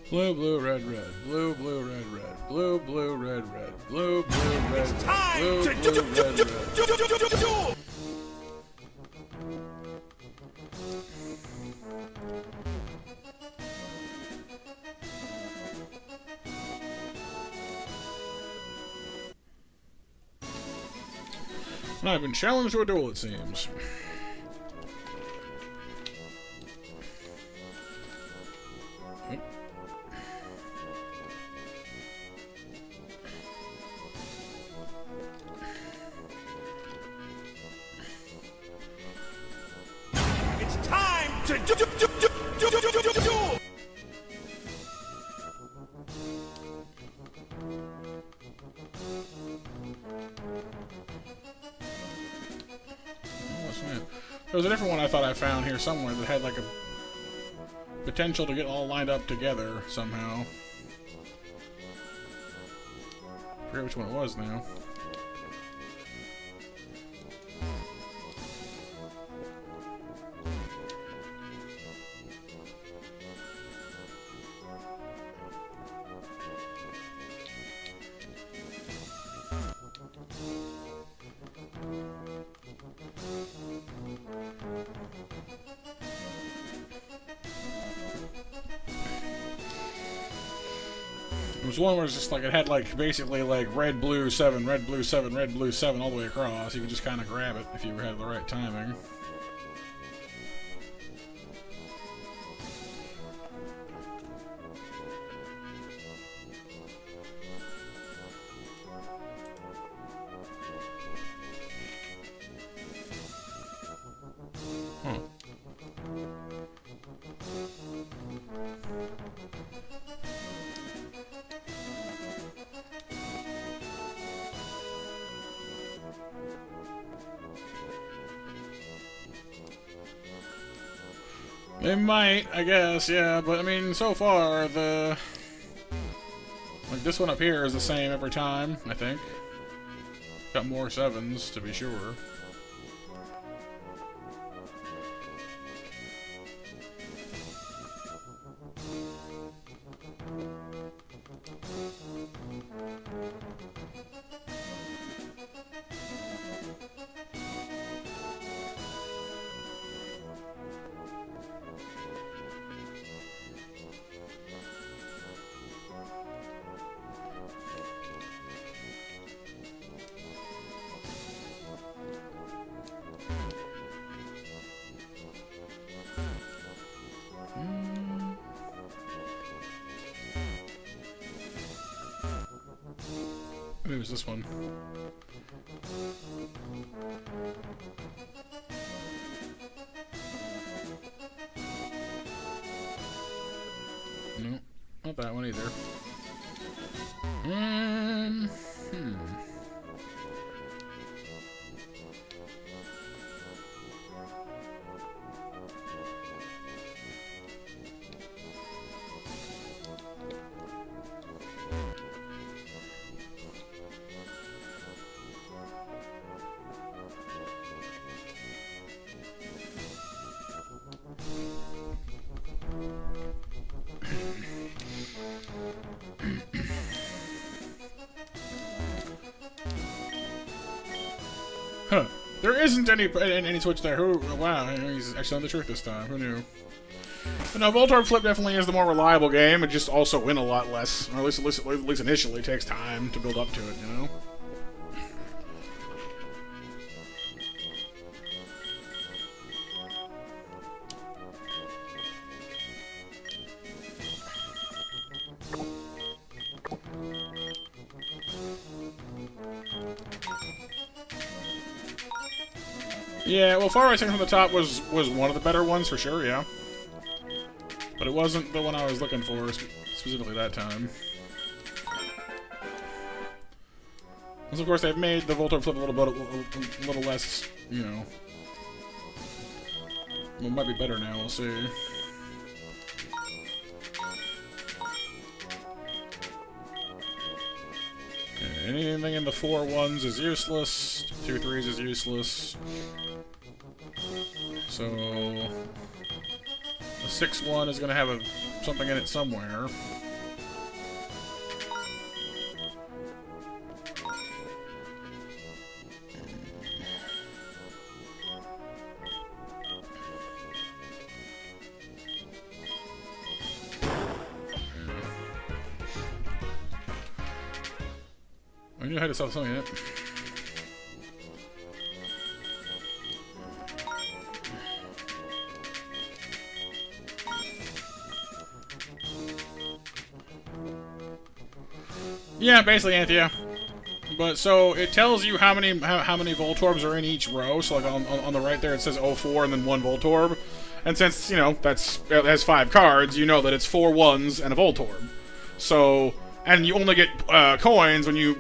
Speaker 1: Blue, blue, red, red. Blue, blue, red, red. Blue, blue, red, red. Blue, blue, red, red. Blue, blue, red, red. I've been challenged to a duel, it seems. There was a different one I thought I found here somewhere that had like a potential to get all lined up together somehow. I forget which one it was now. It was one where it's just like it had like basically like red, blue, 7, red, blue, 7, red, blue, 7 all the way across. You could just kind of grab it if you had the right timing. They might, I guess, yeah, but I mean, so far, like, this one up here is the same every time, I think. Got more 7s, to be sure. Maybe it was this one. No, not that one either. There isn't any switch there. Who? Wow, he's actually on the truth this time. Who knew? But no, Voltorb Flip definitely is the more reliable game. It just also win a lot less. Or at least initially, it takes time to build up to it, you know? Yeah, well, Far Racing from the top was one of the better ones for sure, yeah. But it wasn't the one I was looking for, specifically that time. Because of course they've made the Voltorb Flip a little less, you know. Well, it might be better now, we'll see. Okay, anything in the 4 1s is useless, 2 3s is useless. So the 6-1 is going to have something in it somewhere. I knew I had to sell something in it. Yeah, basically, Anthea. But so it tells you how many Voltorbs are in each row. So like on the right there, it says 04 and then 1 Voltorb. And since you know it has 5 cards, you know that it's 4 1s and a Voltorb. So and you only get coins when you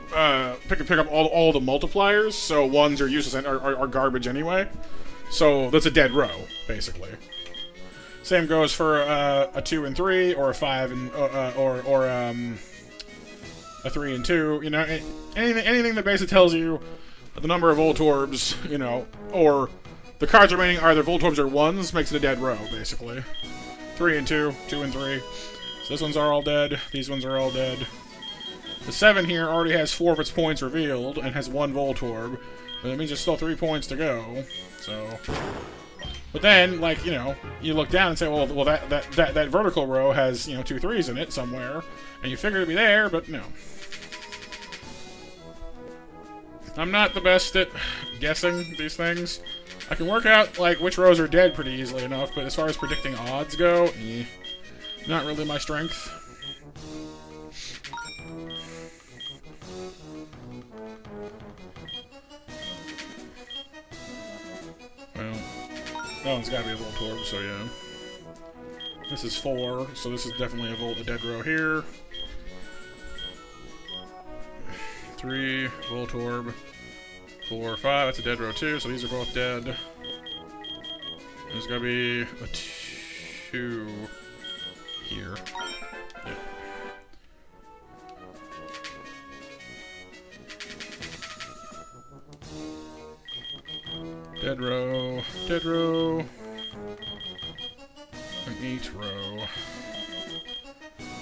Speaker 1: pick up all the multipliers. So 1s are useless and are garbage anyway. So that's a dead row basically. Same goes for a 2 and 3 or a 5 and a 3 and 2, you know, anything that basically tells you the number of Voltorbs, you know, or the cards remaining are either Voltorbs or 1s, makes it a dead row, basically. 3 and 2, 2 and 3. So these ones are all dead, these ones are all dead. The 7 here already has 4 of its points revealed and has 1 Voltorb, but that means there's still 3 points to go, so... But then, like, you know, you look down and say, well, that vertical row has, you know, 2 3s in it somewhere, and you figure it'd be there, but no. I'm not the best at guessing these things. I can work out, like, which rows are dead pretty easily enough, but as far as predicting odds go, not really my strength. Well, that one's gotta be a Voltorb, so yeah. This is 4, so this is definitely a dead row here. 3, Voltorb, 4, 5, that's a dead row too, so these are both dead. There's gotta be a 2 here. Yeah. Dead row, an 8 row.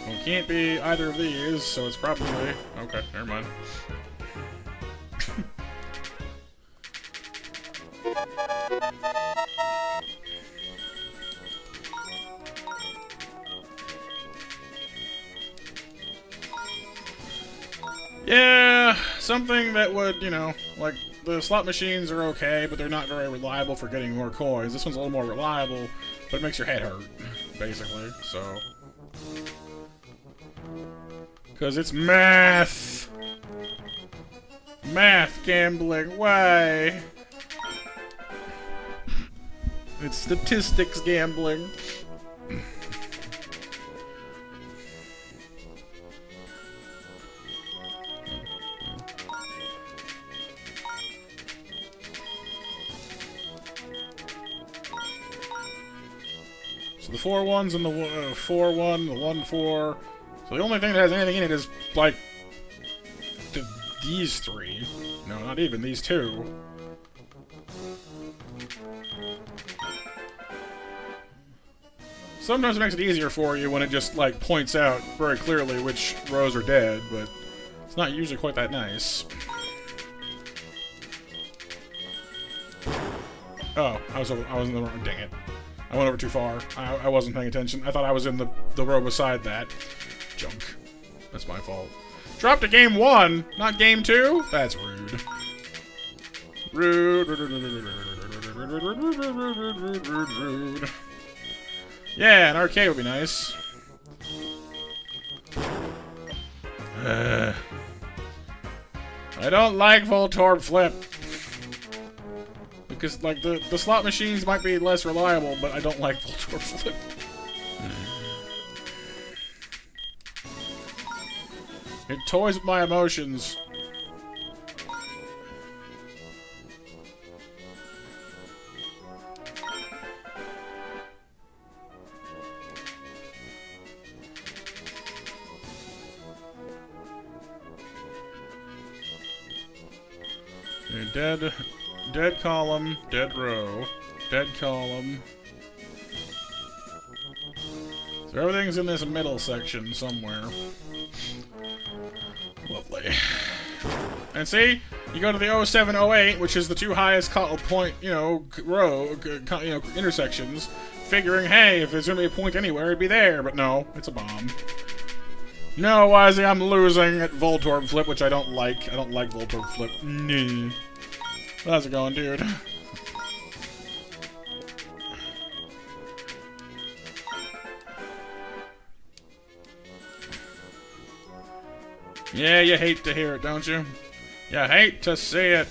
Speaker 1: Well, it can't be either of these, so it's probably... Okay, never mind. Yeah, something that would, you know, like, the slot machines are okay, but they're not very reliable for getting more coins. This one's a little more reliable, but it makes your head hurt, basically, so... Because it's math! Math gambling, why? It's statistics gambling. So the 4 1s and the 4 1, the 1 4. So the only thing that has anything in it is, like, these 3. No, not even, these 2. Sometimes it makes it easier for you when it just, like, points out very clearly which rows are dead, but it's not usually quite that nice. Oh, I was in the wrong. Dang it! I went over too far. I wasn't paying attention. I thought I was in the row beside that. Junk. That's my fault. Dropped to game 1, not game 2. That's rude. Rude. Rude. Yeah, an arcade would be nice. I don't like Voltorb Flip. Because, like, the slot machines might be less reliable, but I don't like Voltorb Flip. It toys with my emotions. Okay, dead column, dead row, dead column. So everything's in this middle section somewhere. Lovely. And see, you go to the 0708, which is the 2 highest point, row, intersections, figuring, hey, if there's gonna be a point anywhere, it'd be there. But no, it's a bomb. No, Wazzy, I'm losing at Voltorb Flip, which I don't like. I don't like Voltorb Flip. Nah. How's it going, dude? Yeah, you hate to hear it, don't you? You hate to see it.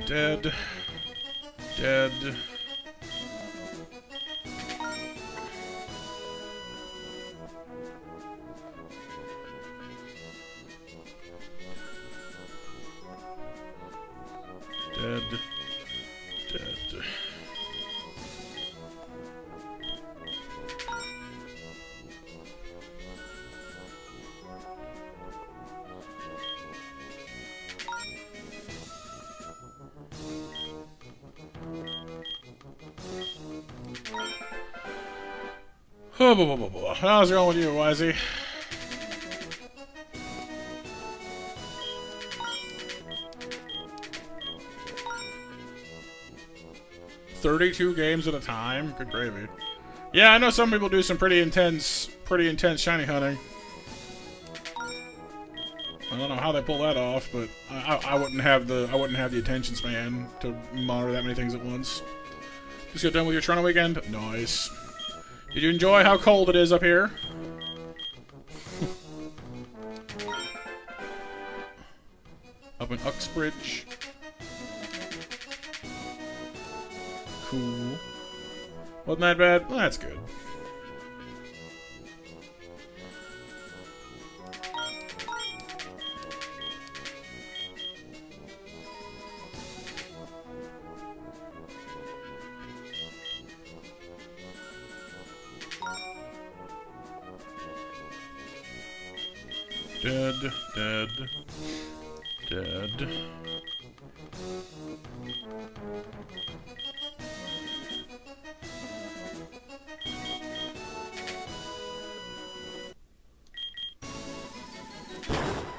Speaker 1: Dead. Dead. Dead. Dead. Oh, how's it going with you, Wisey? $32 games at a time? Good gravy. Yeah, I know some people do some pretty intense shiny hunting. I don't know how they pull that off, but I wouldn't have the attention span to monitor that many things at once. Just got done with your Toronto weekend? Nice. Did you enjoy how cold it is up here? Up in Uxbridge. Cool. Wasn't that bad? Well, that's good. Dead, dead, dead.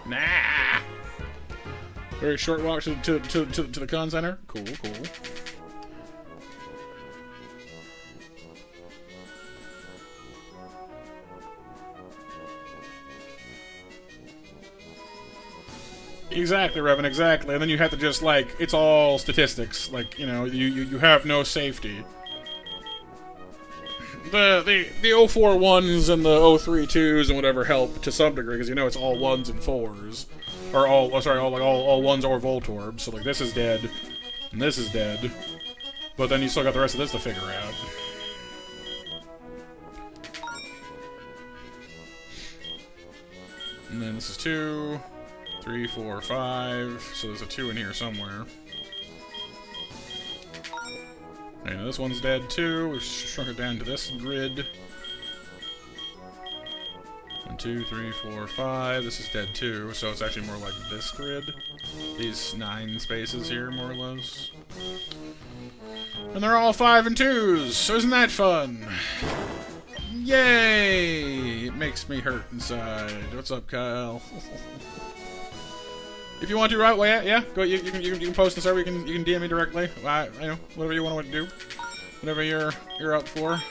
Speaker 1: Nah. Very short walk to the con center. Cool, cool. Exactly, Revan, exactly. And then you have to just, like, it's all statistics. Like, you know, you have no safety. The 041s and the 032s and whatever help to some degree, because you know it's all 1s and 4s. Or all 1s or Voltorb. So, like, this is dead. And this is dead. But then you still got the rest of this to figure out. And then this is 2... 3, 4, 5. So there's a 2 in here somewhere. And this one's dead too. We've shrunk it down to this grid. 1, 2, 3, 4, 5. This is dead too. So it's actually more like this grid. These 9 spaces here, more or less. And they're all 5 and 2s. So isn't that fun? Yay! It makes me hurt inside. What's up, Kyle? If you want to, right? Well, yeah. Go. You can post the server. You can DM me directly. You know, whatever you want to do. Whatever you're up for.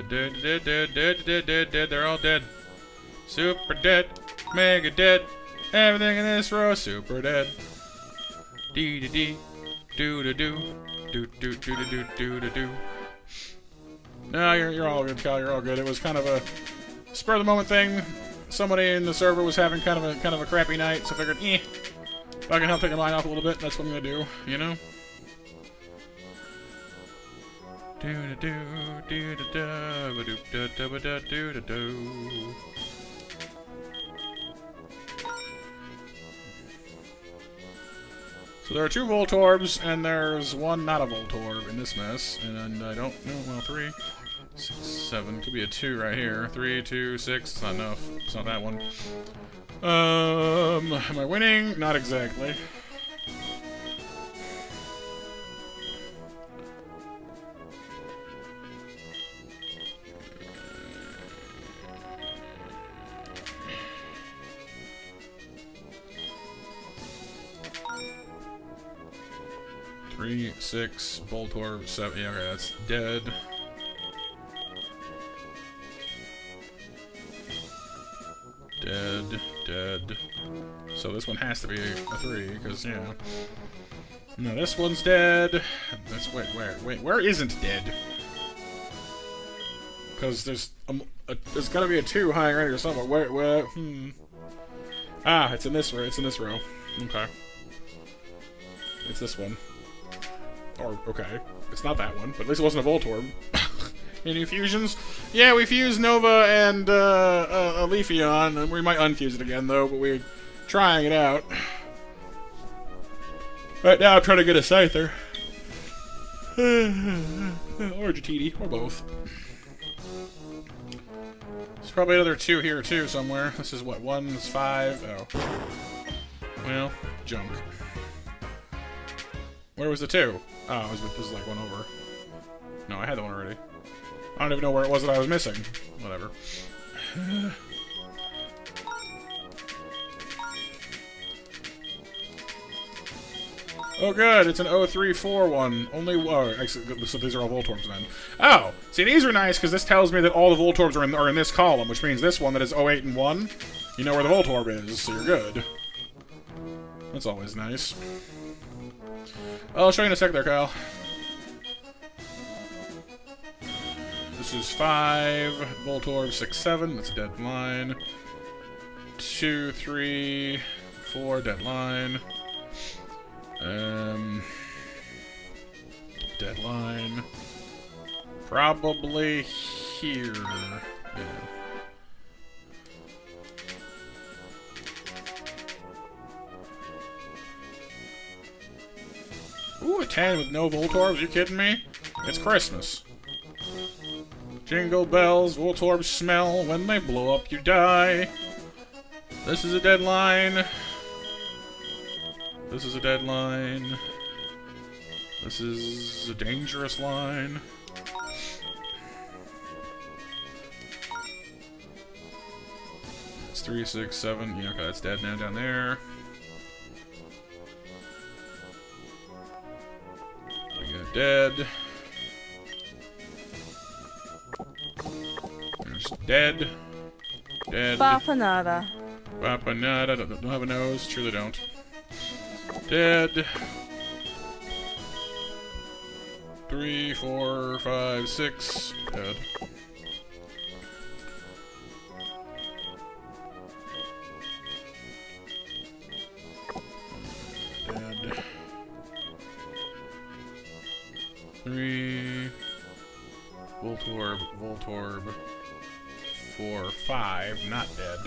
Speaker 1: Dead. They're all dead. Super dead. Mega dead. Everything in this row is super dead. Dee. Do. Do. No, you're all good, Kyle. You're all good. It was kind of a spur of the moment thing. Somebody in the server was having kind of a crappy night, so I figured, if I can help take your mind off a little bit, that's what I'm gonna do. You know. So there are 2 Voltorbs, and there's 1 not a Voltorb in this mess, and I don't know, well, 3, 6, 7, could be a 2 right here, 3, 2, 6, it's not enough, it's not that one. Am I winning? Not exactly. Three, 6, Voltorb, 7. Yeah, okay, that's dead. Dead. So this one has to be a 3, because, you know. No, this one's dead. Where isn't dead? Because there's gotta be a 2 hiding right here somewhere. Where? Ah, it's in this row. Okay. It's this one. Or, okay, it's not that one, but at least it wasn't a Voltorb. Any fusions? Yeah, we fused Nova and a Leafeon, and we might unfuse it again, though, but we're trying it out. Right now I'm trying to get a Scyther. Or Jatiti, or both. There's probably another 2 here, too, somewhere. This is what, 1 is 5? Oh. Well, junk. Where was the 2? Oh, this was like one over. No, I had the one already. I don't even know where it was that I was missing. Whatever. Oh, good. It's an 0341. Only. Oh, so these are all Voltorbs then. Oh, see, these are nice because this tells me that all the Voltorbs are in this column, which means this one that is 08 and 1. You know where the Voltorb is, so you're good. That's always nice. I'll show you in a sec there, Kyle. This is 5, Voltorb, 6, 7, that's a dead line. 2, 3, 4, dead line. Dead line. Probably here. Yeah. Ooh, a 10 with no Voltorbs? Are you kidding me? It's Christmas. Jingle bells, Voltorbs smell. When they blow up, you die. This is a dead line. This is a dead line. This is a dangerous line. It's 3, 6, 7. Yeah, okay, that's dead now down there. Dead. There's dead.
Speaker 3: Bapanada.
Speaker 1: Don't have a nose. Truly don't. Dead. 3, 4, 5, 6. Dead. Dead. 3. Voltorb. 4, 5. Not dead.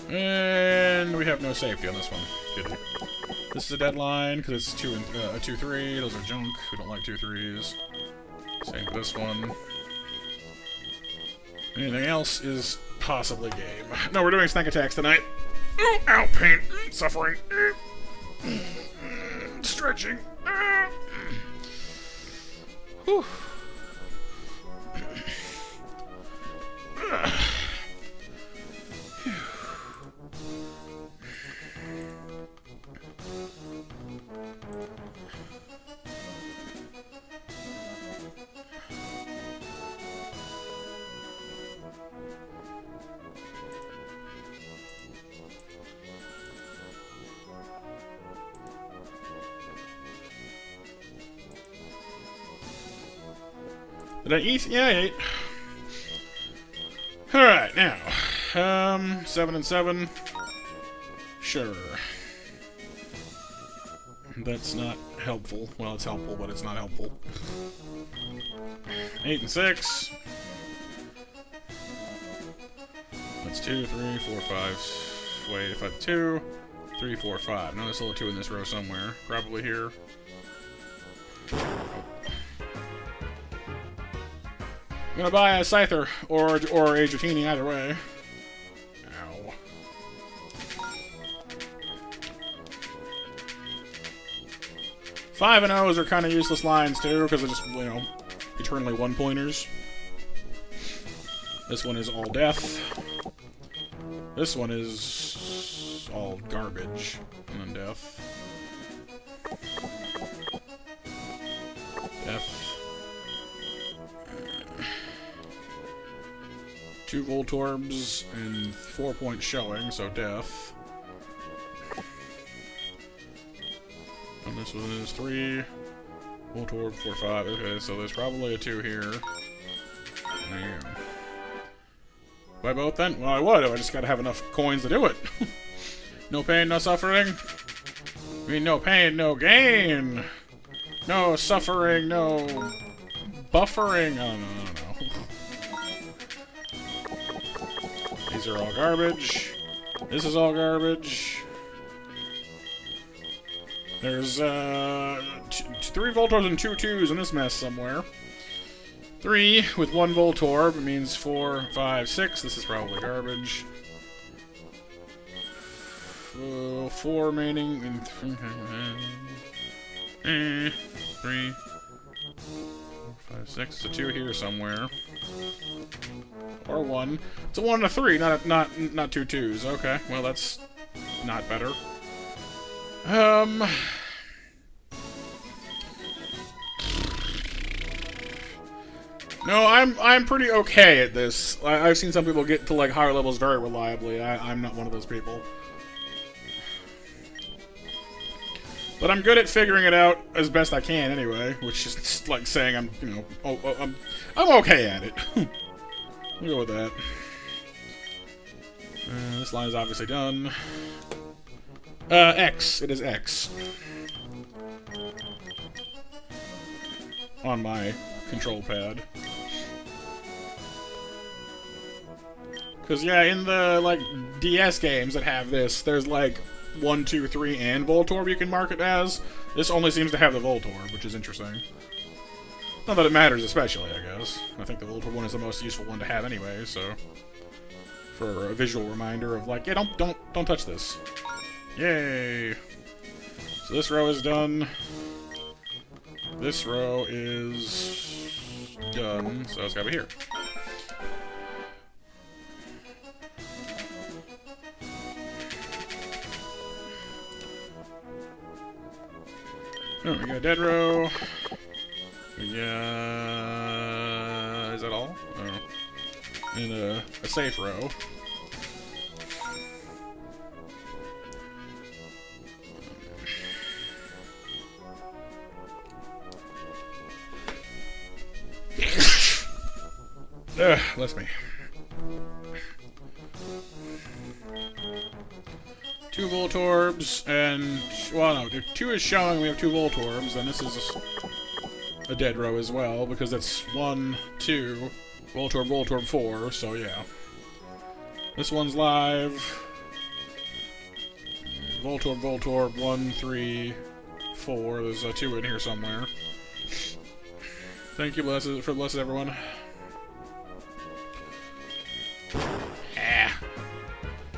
Speaker 1: And we have no safety on this one. Good. This is a dead line because it's 2 and 2, 3. Those are junk. We don't like 2, 3s. Same with this one. Anything else is possibly game. No, we're doing snack attacks tonight. Ooh, ow, pain. Suffering. Stretching. Whew. Did I eat? Yeah, I ate. Alright, now. 7 and 7. Sure. That's not helpful. Well, it's helpful, but it's not helpful. 8 and 6. That's 2, 3, 4, 5. Wait, if I have 2, 3, 4, 5. No, there's still a 2 in this row somewhere. Probably here. I'm gonna buy a Scyther or a Dratini either way. Ow. Five and O's are kind of useless lines too, because they're just, you know, eternally one-pointers. This one is all death. This one is all garbage and then death. Death. 2 Voltorbs and 4 points showing, so death. And this one is 3 Voltorb, 4, 5. Okay, so there's probably a 2 here. There you go. Buy both then? Well, I would. I just gotta have enough coins to do it. No pain, no suffering. I mean, no pain, no gain. No suffering, no buffering. I don't know. These are all garbage. This is all garbage. There's 3 Voltorbs and 2 2s in this mess somewhere. 3 with 1 Voltorb means 4, 5, 6. This is probably garbage. 4 remaining and 3, 4, 5, 6. It's a 2 here somewhere. Or 1. It's a 1 and a 3, not 2 2s. Okay, well that's not better. No, I'm pretty okay at this. I've seen some people get to like higher levels very reliably. I'm not one of those people. But I'm good at figuring it out as best I can anyway, which is like saying I'm, you know, I'm okay at it. We'll go with that. This line is obviously done. X. It is X. On my control pad. Because, yeah, in the, like, DS games that have this, there's, like, 1, 2, 3, and Voltorb you can mark it as. This only seems to have the Voltorb, which is interesting. Not that it matters especially, I guess. I think the Voltorb one is the most useful one to have anyway, so... For a visual reminder of, like, yeah, don't touch this. Yay! So this row is done. This row is... done, so it's gotta be here. Oh, we got a dead row. Yeah, is that all? Oh. And a safe row. Bless me. 2 Voltorbs and... well, no, 2 is showing we have 2 Voltorbs, and this is a dead row as well, because it's 1, 2, Voltorb, Voltorb, 4, so yeah. This one's live. Voltorb, Voltorb, 1, 3, 4. There's a 2 in here somewhere. Thank you, blesses everyone.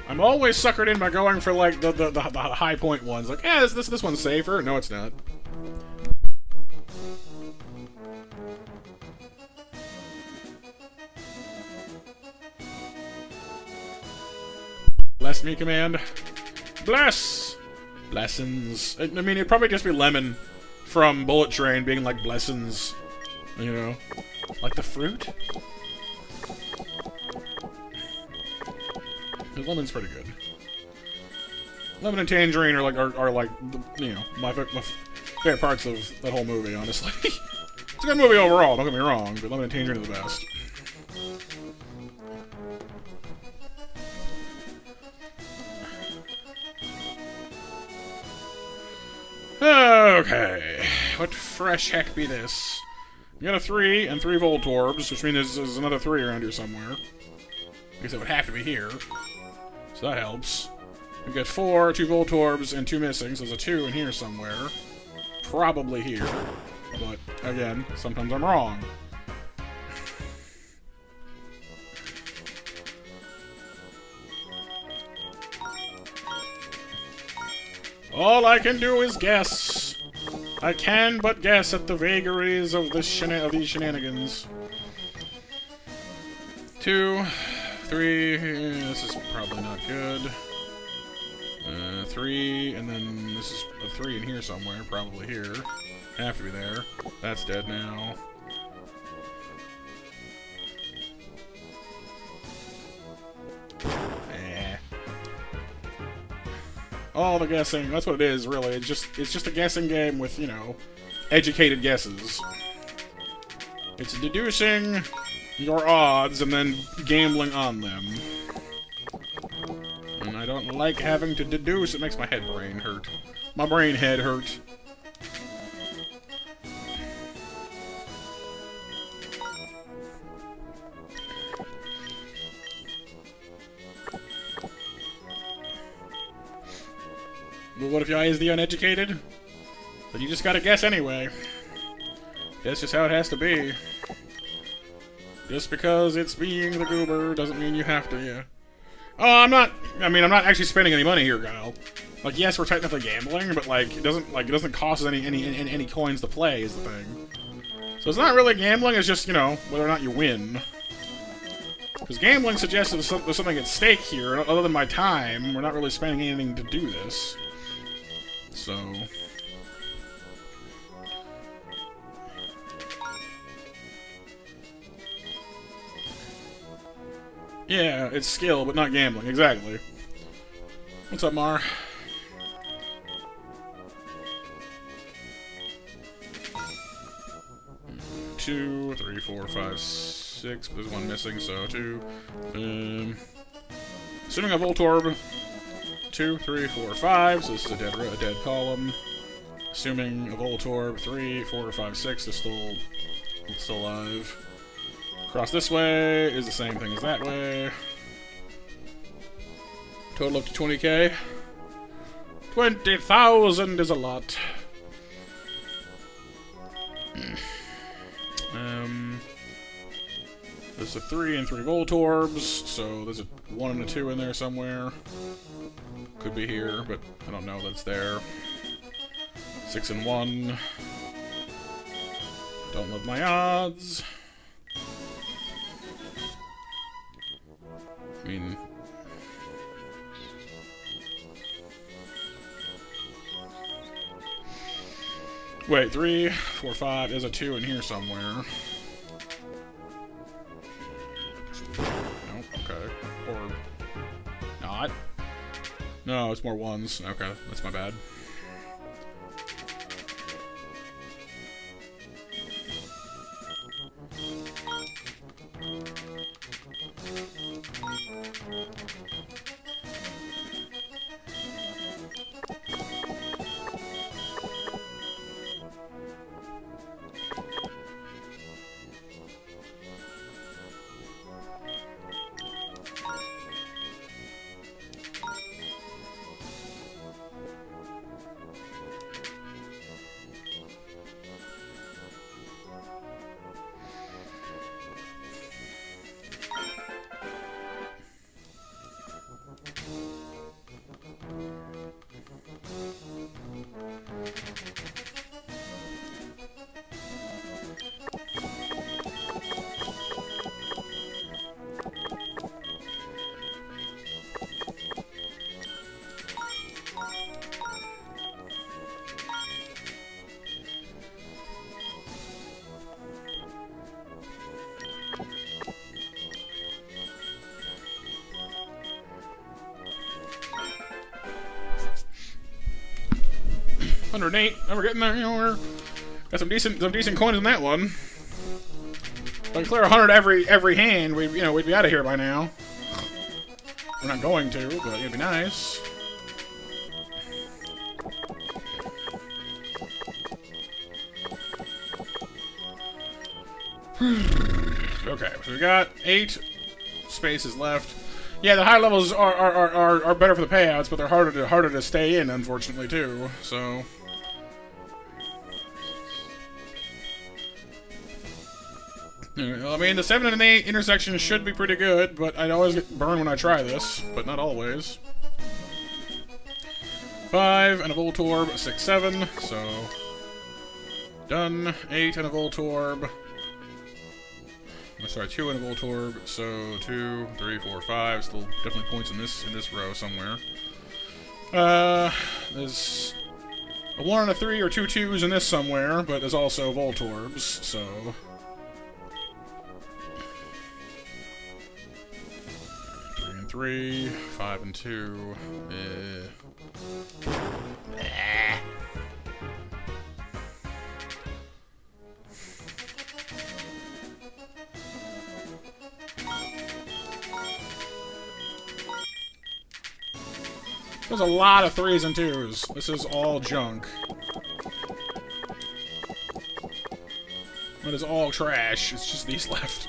Speaker 1: I'm always suckered in by going for like the high point ones. Like, yeah, this one's safer. No, it's not. Bless me, command. Bless! Blessings. I mean, it'd probably just be Lemon from Bullet Train being like, blessings. You know? Like the fruit? The Lemon's pretty good. Lemon and Tangerine are like, you know, my favorite parts of that whole movie, honestly. It's a good movie overall, don't get me wrong, but Lemon and Tangerine are the best. Okay, what fresh heck be this? We got a 3 and 3 Voltorbs, which means there's another 3 around here somewhere. I guess it would have to be here. So that helps. We've got 4, 2 Voltorbs, and 2 missing, so there's a 2 in here somewhere. Probably here. But, again, sometimes I'm wrong. All I can do is guess. I can but guess at the vagaries of these shenanigans. 2, 3, this is probably not good. 3, and then this is a 3 in here somewhere, probably here. Have to be there. That's dead now. All the guessing, that's what it is, really. It's just a guessing game with, you know, educated guesses. It's deducing your odds and then gambling on them. And I don't like having to deduce, it makes my brain hurt. My brain head hurt. Well, what if your eye is the uneducated? But you just gotta guess anyway. That's just how it has to be. Just because it's being the goober doesn't mean you have to, yeah. Oh, I'm not actually spending any money here, Kyle. Like, yes, we're technically gambling, but like, it doesn't cost us any coins to play is the thing. So it's not really gambling, it's just, you know, whether or not you win. Because gambling suggests there's something at stake here, other than my time. We're not really spending anything to do this. So... yeah, it's skill, but not gambling. Exactly. What's up, Mar? Two, 3, 4, 5, 6. There's one missing, so 2. Assuming a Voltorb. 2, 3, 4, 5. So this is a dead column. Assuming a Voltorb. 3, 4, 5, 6 is still alive. Across this way is the same thing as that way. Total up to 20k. 20,000 is a lot. There's a 3 and 3 Voltorbs, so there's a 1 and a 2 in there somewhere. Could be here, but I don't know that it's there. 6 and 1. Don't love my odds. I mean... wait, 3, 4, 5, there's a 2 in here somewhere. Nope, okay. Or... not? No, it's more 1s. Okay, that's my bad. 108. And we're getting there. You know, we're got some decent coins in that one. If I clear 100 every hand, we'd be out of here by now. We're not going to, but it'd be nice. Okay, so we got 8 spaces left. Yeah, the high levels are better for the payouts, but they're harder to stay in, unfortunately, too. So. I mean, the 7 and 8 intersection should be pretty good, but I always get burned when I try this, but not always. 5 and a Voltorb, 6, 7, so done. 8 and a Voltorb. Sorry, 2 and a Voltorb, so 2, 3, 4, 5. Still definitely points in this row somewhere. There's a 1 and a 3 or 2 2s in this somewhere, but there's also Voltorbs, so. 3, 5 and 2. There's a lot of 3s and 2s. This is all junk. It is all trash. It's just these left.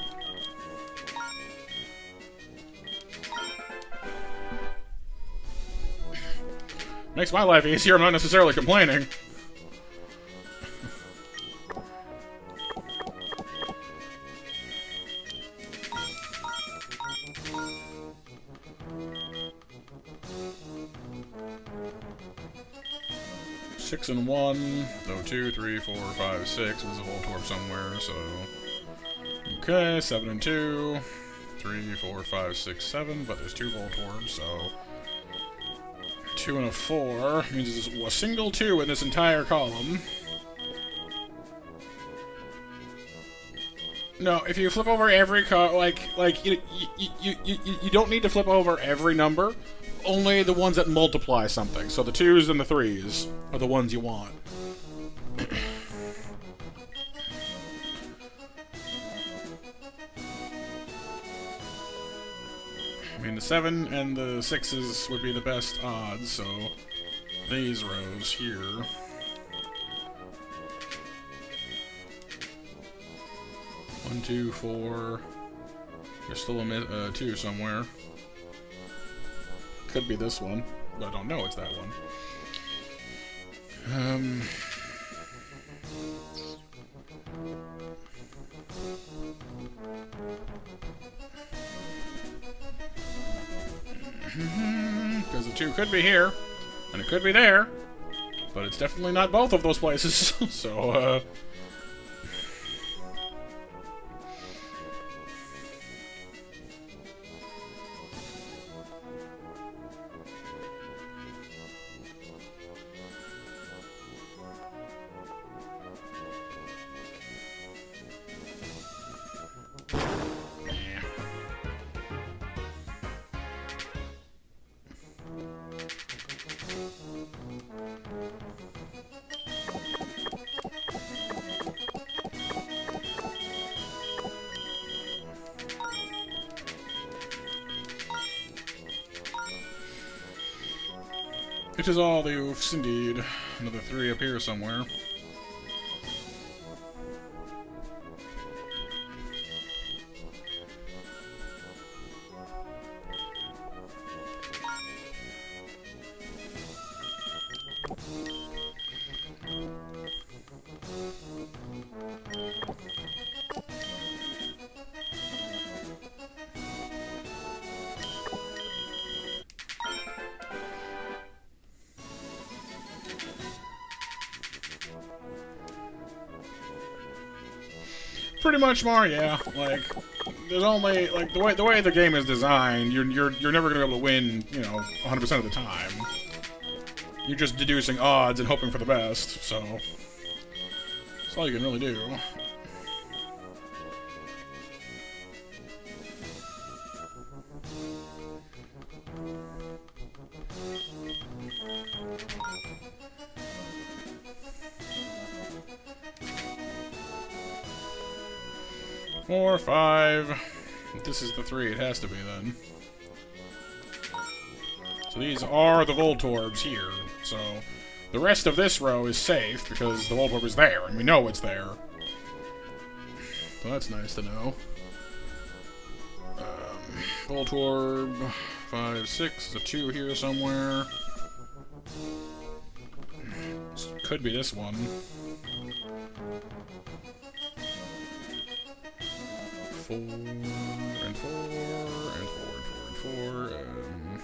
Speaker 1: Makes my life easier, I'm not necessarily complaining. Six and 1, so 2, 3, 4, 5, 6. There's a Voltorb somewhere, so. Okay, 7 and 2. 3, 4, 5, 6, 7, but there's 2 Voltorbs, so. 2 and a 4 means there's a single 2 in this entire column. No, if you flip over every you don't need to flip over every number. Only the ones that multiply something. So the 2s and the 3s are the ones you want. I mean, the 7 and the 6s would be the best odds, so these rows here. 1, 2, 4. There's still a 2 somewhere. Could be this one, but I don't know it's that one. Because the 2 could be here, and it could be there, but it's definitely not both of those places, so, which is all the oofs, indeed. Another 3 up here somewhere. Pretty much more, yeah. Like, there's only like the way the game is designed, you're never gonna be able to win, 100% of the time. You're just deducing odds and hoping for the best, so that's all you can really do. 4, 5. This is the 3. It has to be then. So these are the Voltorbs here. So the rest of this row is safe because the Voltorb is there, and we know it's there. So that's nice to know. Voltorb 5, 6. There's a 2 here somewhere. Could be this one. 4 and 4 and 4 and 4 and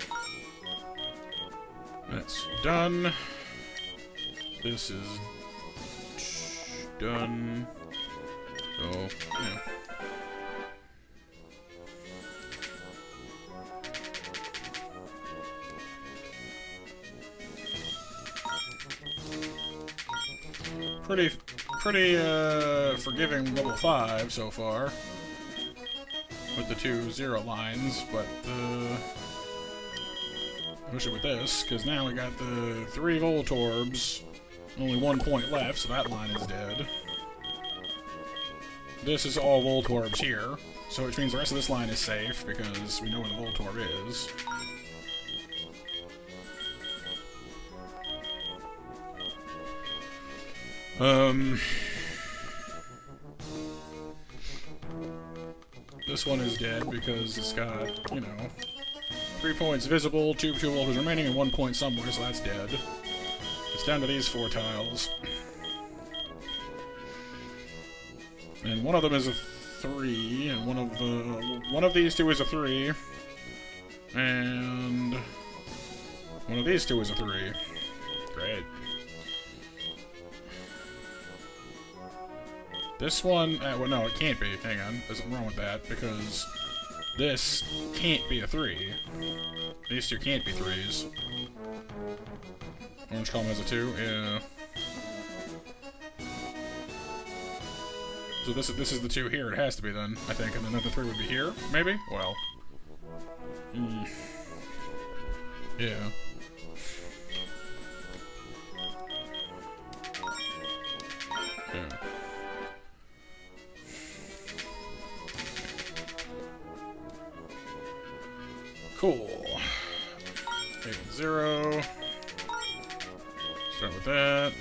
Speaker 1: 4. That's done. This is done. So, yeah. Pretty forgiving level 5 so far. With the 2 0 lines, but especially with this, because now we got the 3 Voltorbs, only 1 point left, so that line is dead. This is all Voltorbs here, so which means the rest of this line is safe, because we know where the Voltorb is. This one is dead because it's got, you know, 3 points visible, 2 Voltorbs remaining, and 1 point somewhere, so that's dead. It's down to these 4 tiles. And one of them is a 3, and one of these 2 is a 3, and one of these 2 is a 3. Great. This one, well, no, it can't be. Hang on, there's something wrong with that, because this can't be a 3. These 2 can't be 3s. Orange column has a 2, yeah. So this is the 2 here, it has to be then, I think, and then the 3 would be here, maybe? Well. Yeah. Yeah. Cool. 8 and 0. Start with that.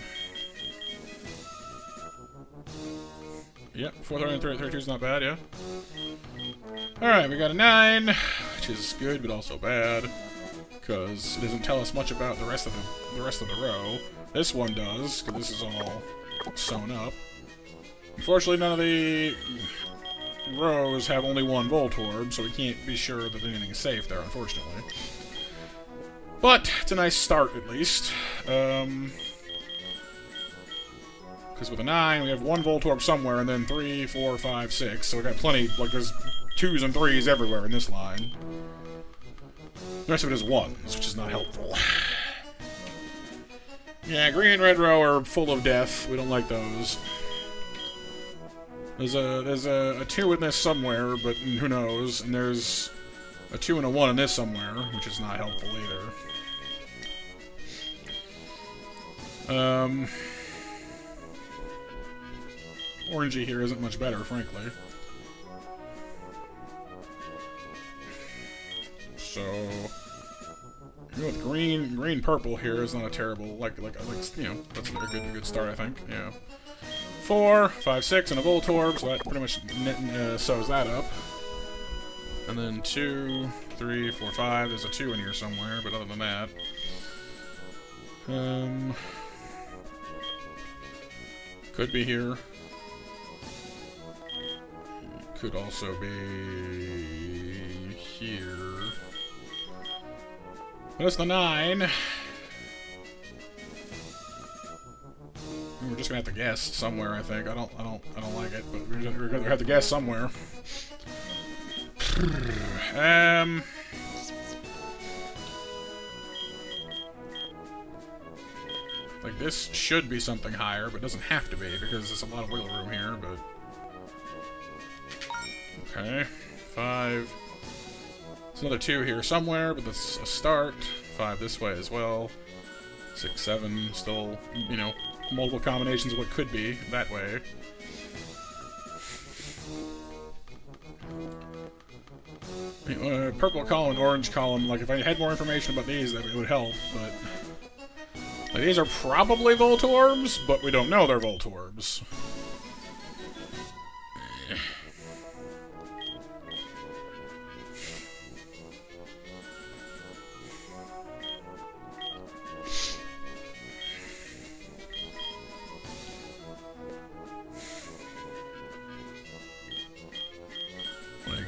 Speaker 1: Yep, 4, 32 is not bad, yeah. Alright, we got a 9, which is good but also bad, because it doesn't tell us much about the rest of the row. This one does, because this is all sewn up. Unfortunately, none of the rows have only 1 Voltorb, so we can't be sure that anything is safe there, unfortunately. But it's a nice start, at least. Because with a 9, we have 1 Voltorb somewhere, and then 3, 4, 5, 6. So we got plenty, like, there's 2s and 3s everywhere in this line. The rest of it is 1s, which is not helpful. Yeah, green and red row are full of death. We don't like those. There's a 2 in this somewhere, but who knows? And there's a 2 and a 1 in this somewhere, which is not helpful either. Orangey here isn't much better, frankly. So, you know, with green purple here is not a terrible, like you know, that's a good start, I think. Yeah. 4, 5, 6, and a Voltorb, so that pretty much sews that up. And then 2, 3, 4, 5. There's a 2 in here somewhere, but other than that, could be here. Could also be here. But it's the 9. We're just gonna have to guess somewhere, I think. I don't like it, but we're gonna have to guess somewhere. Like, this should be something higher, but it doesn't have to be, because there's a lot of wiggle room here, but... Okay, 5. There's another 2 here somewhere, but that's a start. 5 this way as well. 6, 7, still, you know, multiple combinations of what could be that way. Purple column and orange column, like, if I had more information about these, that would help, but... Like, these are probably Voltorbs, but we don't know they're Voltorbs.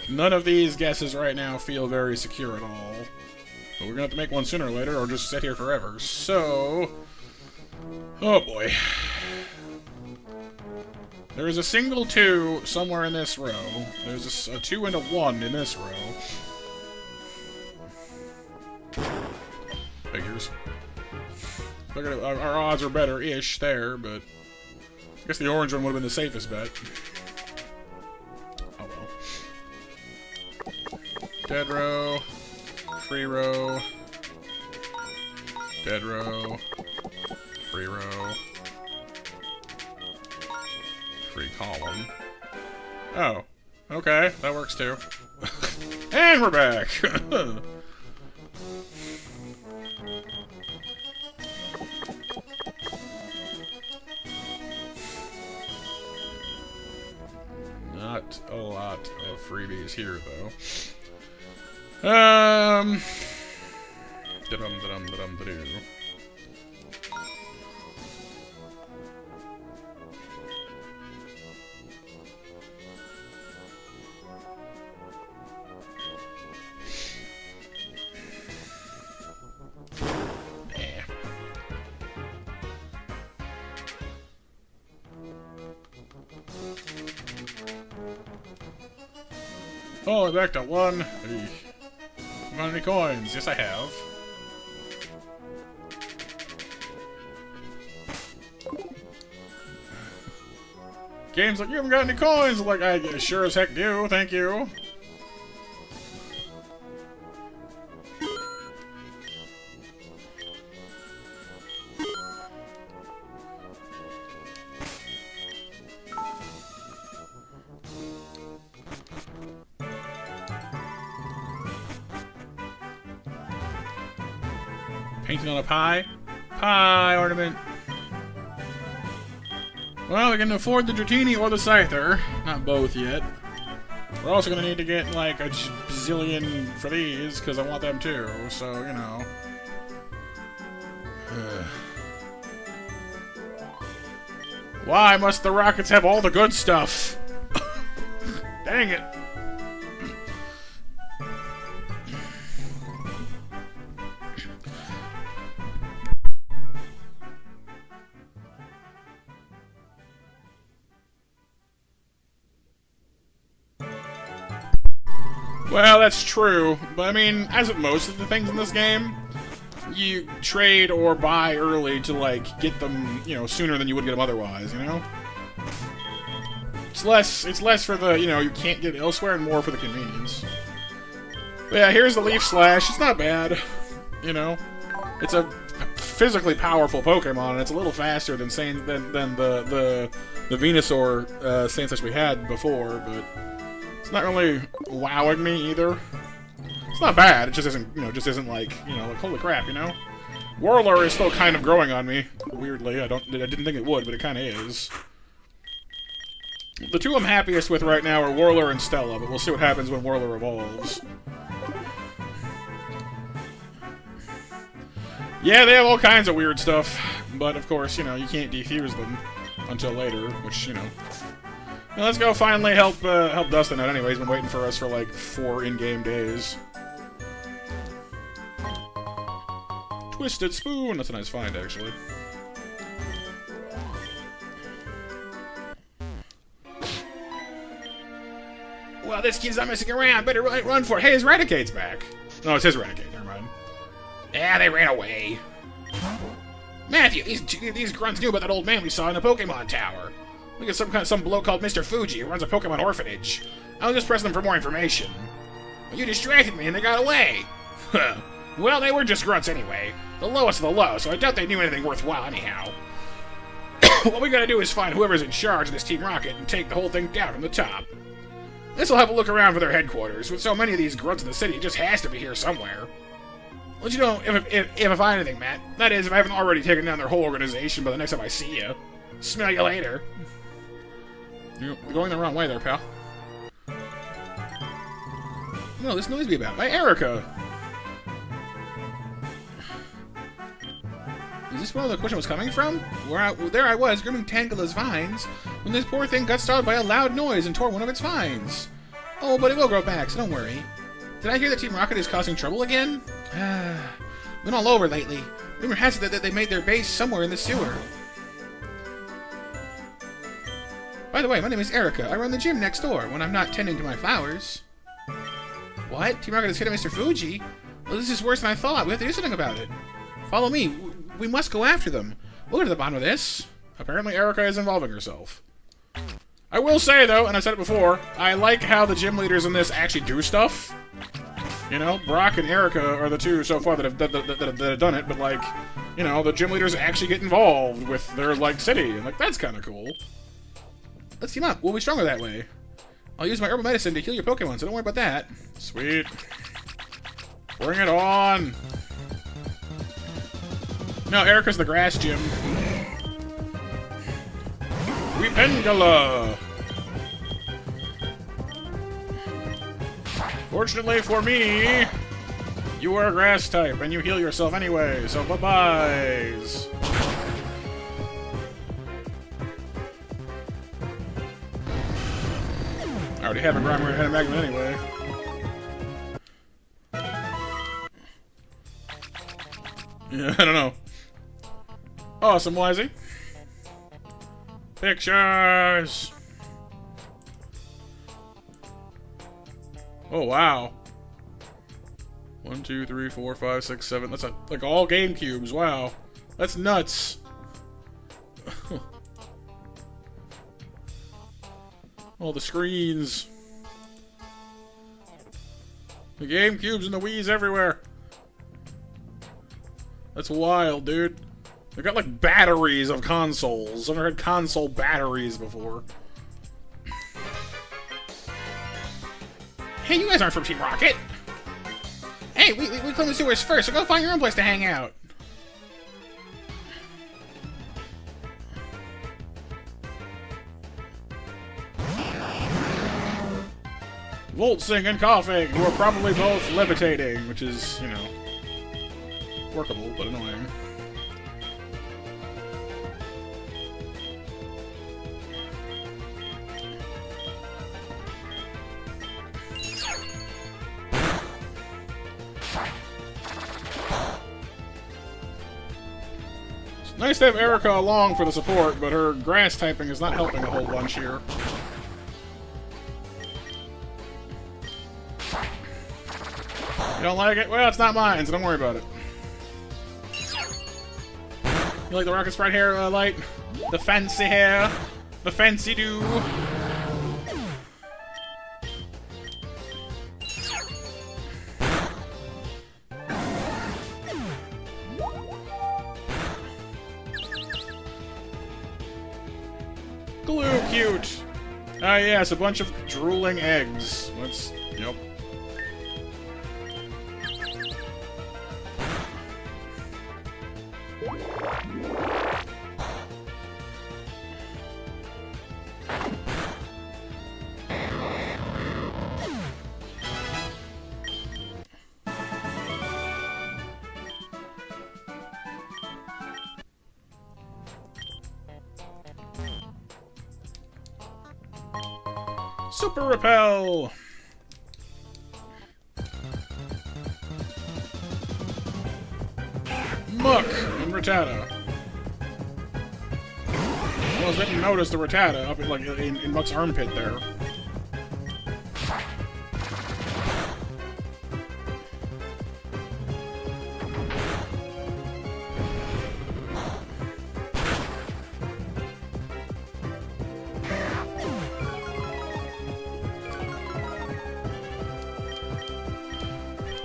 Speaker 1: None of these guesses right now feel very secure at all. But we're gonna have to make one sooner or later, or just sit here forever. So... Oh boy. There is a single 2 somewhere in this row. There's a 2 and a 1 in this row. Figures. Our odds are better-ish there, but... I guess the orange one would have been the safest bet. Dead row, free row, dead row, free row, free column. Oh, okay, that works too. And we're back! Not a lot of freebies here, though. Da-dum-da-dum-da-dum-da-doo. Oh, back to 1. Got any coins? Yes, I have. Game's like, you haven't got any coins! I'm like, I sure as heck do, thank you. Painting on a pie? Pie ornament. Well, we can afford the Dratini or the Scyther. Not both yet. We're also gonna need to get, like, a bazillion for these, because I want them too, so, you know. Why must the Rockets have all the good stuff? Dang it. Well, that's true, but I mean, as with most of the things in this game, you trade or buy early to, like, get them, you know, sooner than you would get them otherwise, you know? It's less for the, you know, you can't get it elsewhere and more for the convenience. But yeah, here's the Leaf Slash. It's not bad, you know? It's a physically powerful Pokemon, and it's a little faster than the Venusaur Saint Slash we had before, but... not really wowing me either. It's not bad, it just isn't, you know, like, you know, like, holy crap, you know? Whirler is still kind of growing on me, weirdly. I didn't think it would, but it kind of is. The two I'm happiest with right now are Whirler and Stella, but we'll see what happens when Whirler evolves. Yeah, they have all kinds of weird stuff, but of course, you know, you can't defuse them until later, which, you know... Now let's go finally help Dustin out anyway. He's been waiting for us for like 4 in-game days. Twisted Spoon! That's a nice find, actually. Well, this kid's not messing around. Better run for it. Hey, his Raticate's back. No, it's his Raticate. Never mind. Yeah, they ran away. Matthew, these grunts knew about that old man we saw in the Pokemon Tower. We got some bloke called Mr. Fuji who runs a Pokemon orphanage. I was just pressing them for more information. Well, you distracted me and they got away. Well, they were just grunts anyway. The lowest of the low, so I doubt they knew anything worthwhile anyhow.
Speaker 2: What we gotta do is find whoever's in charge of this Team Rocket and take the whole thing down from the top. This'll have a look around for their headquarters. With so many of these grunts in the city, it just has to be here somewhere. I'll let you know if I find anything, Matt. That is, if I haven't already taken down their whole organization by the next time I see you. Smell you later. You're going the wrong way there, pal. No, this noise be about. By Erica. Is this where the question was coming from? There I was, grooming Tangela's vines, when this poor thing got startled by a loud noise and tore one of its vines. Oh, but it will grow back, so don't worry. Did I hear that Team Rocket is causing trouble again? Been all over lately. Rumor has it that they made their base somewhere in the sewer. By the way, my name is Erica. I run the gym next door when I'm not tending to my flowers. What? Team Rocket is hitting Mr. Fuji? Well, this is worse than I thought. We have to do something about it. Follow me. We must go after them. We'll get to the bottom of this. Apparently, Erica is involving herself. I will say, though, and I said it before, I like how the gym leaders in this actually do stuff. You know, Brock and Erica are the two so far that have done it, but, like, you know, the gym leaders actually get involved with their, like, city. And, like, that's kind of cool. Let's team up. We'll be stronger that way. I'll use my herbal medicine to heal your Pokemon, so don't worry about that. Sweet. Bring it on. No, Erica's the grass gym. Weependula! Fortunately for me, you are a grass type, and you heal yourself anyway, so bye-byes. I already have a Grimer and a Magnet anyway. Yeah, I don't know. Awesome, Wisey. Pictures! Oh, wow. 1, 2, 3, 4, 5, 6, 7. That's like all GameCubes. Wow. That's nuts. All the screens. The GameCubes and the Wii's everywhere. That's wild, dude. They got like batteries of consoles. I've never had console batteries before. Hey, you guys aren't from Team Rocket. Hey, we cleaned the sewers first, so go find your own place to hang out. Voltzing and coughing, who are probably both levitating, which is, you know, workable, but annoying. It's nice to have Erica along for the support, but her grass typing is not helping a whole bunch here. You don't like it? Well, it's not mine, so don't worry about it. You like the Rocket Sprite hair light? The fancy hair? The fancy do? Glue cute! Ah yes, a bunch of drooling eggs. Let's... yep. Super Repel! Muck and Rattata. Well, I didn't notice the Rattata up in Muck's armpit there.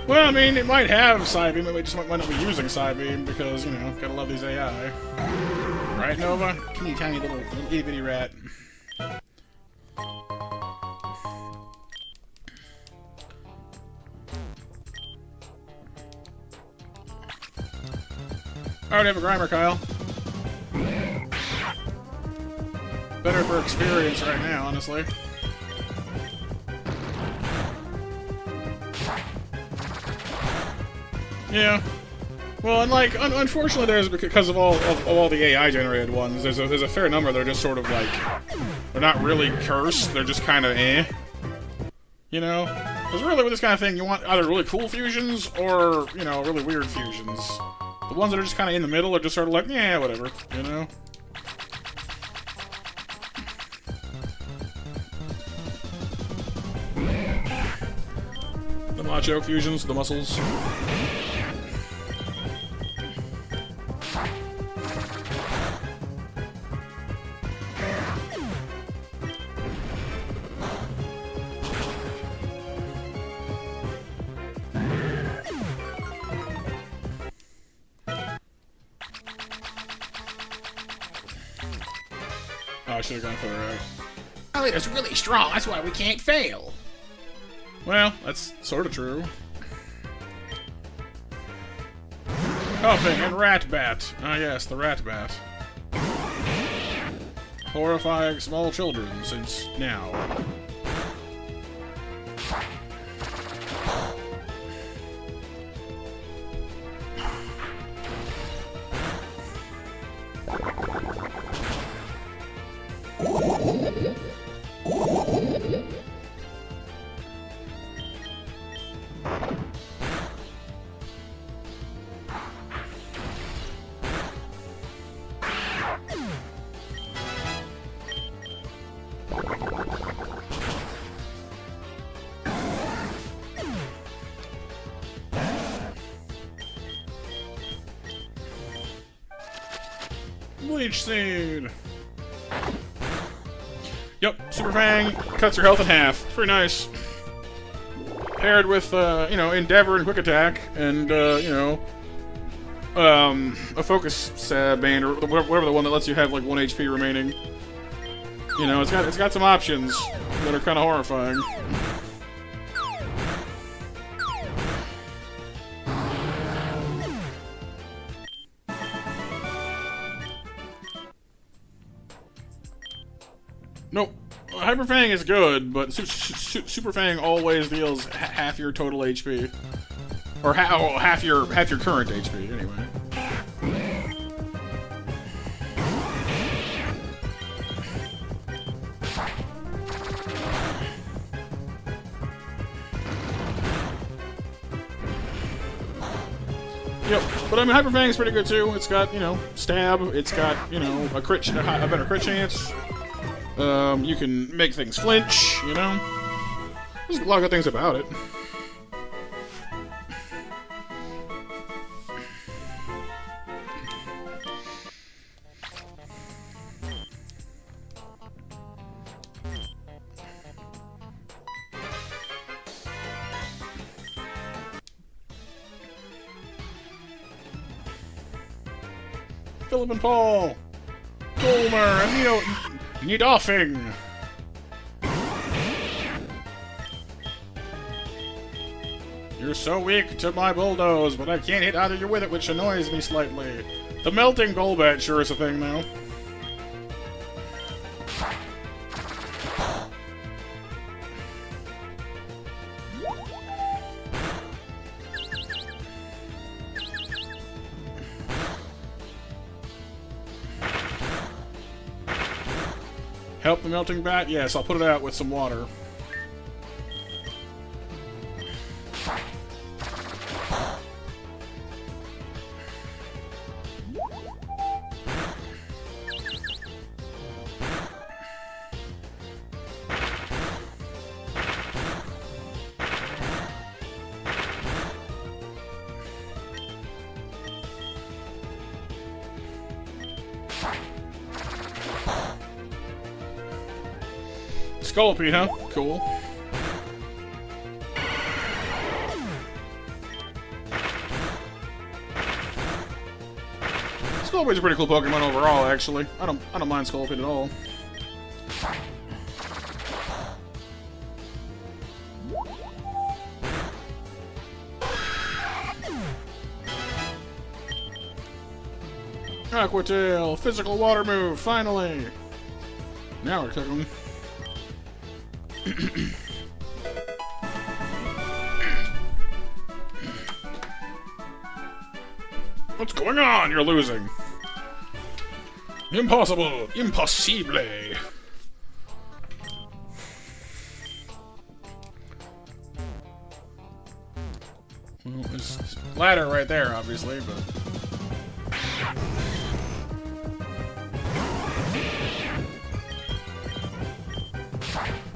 Speaker 1: Well, I mean, it might have Psybeam, but it just might not be using Psybeam because, you know, gotta love these AI. Right, Nova?
Speaker 2: Teeny tiny little itty bitty rat.
Speaker 1: I already have a Grimer, Kyle. Better for experience right now, honestly. Yeah. Well, and like, unfortunately, there's because of all the AI generated ones. There's a fair number that are just sort of like they're not really cursed. They're just kind of eh. You know, because really with this kind of thing, you want either really cool fusions or you know really weird fusions. The ones that are just kind of in the middle are just sort of like yeah, whatever. You know. The macho fusions, the muscles. I should have gone for the right.
Speaker 2: Our leader's really strong, that's why we can't fail.
Speaker 1: Well, that's sort of true. Coughing and rat bat. Ah yes, the rat bat. Horrifying small children since now. Bleach Seed! Yep, Super Fang cuts your health in half. Pretty nice. Paired with, you know, Endeavor and Quick Attack, and, you know, a Focus Band, or whatever the one that lets you have, like, 1 HP remaining. You know, it's got some options that are kind of horrifying. Nope. Hyper Fang is good, but Super Fang always deals half your total HP, or half your current HP anyway. Yep, but I mean Hyper Fang is pretty good too. It's got stab. It's got a better crit chance. You can make things flinch, you know? There's a lot of good things about it. Philip and Paul! Golmer and Nidolfing! You're so weak to my bulldoze, but I can't hit either you with it, which annoys me slightly. The melting Golbat sure is a thing now. Help the melting bat? Yes, I'll put it out with some water. Scolipede, huh? Cool. Scoliped's a pretty cool Pokemon overall, actually. I don't mind Scoliped at all. Aqua Tail, physical water move, finally! Now we're cooking. What's going on? You're losing. Impossible! Impossible! Well, there's a ladder right there, obviously, but...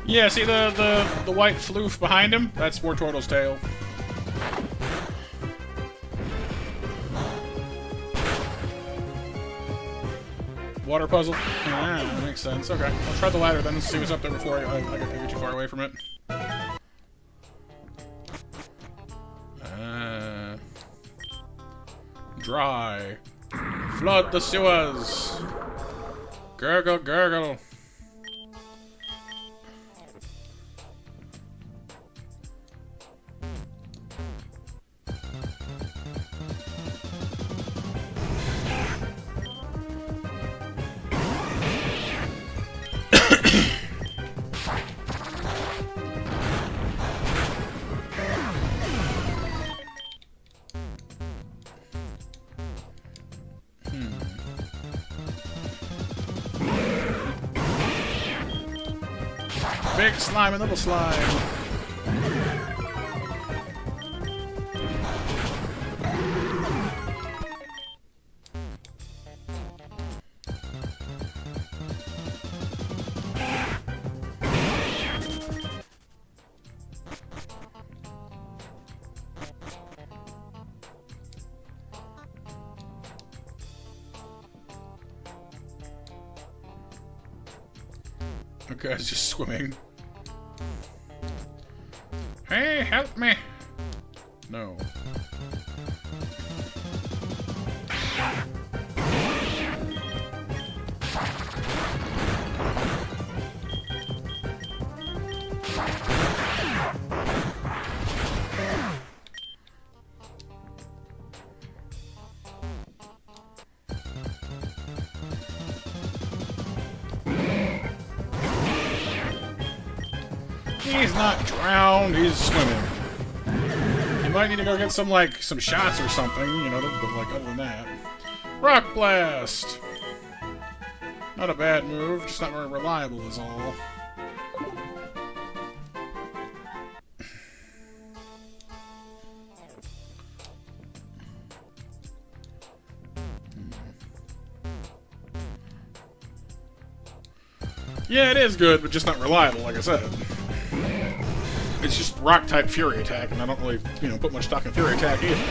Speaker 1: Yeah, see the white floof behind him? That's Wartortle's tail. Water puzzle? Ah, that makes sense. Okay, I'll try the ladder then and see what's up there before I get too far away from it. Dry. Flood the sewers. Gurgle, gurgle. Big slime and little slime. Okay, it's just swimming. Hey, help me! No. He's not drowned, he's swimming. You might need to go get some shots or something, you know, but other than that. Rock Blast! Not a bad move, just not very reliable is all. Yeah, it is good, but just not reliable, like I said. It's just rock-type Fury Attack, and I don't really, put much stock in Fury Attack either.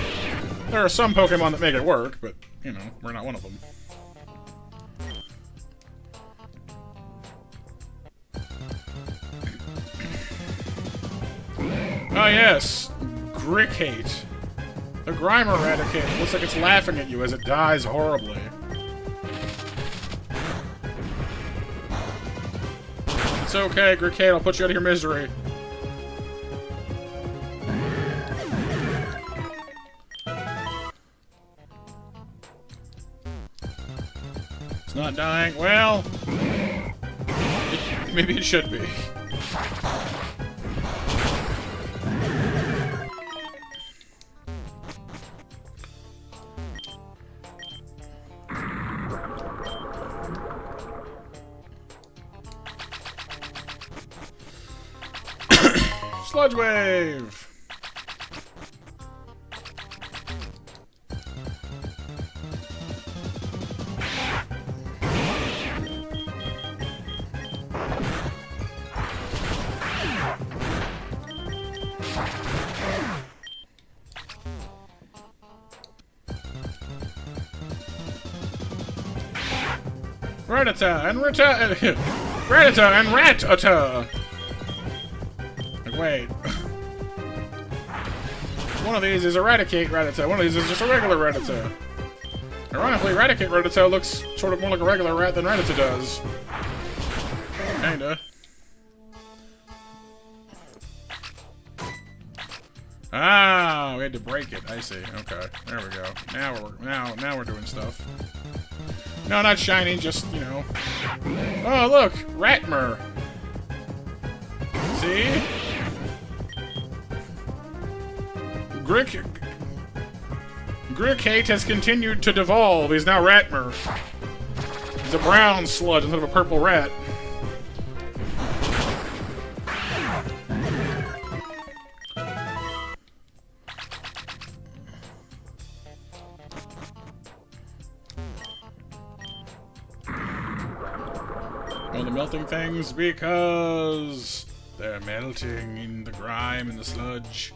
Speaker 1: There are some Pokemon that make it work, but, we're not one of them. Oh yes! Grickate. The Grimer Eradicate. Looks like it's laughing at you as it dies horribly. It's okay, Grickate, I'll put you out of your misery. It's not dying. Well, maybe it should be. Sludge Wave! Rattata and Rattata and Rattata! Wait. One of these is Eradicate Rattata. One of these is just a regular Rattata. Ironically, Rattata looks sort of more like a regular rat than Rattata does. Kinda. Ah, we had to break it. I see. Okay, there we go. Now we're doing stuff. No, not shiny. Just Oh, look, Ratmer. See? Grickate has continued to devolve. He's now Ratmer. He's a brown sludge instead of a purple rat. Oh, the melting things? Because they're melting in the grime and the sludge.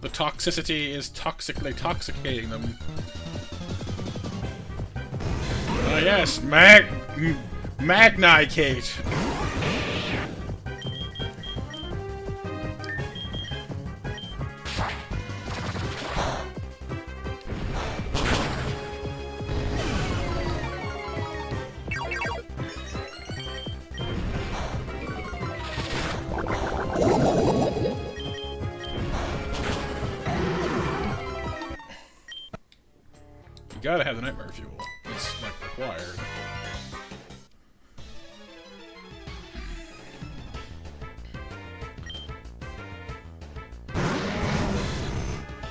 Speaker 1: The toxicity is toxically toxicating them. Ah, yes, Magnicate. You gotta have the nightmare fuel. It's like required.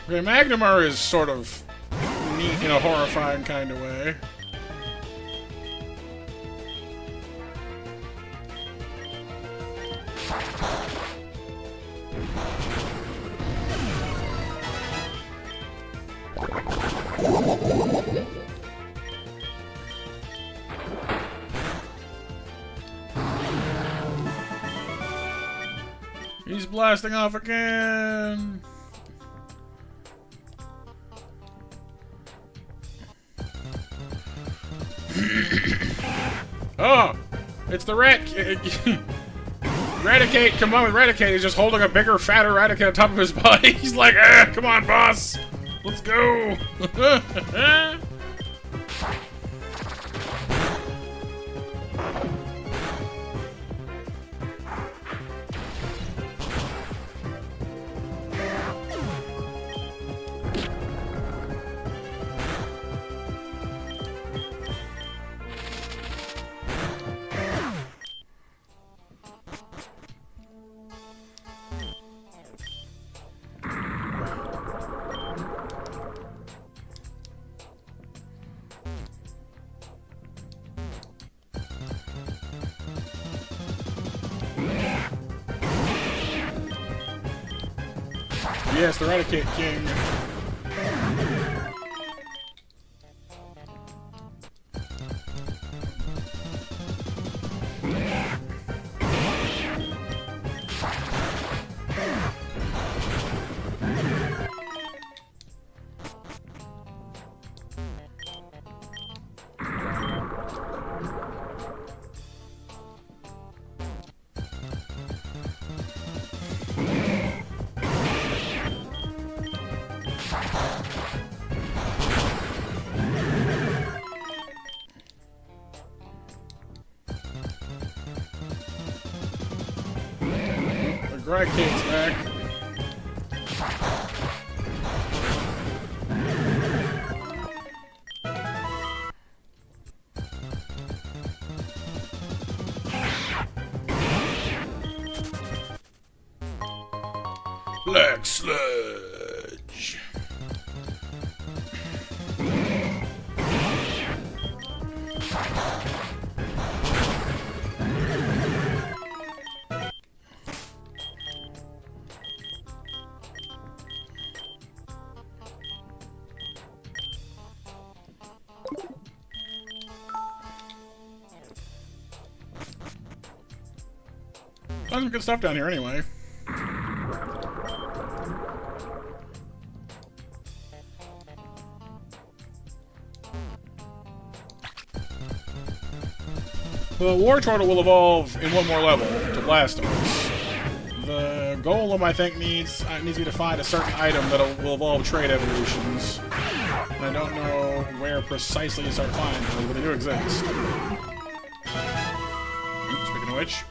Speaker 1: Okay, Magnumar is sort of neat in a horrifying kind of way. He's blasting off again! Oh! It's the rat! Raticate, come on with Raticate. He's just holding a bigger, fatter Raticate on top of his body. He's like, come on, boss! Let's go! Yes, the Raticate King. Raticate's back. Black Sludge. Some good stuff down here anyway. The War Turtle will evolve in one more level to Blastoise. The Golem, I think, needs me to find a certain item that will evolve trade evolutions. I don't know know where precisely to start finding those, but they do exist. Speaking of which...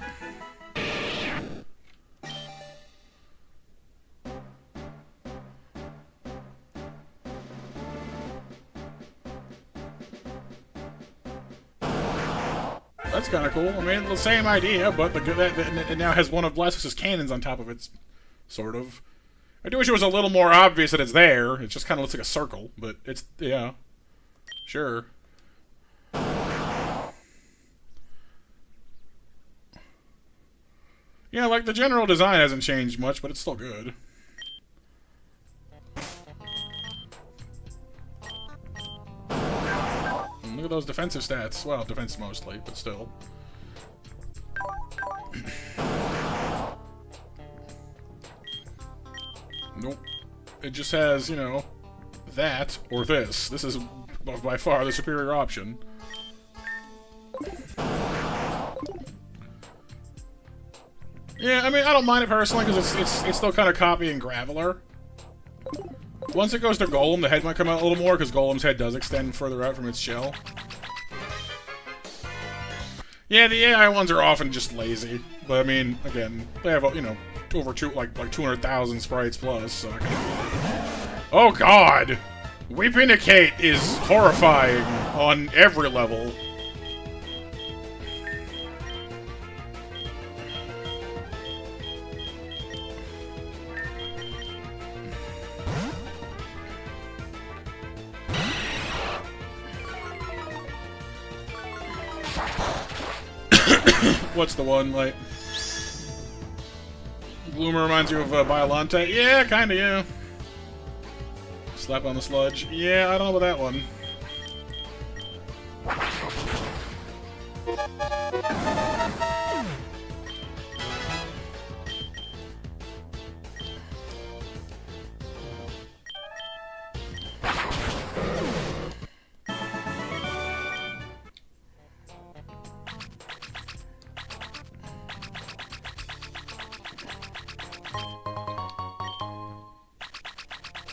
Speaker 1: That's kind of cool. I mean, the same idea, but it now has one of Blastus's cannons on top of it, sort of. I do wish it was a little more obvious that it's there. It just kind of looks like a circle, but it's, yeah. Sure. Yeah, like, the general design hasn't changed much, but it's still good. And look at those defensive stats. Well, defense mostly, but still. Nope. It just has, you know, that or this. This is by far the superior option. Yeah, I mean, I don't mind it personally because it's still kind of copying Graveler. Once it goes to Golem, the head might come out a little more because Golem's head does extend further out from its shell. Yeah, the AI ones are often just lazy, but I mean, again, they have, you know, over like 200,000 sprites plus. So oh God, Weaponicate is horrifying on every level. What's the one, like... Bloomer reminds you of Biolante? Yeah, kinda, yeah. Slap on the sludge? Yeah, I don't know about that one.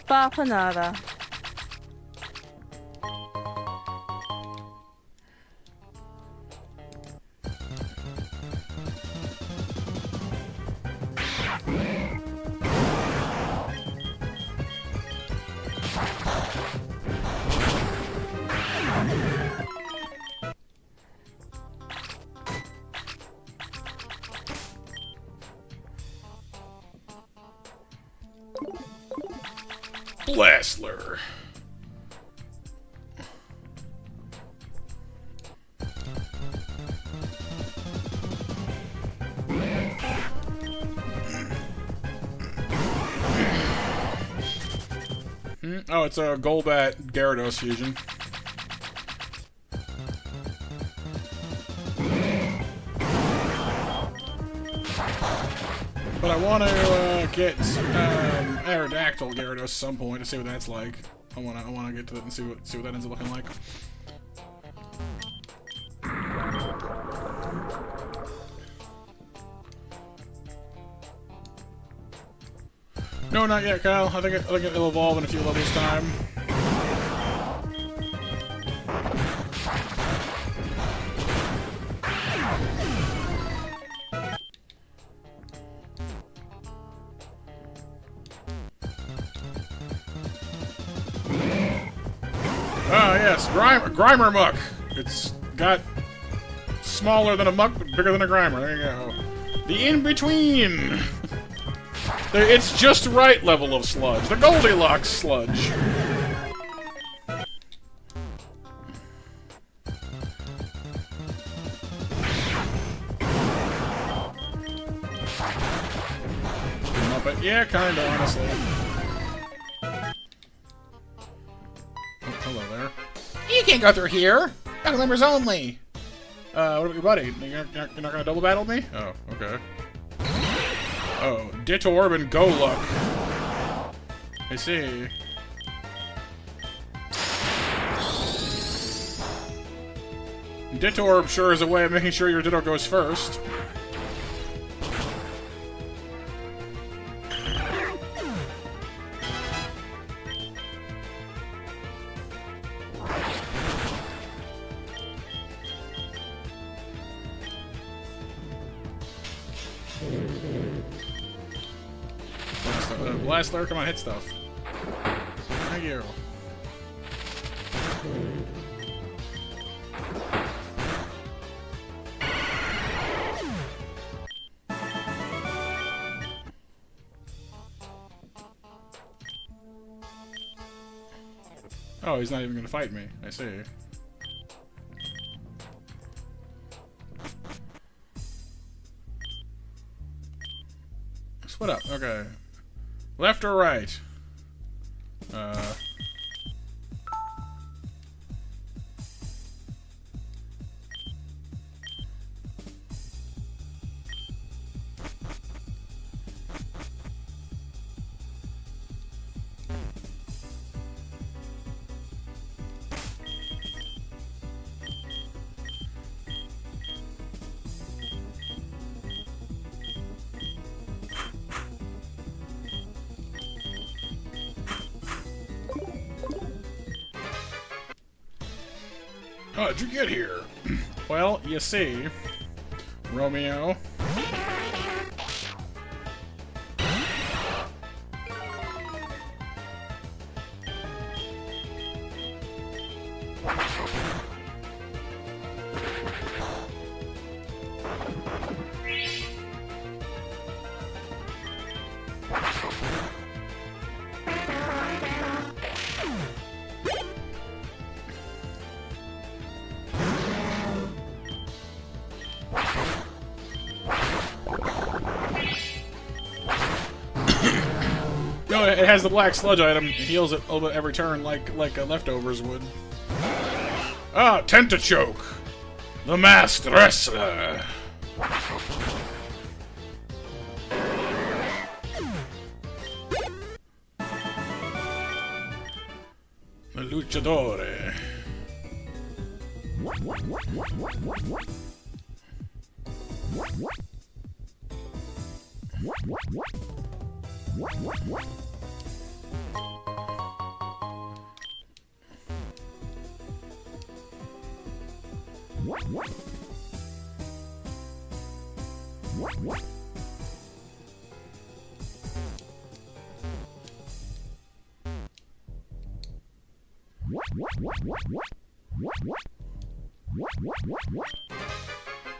Speaker 3: Bapanada.
Speaker 1: Blastler. Oh, it's a Golbat Gyarados fusion. But I want to get Aerodactyl Gyarados at some point to see what that's like. I want to get to that and see what that ends up looking like. No, not yet, Kyle. I think it'll evolve in a few levels' time. Ah, yes, Grimer Muck. It's got smaller than a Muck, but bigger than a Grimer. There you go. The in-between. It's just right level of sludge. The Goldilocks sludge. But yeah, kinda, honestly. Oh, hello there. You can't go through here! Family members only! What about your buddy? You're not gonna double battle me? Oh, okay. Oh, Ditorb and Goluk. I see. Ditorb sure is a way of making sure your Ditto goes first. Blast Lure, come on, hit stuff. Thank you. Oh, he's not even gonna fight me. I see. Split up. Okay. Left or right? How'd you get here? Well, you see, Romeo. No, it has the black sludge item. It heals it a little bit every turn, like leftovers would. Ah, Tentachoke, the masked wrestler. The luchadore.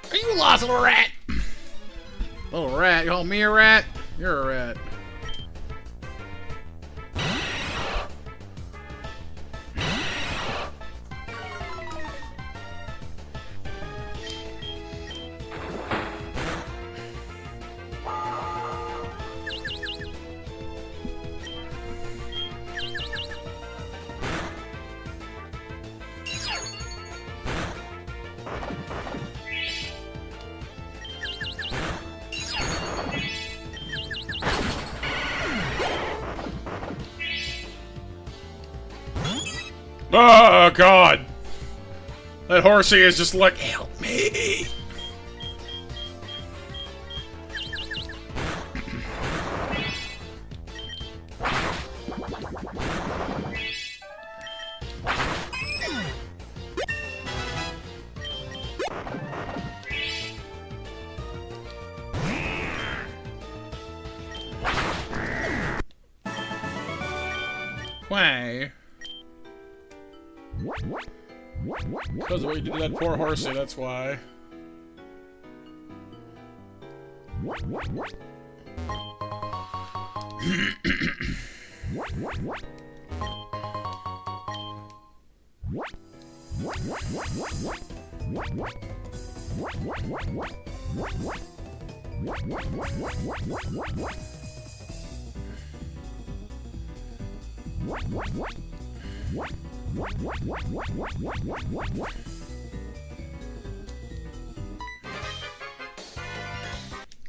Speaker 1: Are you lost, little rat? Little rat? You call me a rat? You're a rat. Oh, God. That horsey is just like, help me. Why? Because of what you did to that poor horsey, that's why.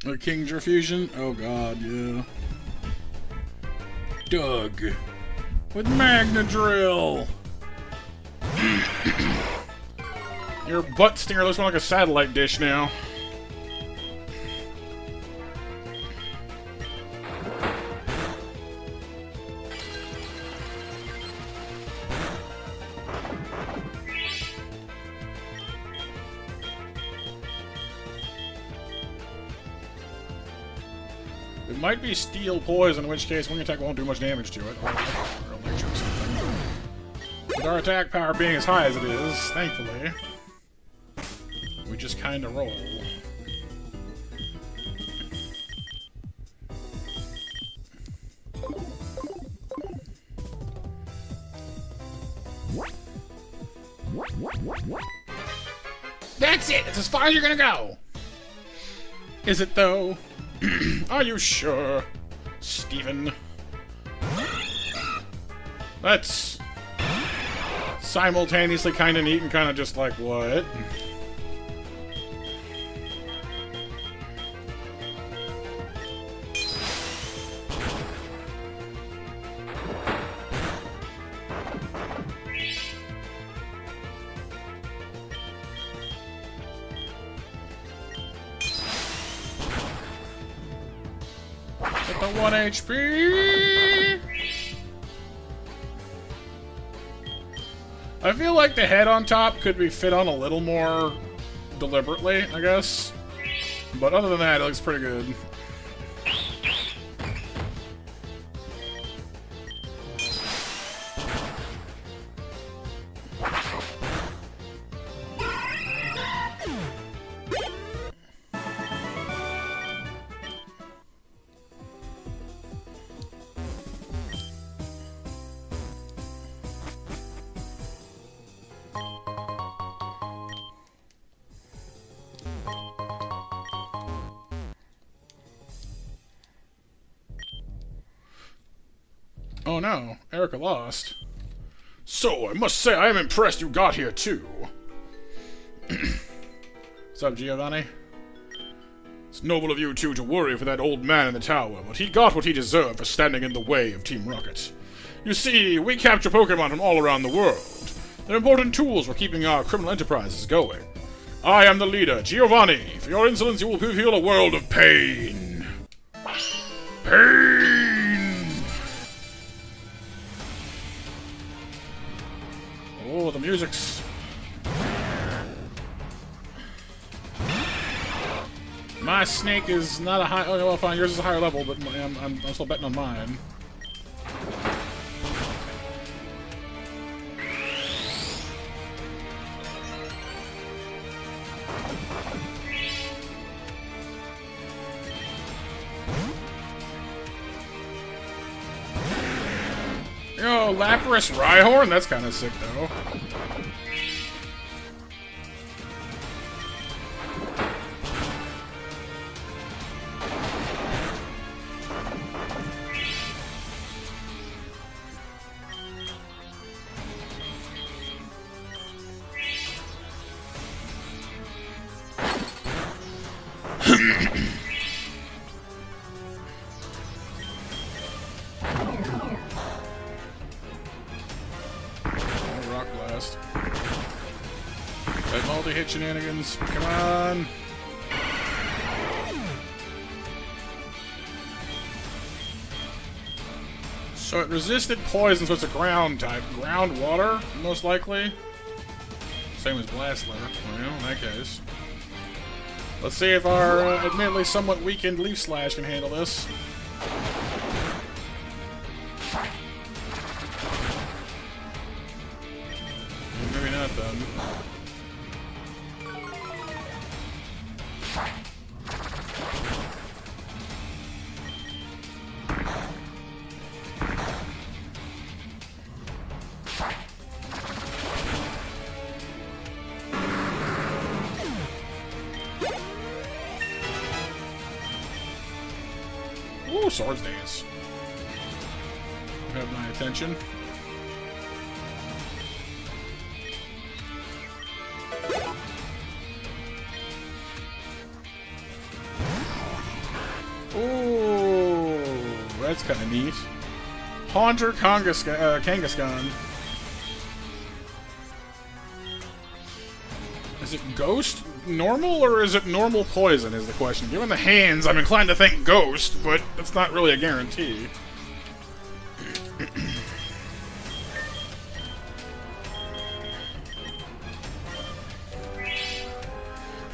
Speaker 1: The King's Refusion? Oh god, yeah. Doug. With Magna Drill! Your butt stinger looks more like a satellite dish now. It might be steel poison, in which case wing attack won't do much damage to it. Or electric something. With our attack power being as high as it is, thankfully, we just kind of roll.
Speaker 2: That's it! That's as far as you're gonna go!
Speaker 1: Is it, though? Are you sure, Steven? That's simultaneously kind of neat and kind of just like, what? At the 1 HP. I feel like the head on top could be fit on a little more deliberately, I guess. But other than that, it looks pretty good. Oh no, Erica lost. So, I must say I am impressed you got here too. What's up, Giovanni? It's noble of you two to worry for that old man in the tower, but he got what he deserved for standing in the way of Team Rocket. You see, we capture Pokemon from all around the world. They're important tools for keeping our criminal enterprises going. I am the leader, Giovanni. For your insolence, you will feel a world of pain. Pain! Oh, the music's... My snake is not a high... Oh, well, fine, yours is a higher level, but I'm still betting on mine. Yo, Lapras Rhyhorn? That's kind of sick, though. That multi-hit shenanigans. Come on. So it resisted poison, so it's a ground type. Ground water, most likely. Same as Blastler. Well, in that case. Let's see if our admittedly somewhat weakened Leaf Slash can handle this. Maybe not then. Ooh, Swords Dance. Have my attention. Ooh, that's kind of neat. Haunter Kangaskhan. Is it Ghost normal, or is it normal poison, is the question. Given the hands, I'm inclined to think Ghost, but that's not really a guarantee.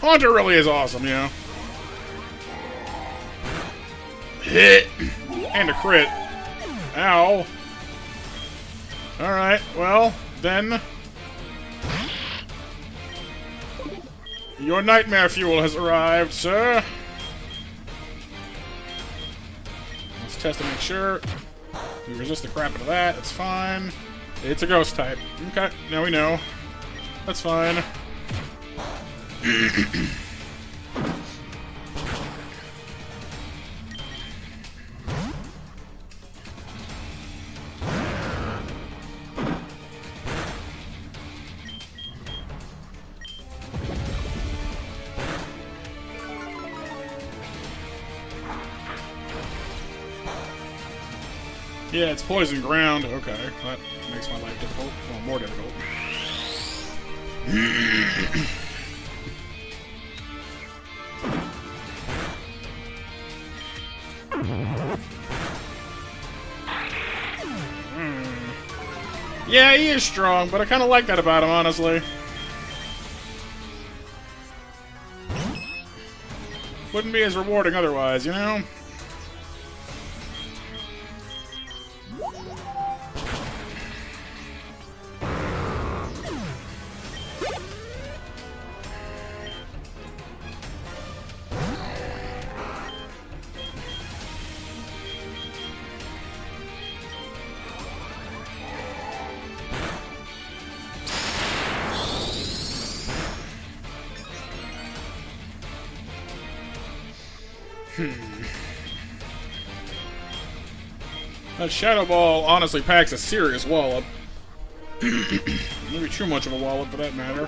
Speaker 1: Haunter really is awesome, you know. And a crit. Ow. Alright, well, then... Your nightmare fuel has arrived, sir. Let's test to make sure. We resist the crap out of that. It's fine. It's a ghost type. Okay, now we know. That's fine. Yeah, it's poison ground. Okay, that makes my life difficult. Well, more difficult. Yeah, he is strong, but I kind of like that about him, honestly. Wouldn't be as rewarding otherwise, you know? That Shadow Ball honestly packs a serious wallop. Maybe too much of a wallop for that matter.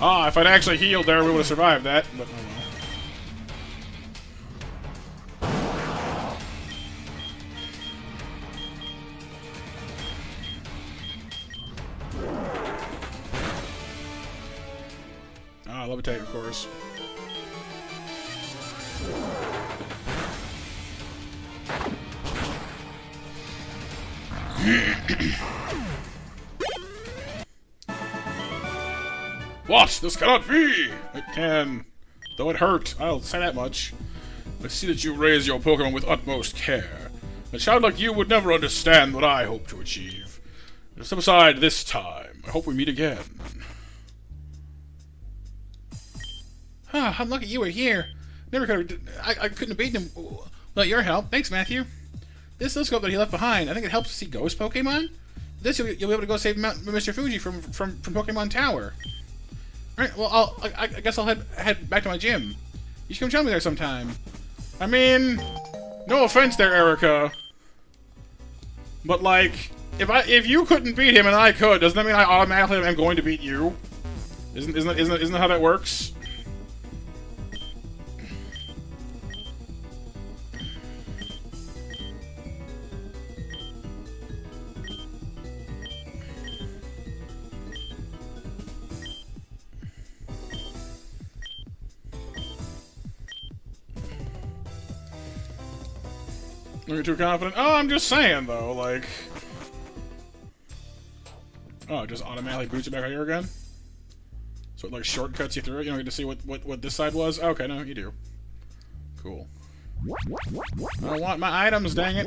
Speaker 1: Ah, if I'd actually healed there, we would have survived that, but oh well. Ah, levitate, of course. What? This cannot be! It can. Though it hurt, I'll say that much. I see that you raise your Pokemon with utmost care. A child like you would never understand what I hope to achieve. Step aside this time. I hope we meet again.
Speaker 2: Huh, I'm lucky you were here. Never could have... I couldn't have beaten him without your help. Thanks, Matthew. This telescope that he left behind, I think it helps to see ghost Pokemon. This, you'll be able to go save Mr. Fuji from Pokemon Tower. Alright, well, I guess I'll head back to my gym. You should come join me there sometime.
Speaker 1: I mean, no offense there, Erica. But, like, if you couldn't beat him and I could, doesn't that mean I automatically am going to beat you? Isn't that how that works? You're too confident? Oh, I'm just saying, though, like... Oh, it just automatically boots you back out here again? So it, like, shortcuts you through it? You don't get to see what this side was? Okay, no, you do. Cool. I don't want my items, dang it!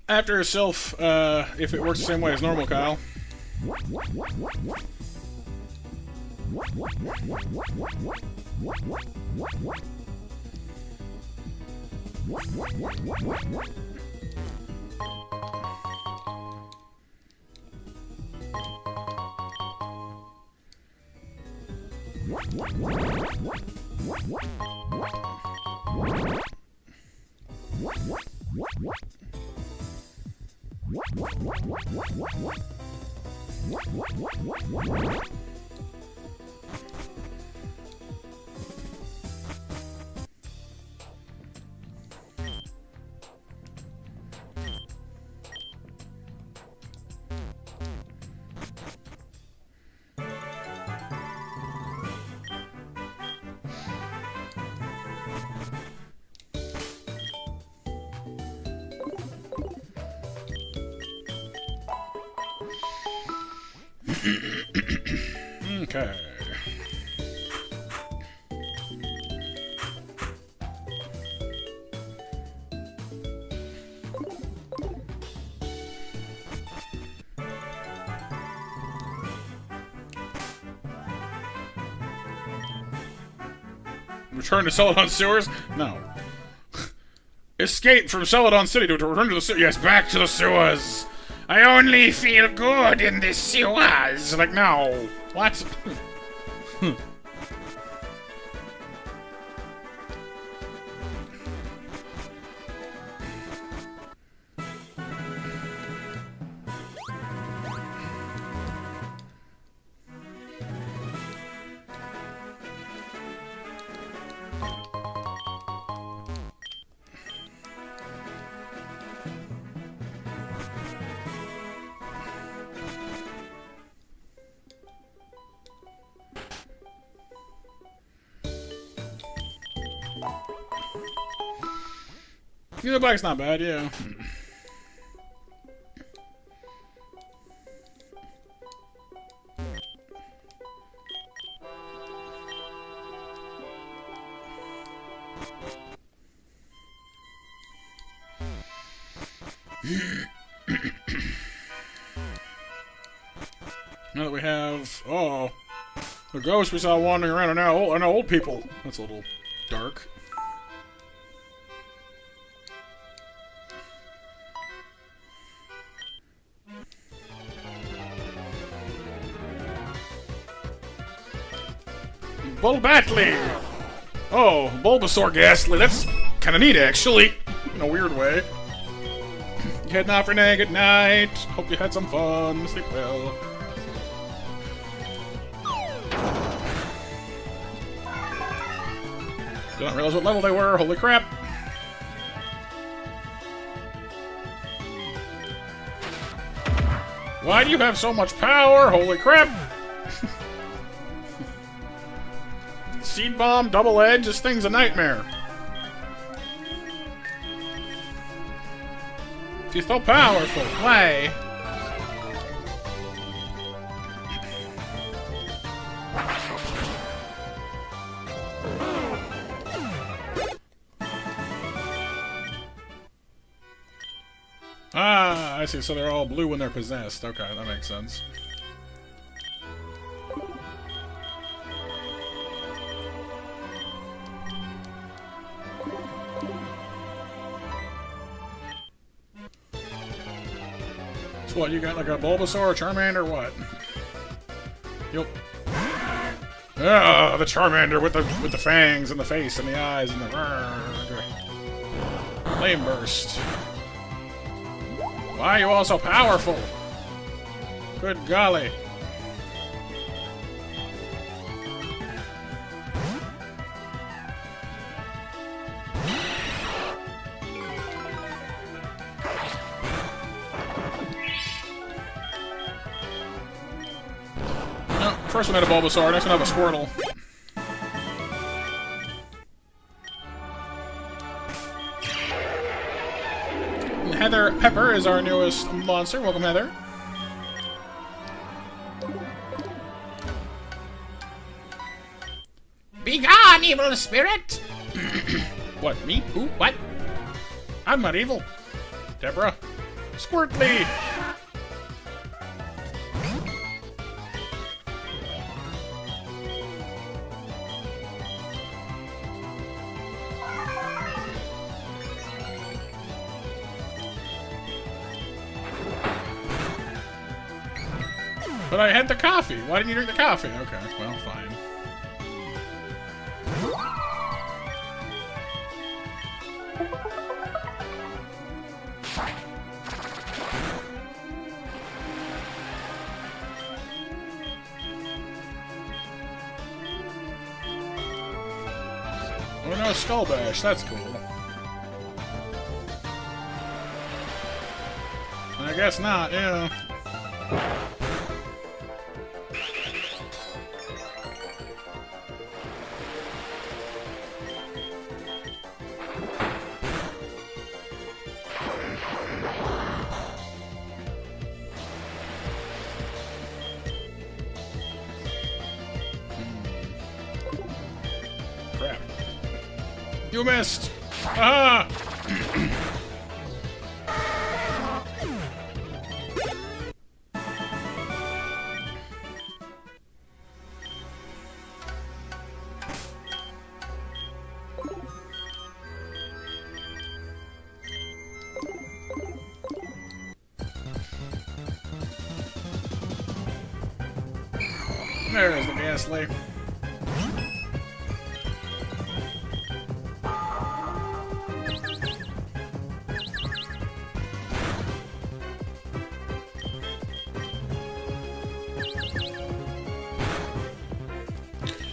Speaker 1: After herself, if it works the same way as normal, Kyle. Okay. Return to Celadon sewers? No. Escape from Celadon City to return to the sewers. Yes, back to the sewers. I only feel good in the sewers. Like, no. What? Yeah, the bike's not bad, yeah. Now that we have... Oh, the ghosts we saw wandering around are now old people. That's a little dark. Bulbatley! Oh, Bulbasaur Ghastly. That's kind of neat, actually. In a weird way. You heading out for Nag at night. Hope you had some fun. Sleep well. Did not realize what level they were. Holy crap. Why do you have so much power? Holy crap. Seed bomb, double edge, this thing's a nightmare. She's so powerful. Why? Ah, I see. So they're all blue when they're possessed. Okay, that makes sense. What, you got like a Bulbasaur, Charmander, what? Yep. Ah, the Charmander with the fangs and the face and the eyes and the flame burst. Why are you all so powerful? Good golly. First one had a Bulbasaur, next one had a Squirtle. And Heather Pepper is our newest monster. Welcome, Heather. Be gone, evil spirit! What, me? Who? What? I'm not evil. Deborah. Squirtly! But I had the coffee. Why didn't you drink the coffee? Okay, well, fine. Oh no, Skull Bash. That's cool. I guess not, yeah. You missed! Aha! There's the Ghastly.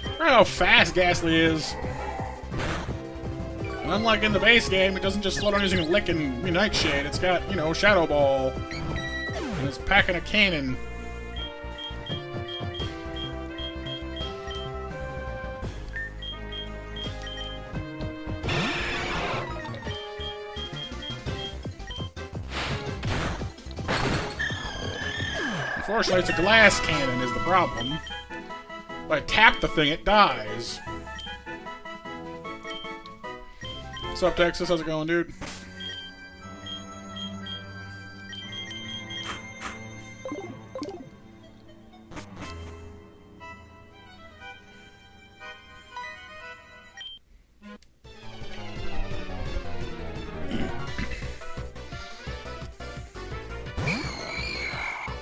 Speaker 1: I don't know how fast Ghastly is. And unlike in the base game, it doesn't just float on using a lick and Nightshade. It's got, you know, Shadow Ball. And it's packing a cannon. Unfortunately, it's a glass cannon is the problem. If I tap the thing, it dies. What's up, Texas? How's it going, dude?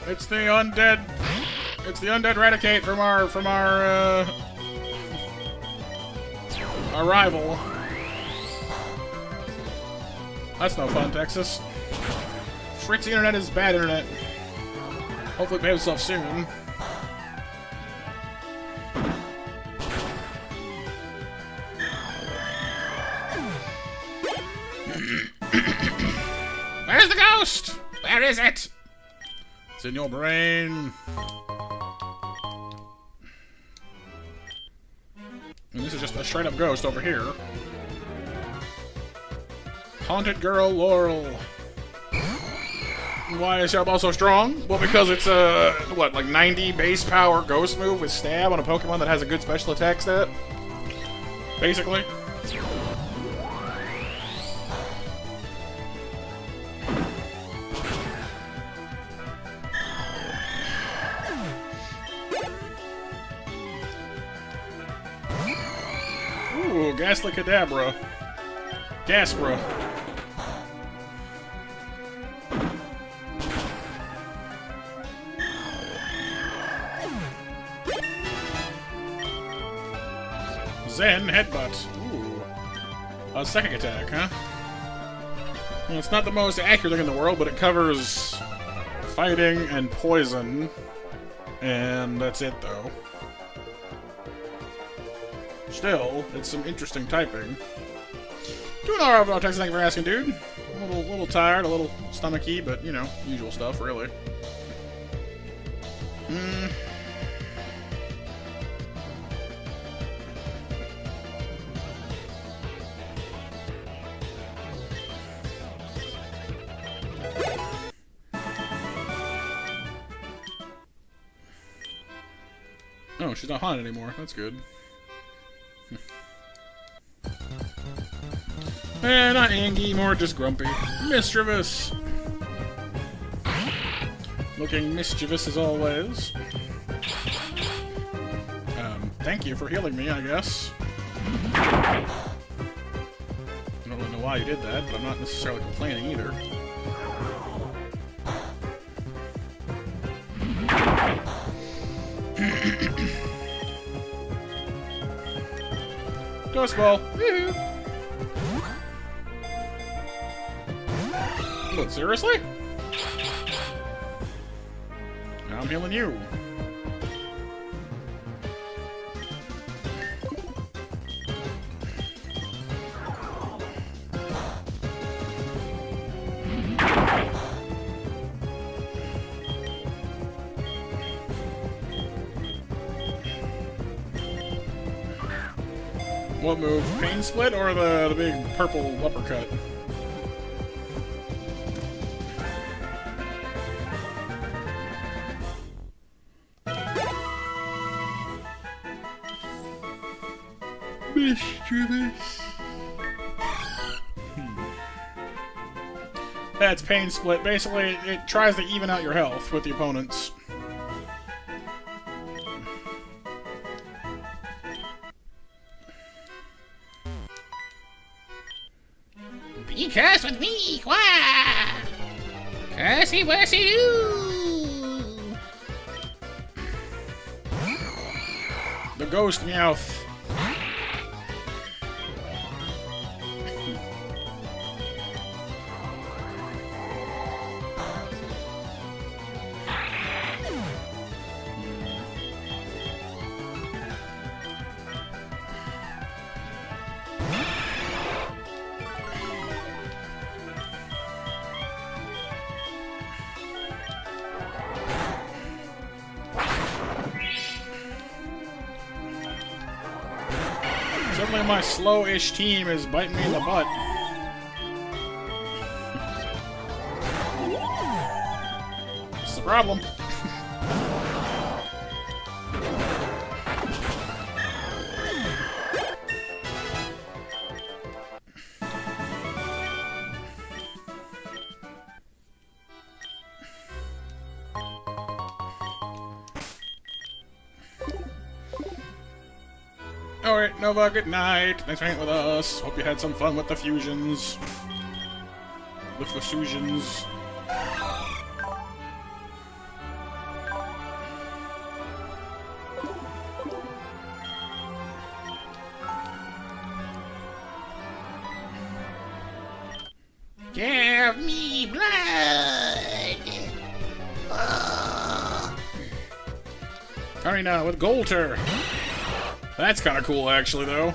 Speaker 1: It's the undead. It's the undead Raticate from our rival. That's no fun, Texas. Fritzy internet is bad internet. Hopefully it behaves itself soon. Where's the ghost? Where is it? It's in your brain. And this is just a straight up ghost over here. Haunted Girl Laurel. Why is Shadow so strong? Well, because it's a, what, like 90 base power ghost move with stab on a Pokemon that has a good special attack stat? Basically. Ooh, Ghastly Kadabra. Gaspra. Zen Headbutt. Ooh. A second attack, huh? Well, it's not the most accurate thing in the world, but it covers fighting and poison. And that's it, though. Still, it's some interesting typing. Doing alright, Texas. Thank you for asking, dude. A little tired, a little stomachy, but you know, usual stuff, really. Oh, she's not haunted anymore. That's good. Eh, not Angie, more just grumpy. Mischievous! Looking mischievous as always. Thank you for healing me, I guess. I don't really know why you did that, but I'm not necessarily complaining either. Ghost Ball! Woo-hoo. What, seriously? I'm healing you. What move? Pain Split or the big purple uppercut? Mischievous.
Speaker 2: That's Pain Split. Basically, it tries to even out your health with the opponents.
Speaker 4: Be cursed with me, Qua! Cursey wursey you!
Speaker 2: The Ghost Meowth. Suddenly my slow-ish team is biting me in the butt. That's the problem. Alright, Nova, good night. Thanks for hanging with us. Hope you had some fun with the fusions. With the fusions.
Speaker 4: Give me blood!
Speaker 2: Karina with Golter. That's kind of cool, actually, though.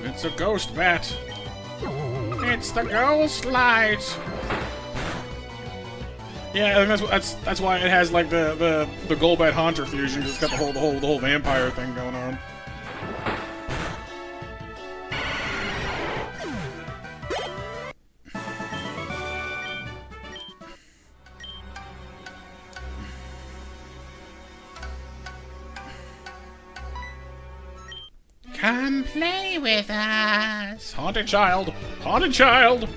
Speaker 2: It's a ghost bat. It's the ghost light. Yeah, I think that's why it has like the Golbat Haunter fusion. 'Cause it's got the whole vampire thing going on.
Speaker 4: Come play with us!
Speaker 2: Haunted child! Haunted child!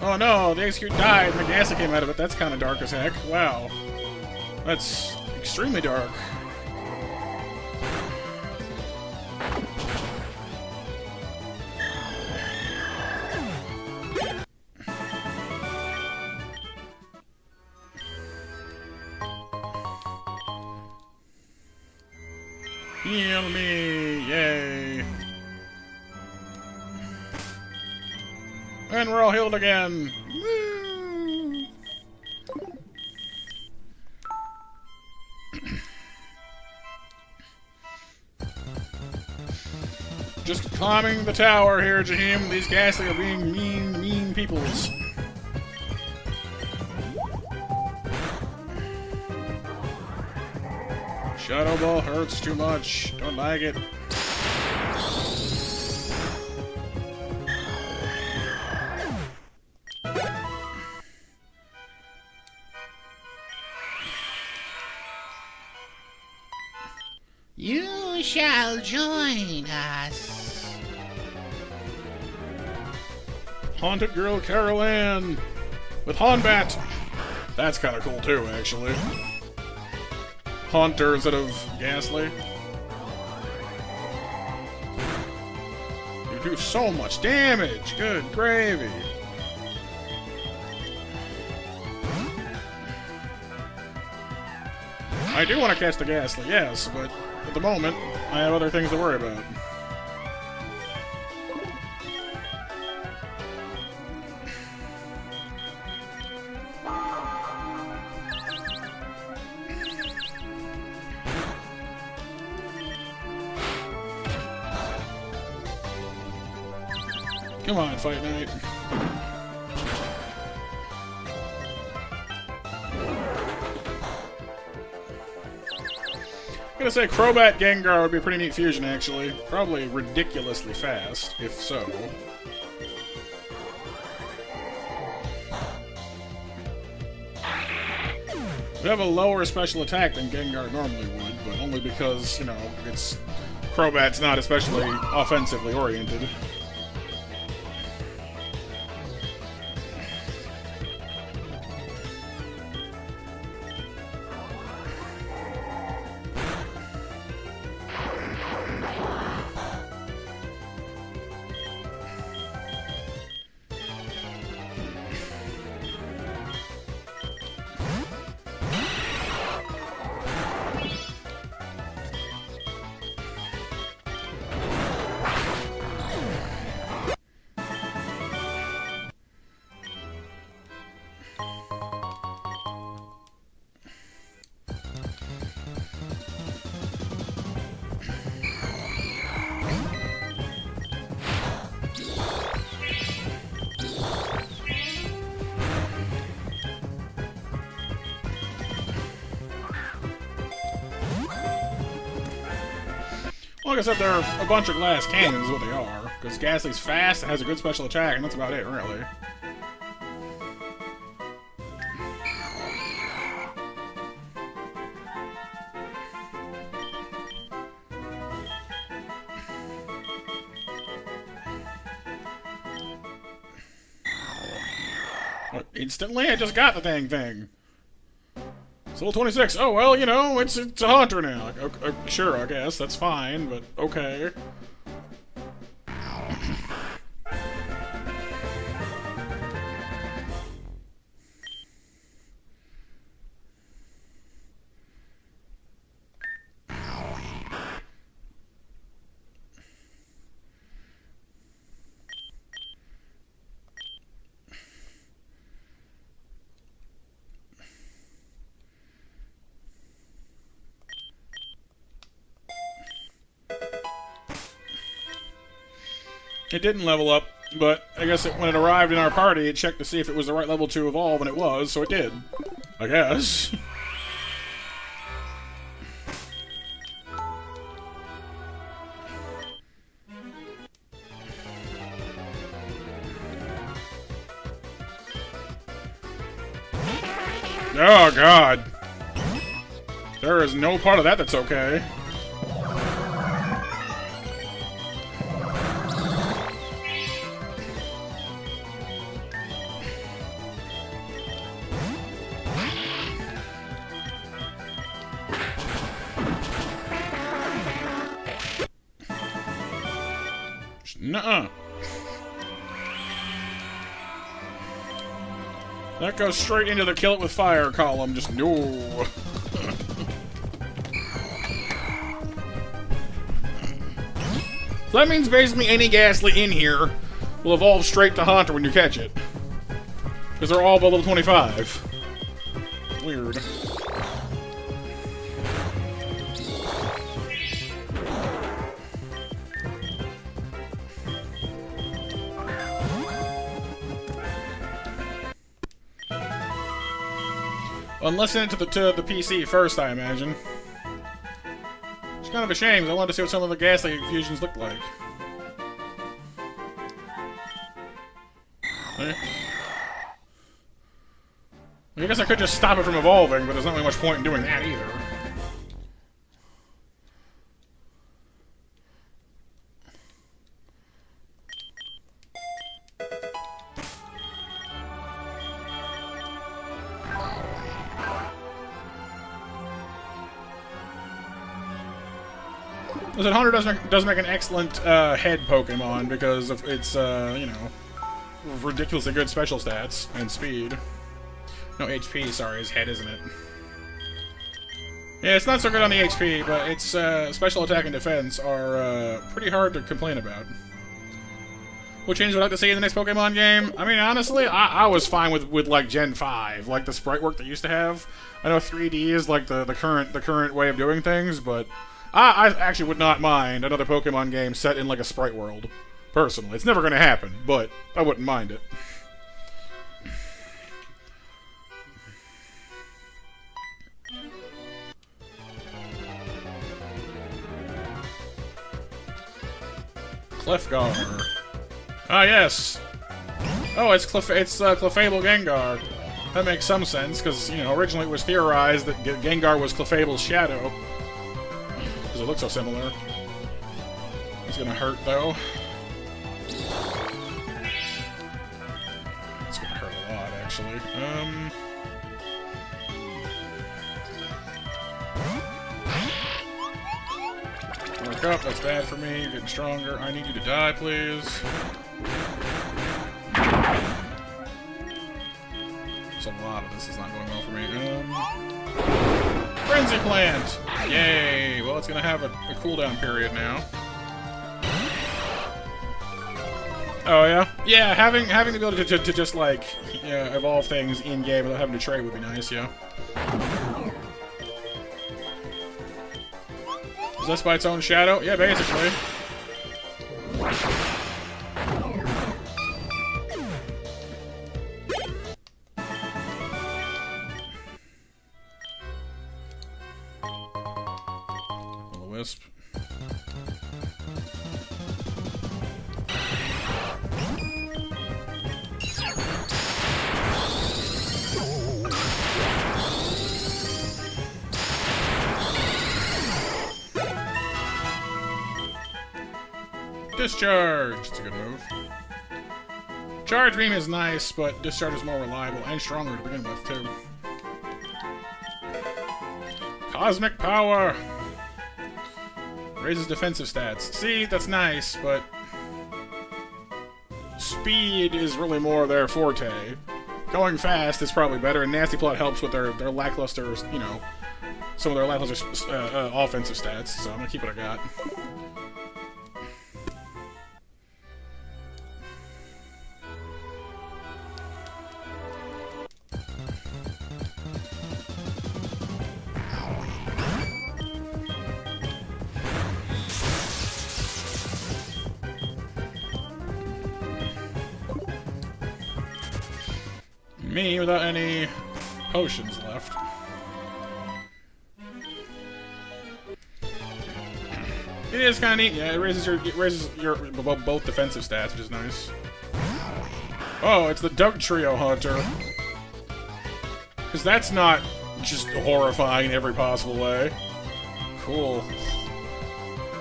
Speaker 2: Oh no, the execute died and the gas that came out of it. That's kind of dark as heck. Wow. That's extremely dark. Heal me! Yay! And we're all healed again! Woo! Just climbing the tower here, Jaheim. These ghastly are being mean peoples. Shadow Ball hurts too much. Don't like it.
Speaker 4: You shall join us.
Speaker 2: Haunted Girl Carol Ann with Haunbat. That's kind of cool too, actually. Haunter instead of Ghastly. You do so much damage. Good gravy. I do want to catch the Ghastly, yes, but at the moment, I have other things to worry about. Come on, Fight Night. I'm gonna say Crobat Gengar would be a pretty neat fusion, actually. Probably ridiculously fast, if so.
Speaker 1: We have a lower special attack than Gengar normally would, but only because, you know, it's Crobat's not especially offensively oriented. Like I said, they're a bunch of glass cannons is what they are. Because Ghastly's fast and has a good special attack, and that's about it, really. Instantly, I just got the dang thing. Soul 26. Oh, well, you know, it's a Haunter now. Sure, I guess. That's fine, but okay. It didn't level up, but I guess when it arrived in our party, it checked to see if it was the right level to evolve, and it was, so it did. I guess. Oh, God. There is no part of that that's okay. Nuh-uh. That goes straight into the kill it with fire column. Just no. So that means basically any Ghastly in here will evolve straight to Haunter when you catch it. Because they're all above level 25. Weird. Unless into the PC first, I imagine. It's kind of a shame, 'cause I wanted to see what some of the Ghastly fusions looked like. Eh. I guess I could just stop it from evolving, but there's not really much point in doing that either. Listen, Haunter does make an excellent head Pokemon because of its, you know, ridiculously good special stats and speed. No, HP, sorry, his head, isn't it? Yeah, it's not so good on the HP, but its special attack and defense are pretty hard to complain about. What change would I like to see in the next Pokemon game? I mean, honestly, I was fine with like Gen 5, like the sprite work they used to have. I know 3D is like the current way of doing things, but I actually would not mind another Pokemon game set in like a sprite world. Personally, it's never going to happen, but I wouldn't mind it. Clefgar. Ah, yes. Oh, it's Clefable Gengar. That makes some sense, because, you know, originally it was theorized that Gengar was Clefable's shadow. Because it looks so similar. It's gonna hurt, though. It's gonna hurt a lot, actually. Work up, that's bad for me. You're getting stronger. I need you to die, please. So a lot of this is not going well for me. Frenzy Plant! Yay! Well, it's gonna have a cooldown period now. Oh, yeah? Yeah, having the ability to just, like, evolve things in-game without having to trade would be nice, yeah. Is this by its own shadow? Yeah, basically. Will-o-wisp. Discharge! It's a good move. Charge Beam is nice, but Discharge is more reliable and stronger to begin with, too. Cosmic Power! Raises defensive stats. See, that's nice, but speed is really more their forte. Going fast is probably better, and Nasty Plot helps with their lackluster, you know, some of their lackluster offensive stats, so I'm gonna keep what I got. Me without any potions left. It is kind of neat. Yeah, it raises your both defensive stats, which is nice. Oh, it's the Doug Trio Hunter. Because that's not just horrifying in every possible way. Cool.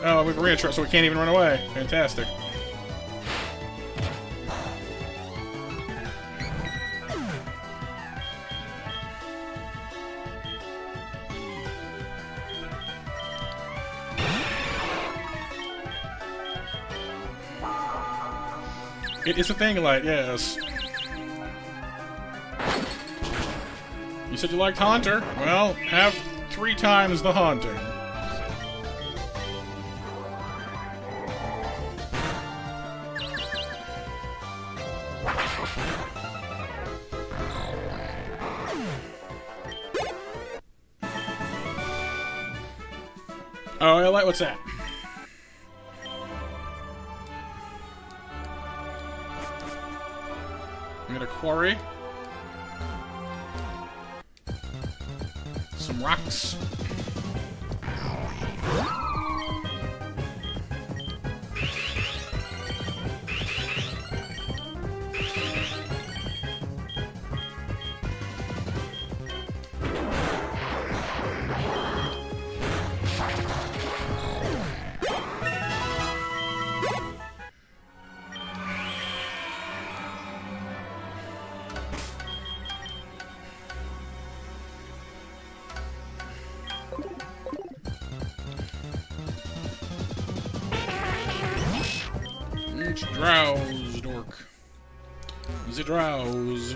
Speaker 1: Oh, we've reintro, so we can't even run away. Fantastic. It is a thing, like, yes. You said you liked Haunter? Well, have 3 times the haunting. Oh, I like, what's that? I'm gonna quarry some rocks. Drowse, dork. The drowse.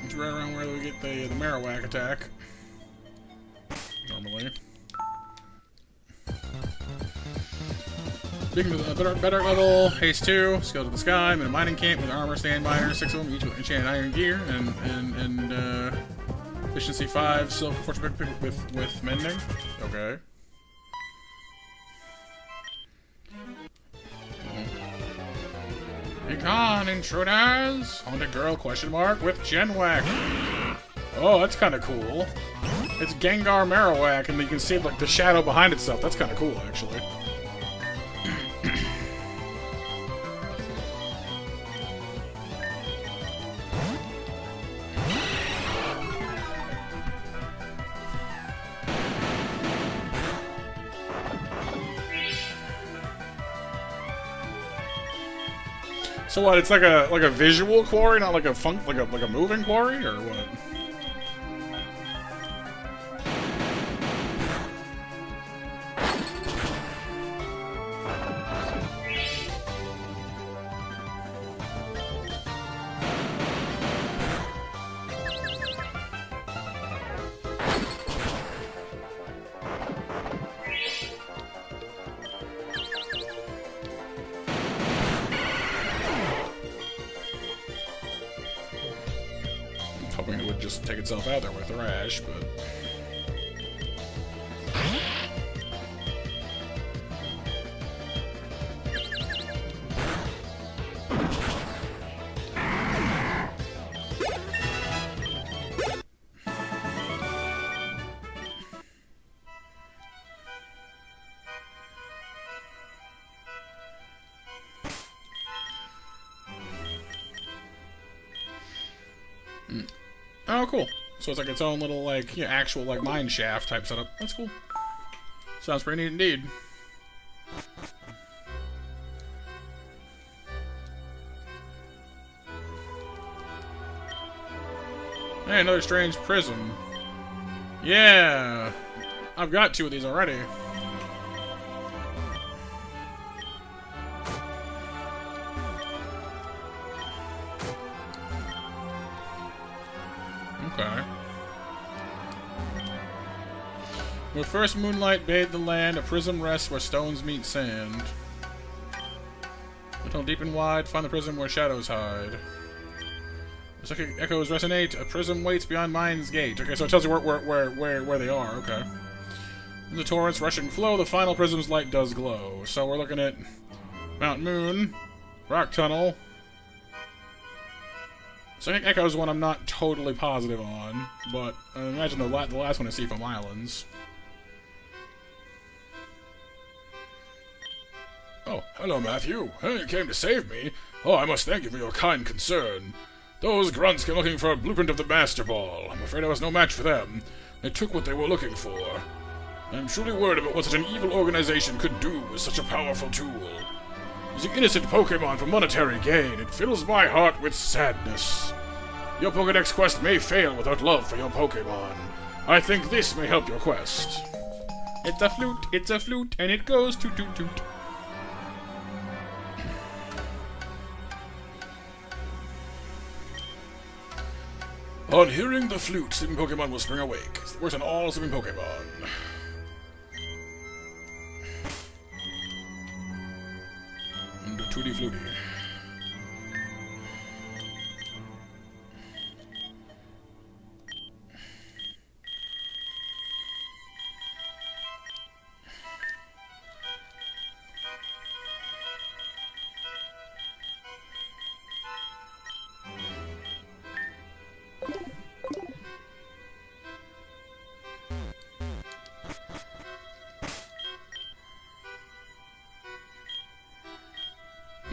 Speaker 1: It's right around where we get the Marowak attack. Normally. Better level, haste 2, skill to the sky, I'm in a mining camp with armor, stand miners, 6 of them, each with enchanted iron gear, and efficiency 5, silver fortune pick with mending. Okay. Be gone, intruders! Haunted girl, question mark, with Genwhack. Oh, that's kind of cool. It's Gengar Marowak, and you can see like the shadow behind itself. That's kind of cool, actually. So what? It's like a visual quarry, not like a moving quarry, or what? Hoping it would just take itself out there with Thrash, but... Oh, cool. So it's like its own little, like, actual, like, mine shaft type setup. That's cool. Sounds pretty neat indeed. Hey, another strange prism. Yeah! I've got 2 of these already. Okay. Where first moonlight bathed the land, a prism rests where stones meet sand. Until deep and wide, find the prism where shadows hide. The psychic echoes resonate, a prism waits beyond mind's gate. Okay, so it tells you where they are, okay. In the torrent's rushing flow, the final prism's light does glow. So we're looking at Mount Moon, Rock Tunnel. Psychic Echo is one I'm not totally positive on, but I imagine the last one is Seafoam Islands. Oh, hello, Matthew. Hey, you came to save me. Oh, I must thank you for your kind concern. Those grunts came looking for a blueprint of the Master Ball. I'm afraid I was no match for them. They took what they were looking for. I'm truly worried about what such an evil organization could do with such a powerful tool. Using innocent Pokémon for monetary gain, it fills my heart with sadness. Your Pokédex quest may fail without love for your Pokémon. I think this may help your quest. It's a flute, and it goes toot toot toot. On hearing the flute, sleeping Pokémon will spring awake. It works on all sleeping Pokémon. And a Tooty Flutie.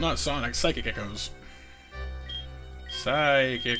Speaker 1: Not Sonic, Psychic Echoes. Psychic.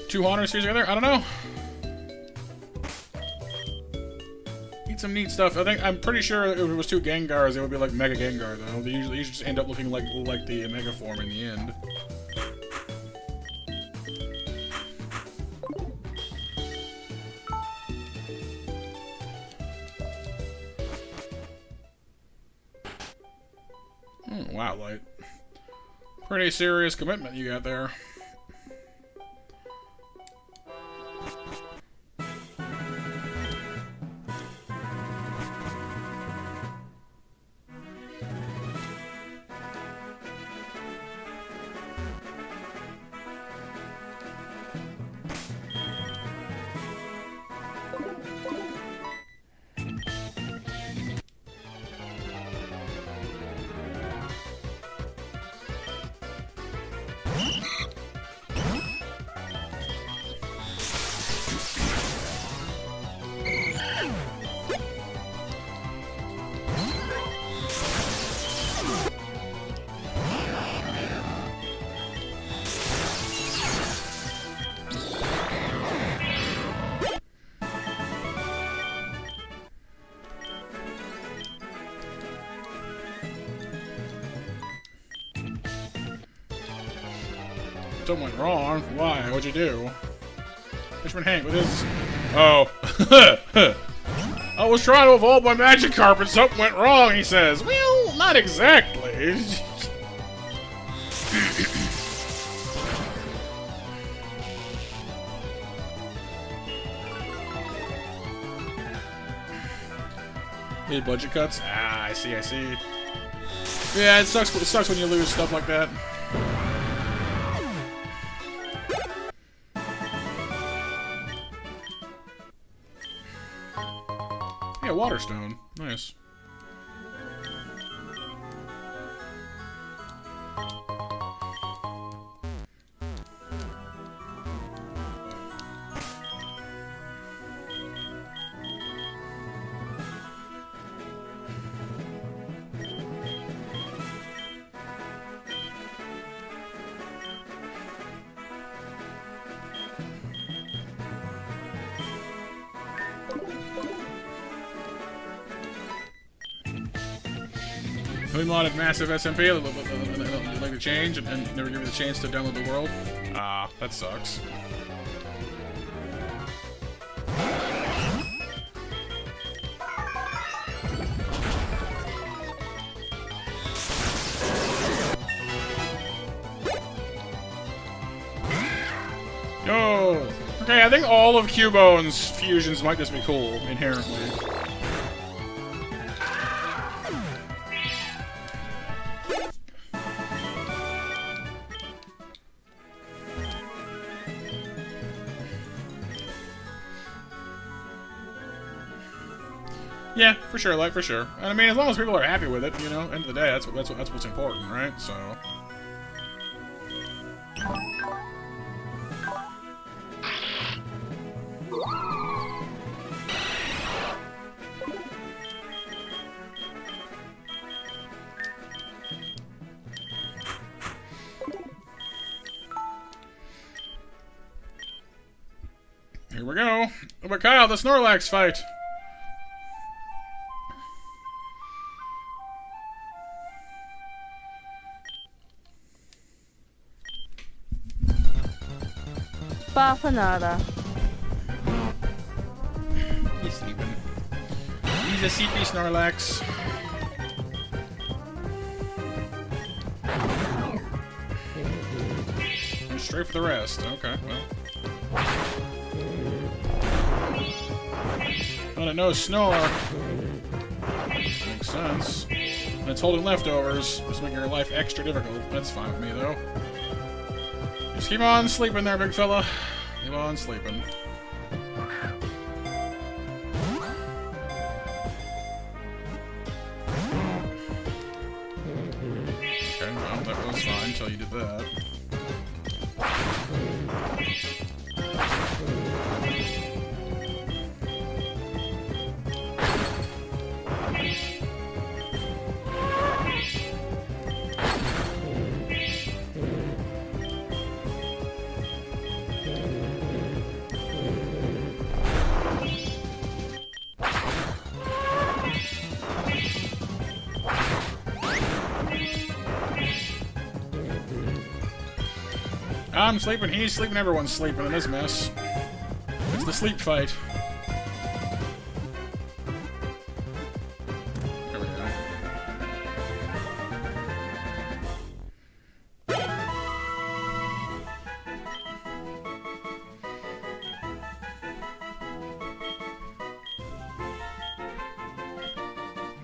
Speaker 1: Two Haunter series together? I don't know. Need some neat stuff. I'm pretty sure if it was 2 Gengars, it would be like Mega Gengar though. They usually just end up looking like the Mega form in the end. Wow, light. Pretty serious commitment you got there. Something went wrong. Why? What'd you do? Fisherman Hank with his... Oh. I was trying to evolve my magic carpet. Something went wrong, he says. Well, not exactly. Need budget cuts? Ah, I see, I see. Yeah, it sucks when you lose stuff like that. Yeah, Waterstone. Nice. We modded massive SMP, like to change, and never give it a chance to download the world. Ah, that sucks. Yo! Okay, I think all of Cubone's fusions might just be cool, inherently. Yeah, for sure, like for sure. And I mean, as long as people are happy with it, you know, end of the day, that's what's important, right? So. Here we go. But Kyle, the Snorlax fight.
Speaker 3: Bapanada.
Speaker 1: He's sleeping. He's a CP Snorlax. Straight for the rest. Okay, well. But I know Snore. Makes sense. And it's holding leftovers. Just making your life extra difficult. That's fine with me, though. Just keep on sleeping there, big fella. Keep on sleeping. Okay, well, that was fine until you did that. I'm sleeping, he's sleeping, everyone's sleeping in this mess. It's the sleep fight. There we go.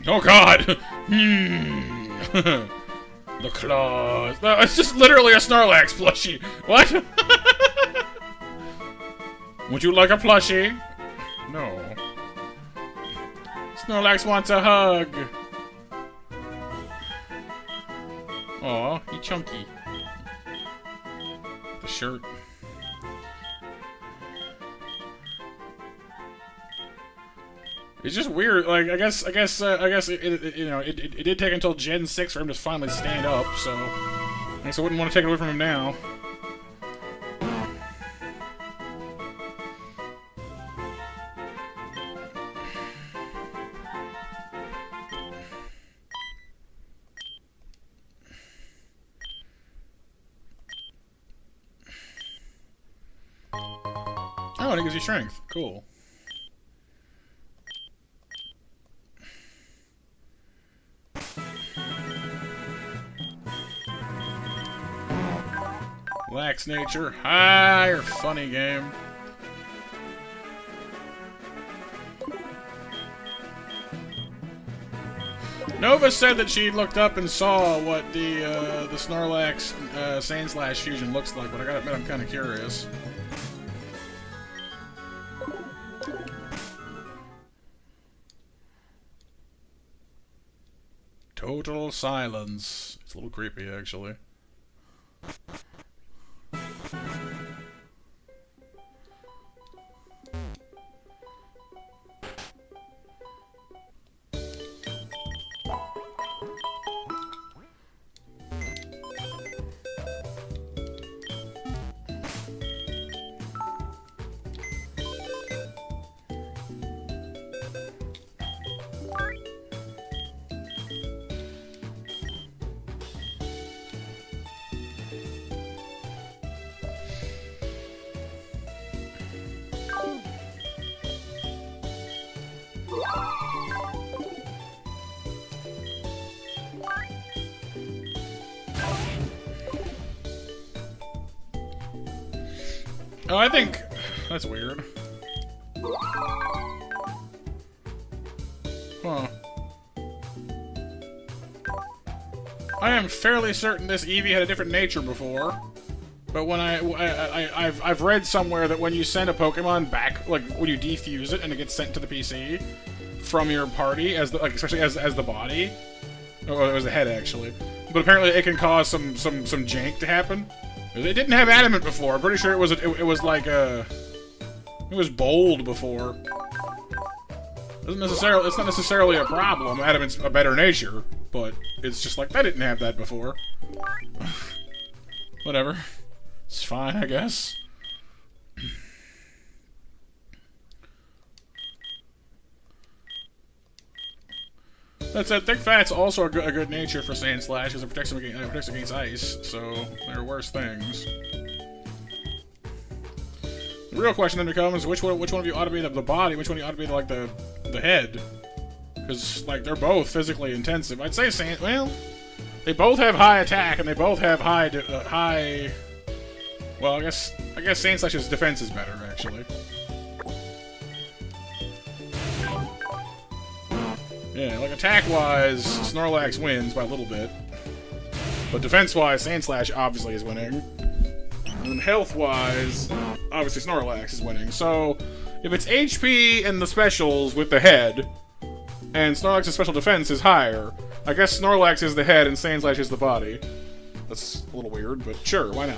Speaker 1: Oh god! The claws. No, it's just literally a Snorlax plushie. What? Would you like a plushie? No. Snorlax wants a hug. Aw, he chunky. The shirt. It's just weird. Like, I guess, it did take until Gen 6 for him to finally stand up. So, I guess I wouldn't want to take it away from him now. Oh, and it gives you strength. Cool. Lax nature. Hi, you're funny game. Nova said that she looked up and saw what the Snorlax Sandslash fusion looks like, but I gotta admit I'm kind of curious. Total silence. It's a little creepy, actually. Oh, I think that's weird. Huh. I am fairly certain this Eevee had a different nature before, but when I've read somewhere that when you send a Pokemon back, like when you defuse it and it gets sent to the PC from your party, as the, like especially as the body, or it was the head actually, but apparently it can cause some jank to happen. It didn't have adamant before. I'm pretty sure it was like it was bold before. It's not necessarily a problem. Adamant's a better nature, but it's just like that didn't have that before. Whatever. It's fine, I guess. That said, Thick Fat's also a good nature for Sandslash, because it protects against ice, so there are worse things. The real question then becomes, which one of you ought to be the body, which one of you ought to be like the head? Because, like, they're both physically intensive. I'd say well, they both have high attack, and they both have high... Well, I guess Sandslash's defense is better, actually. Yeah, like attack-wise, Snorlax wins by a little bit. But defense-wise, Sandslash obviously is winning. And health-wise, obviously Snorlax is winning. So, if it's HP and the specials with the head, and Snorlax's special defense is higher, I guess Snorlax is the head and Sandslash is the body. That's a little weird, but sure, why not?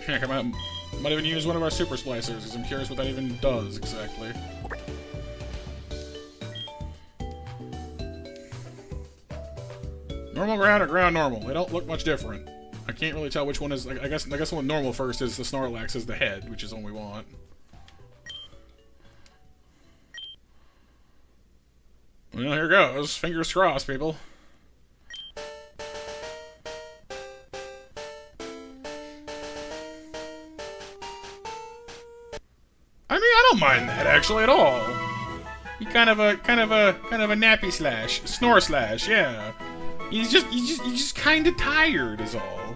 Speaker 1: Heck, I might even use one of our Super Splicers, because I'm curious what that even does, exactly. Normal ground or ground normal? They don't look much different. I can't really tell which one is... I guess the one normal first is the Snorlax is the head, which is the one we want. Well, here goes. Fingers crossed, people. I mean, I don't mind that actually at all. He kind of a nappy slash, snore slash, yeah. He's just kind of tired, is all.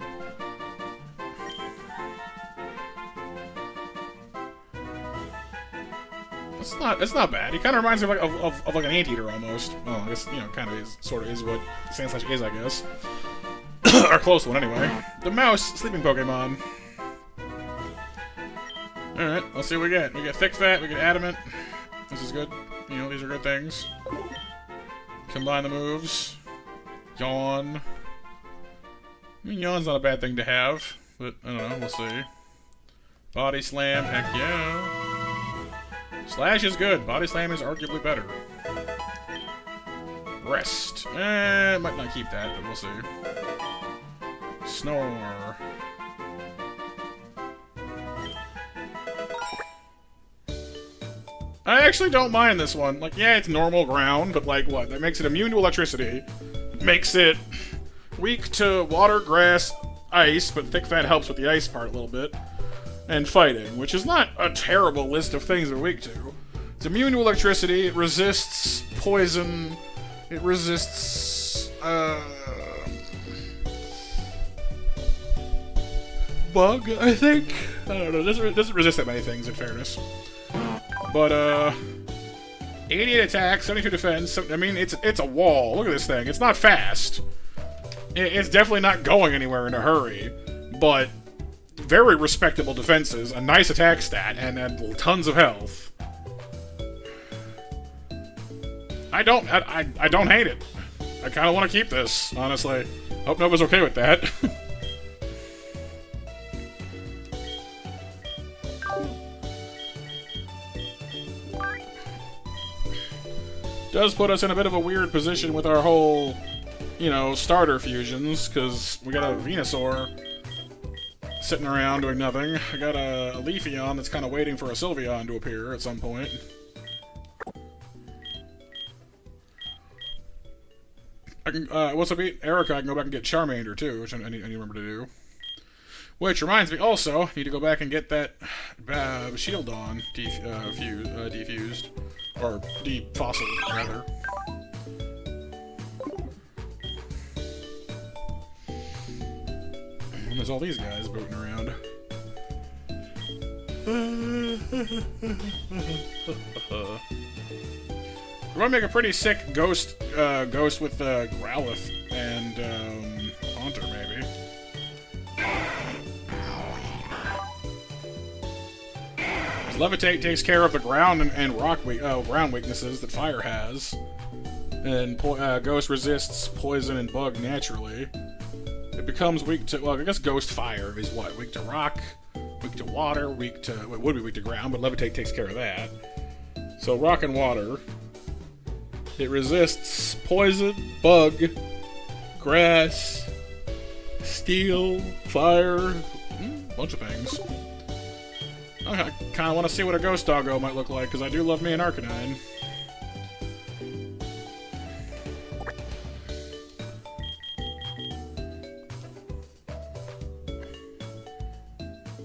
Speaker 1: It's not bad. He kind of reminds me of like an anteater almost. Well, I guess, you know, kind of is, sort of is what Sandslash is, I guess. Our close one, anyway. The mouse, sleeping Pokemon. Alright, let's see what we get. We get Thick Fat, we get Adamant. This is good. You know, these are good things. Combine the moves. Yawn. I mean, Yawn's not a bad thing to have, but I don't know, we'll see. Body Slam, heck yeah. Slash is good. Body Slam is arguably better. Rest. Might not keep that, but we'll see. Snore. I actually don't mind this one. Like, yeah, it's normal ground, but like, what? That makes it immune to electricity. Makes it weak to water, grass, ice, but Thick Fat helps with the ice part a little bit. And fighting, which is not a terrible list of things they're weak to. It's immune to electricity, it resists poison, it resists, bug, I think? I don't know, it doesn't resist that many things, in fairness. But, 88 attack, 72 defense, I mean, it's a wall. Look at this thing, it's not fast. It's definitely not going anywhere in a hurry, but very respectable defenses, a nice attack stat, and tons of health. I don't hate it. I kind of want to keep this, honestly. Hope Nova's okay with that. Does put us in a bit of a weird position with our whole, you know, starter fusions, because we got a Venusaur sitting around doing nothing. I got a Leafeon that's kind of waiting for a Sylveon to appear at some point. I can, once I beat Erica, I can go back and get Charmander too, which I need to remember to do. Which reminds me, also, I need to go back and get that Shieldon defused. Or defossiled, rather. And there's all these guys booting around. We're gonna make a pretty sick ghost with Growlithe and Haunter, maybe. Levitate takes care of the ground and rock ground weaknesses that fire has, and Ghost resists poison and bug naturally. It becomes weak to, well, I guess Ghost Fire is what? Weak to rock, weak to water, weak to, well, it would be weak to ground, but Levitate takes care of that. So rock and water. It resists poison, bug, grass, steel, fire, bunch of things. I kind of want to see what a Ghost Doggo might look like, because I do love me an Arcanine.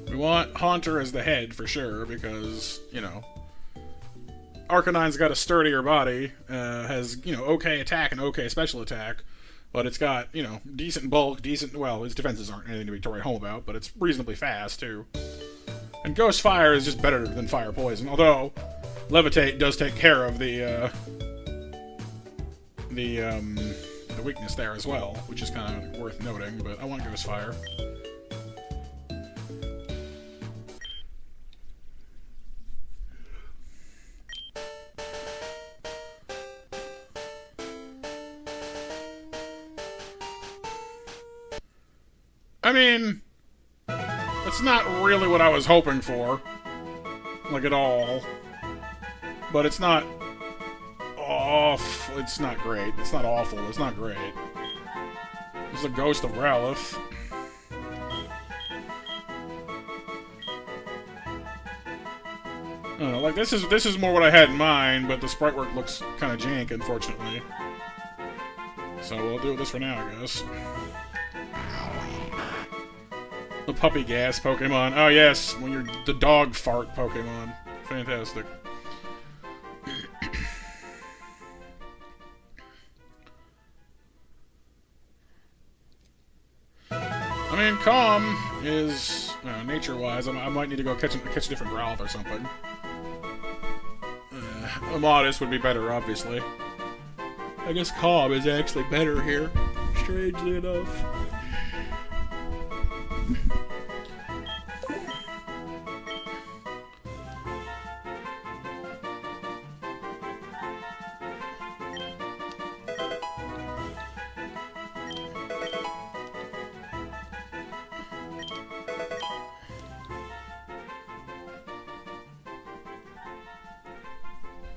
Speaker 1: We want Haunter as the head, for sure, because, you know, Arcanine's got a sturdier body, has, you know, okay attack and okay special attack, but it's got, you know, decent bulk, decent, well, its defenses aren't anything to be to write home about, but it's reasonably fast, too. And Ghost Fire is just better than Fire Poison, although Levitate does take care of the weakness there as well, which is kind of worth noting, but I want Ghost Fire. I mean, it's not really what I was hoping for, like at all, but it's not off. It's not great. It's not awful. It's not great. It's a Ghost of Growlithe. I don't know, like this is more what I had in mind, but the sprite work looks kind of jank, unfortunately. So we'll do this for now, I guess. The puppy gas Pokemon. Oh yes, when you're the dog fart Pokemon. Fantastic. I mean, Calm is nature-wise. I might need to go catch a different Growlithe or something. Modest would be better, obviously. I guess calm is actually better here, strangely enough.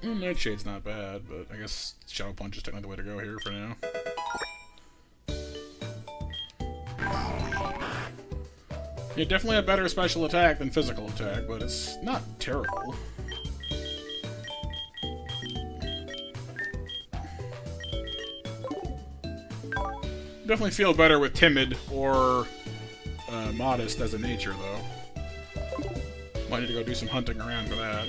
Speaker 1: Nightshade's not bad, but I guess Shadow Punch is technically the way to go here for now. Yeah, definitely a better special attack than physical attack, but it's not terrible. Definitely feel better with Timid or Modest as a nature, though. Might need to go do some hunting around for that.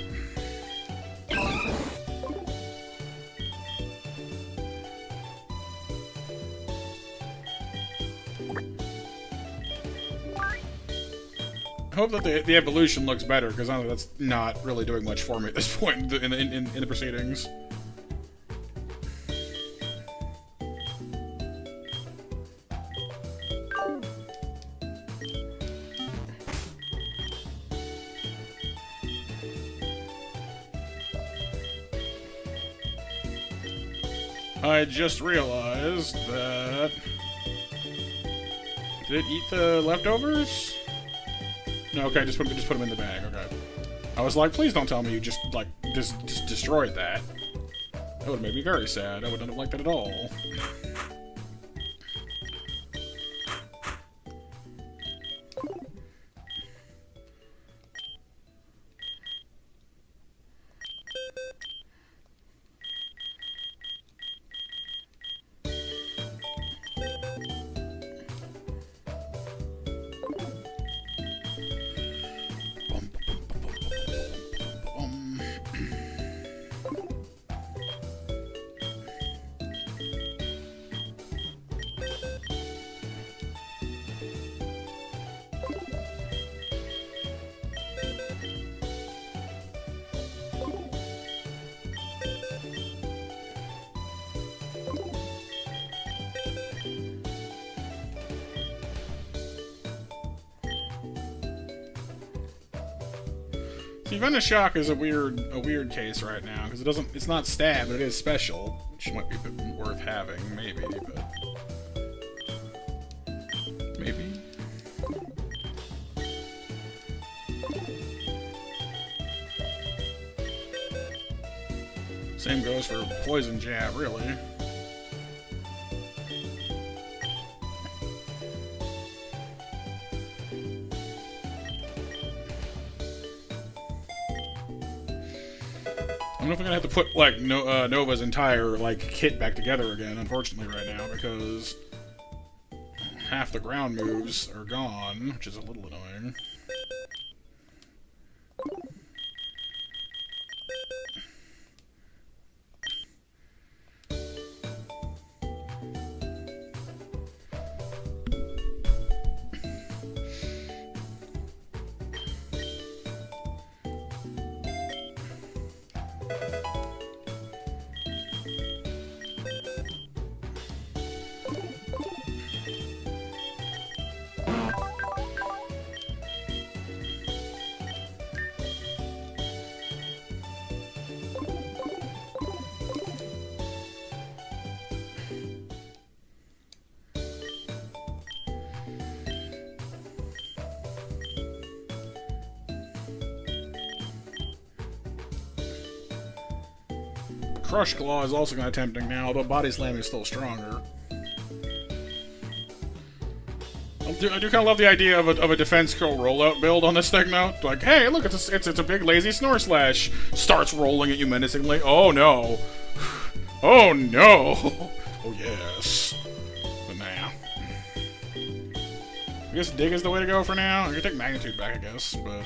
Speaker 1: I hope that the evolution looks better, because I know that's not really doing much for me at this point in the proceedings. I just realized that... Did it eat the leftovers? No, okay, just put them in the bag, okay. I was like, please don't tell me you just destroyed that. That would have made me very sad. I wouldn't have liked that at all. See, Venoshock is a weird case right now, because it's not stab, but it is special, which might be a bit worth having, maybe, but... Maybe? Same goes for Poison Jab, really. I don't know if I'm gonna have to put, like, Nova's entire, like, kit back together again, unfortunately, right now, because half the ground moves are gone, which is a little annoying. Crush Claw is also kind of tempting now, although Body Slam is still stronger. I do kind of love the idea of a Defense Curl rollout build on this thing now. Like, hey, look, it's a big lazy Snore Slash. Starts rolling at you menacingly. Oh no. Oh no. Oh yes. But now. I guess Dig is the way to go for now. I can take Magnitude back, I guess, but...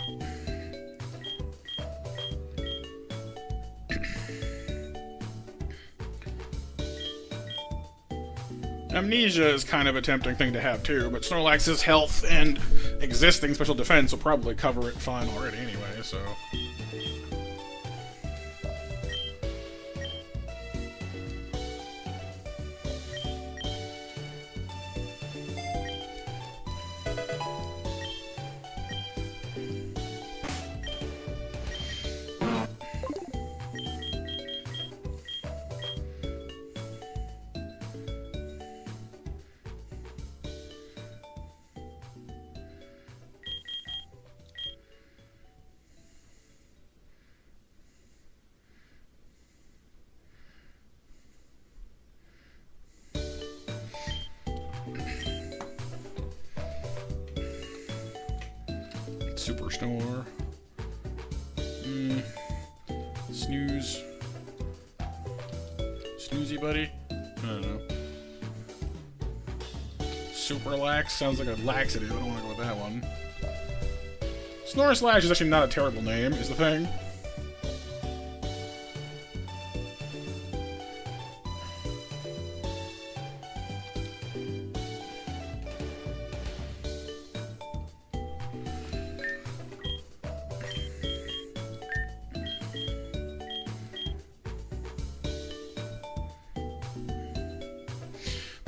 Speaker 1: Amnesia is kind of a tempting thing to have too, but Snorlax's health and existing special defense will probably cover it fine already anyway, so... Super snore. Snooze. Snoozy buddy? I don't know. Super lax? Sounds like a laxative. I don't want to go with that one. Snore Slash is actually not a terrible name, is the thing.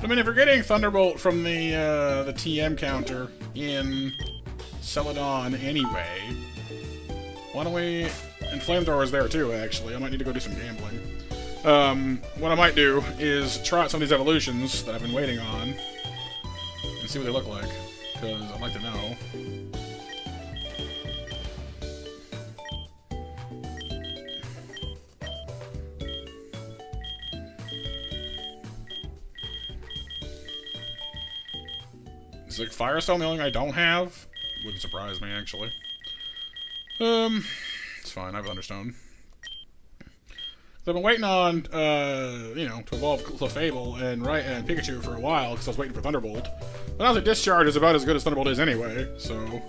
Speaker 1: I mean, if we're getting Thunderbolt from the TM counter in Celadon anyway, why don't we... And Flamethrower's there too, actually. I might need to go do some gambling. What I might do is try out some of these evolutions that I've been waiting on and see what they look like, because I'd like to know. Is like Firestone the only thing I don't have? Wouldn't surprise me, actually. It's fine, I have Thunderstone. So I've been waiting on, you know, to evolve Clefable and Pikachu for a while, because I was waiting for Thunderbolt. But now the Discharge is about as good as Thunderbolt is anyway, so...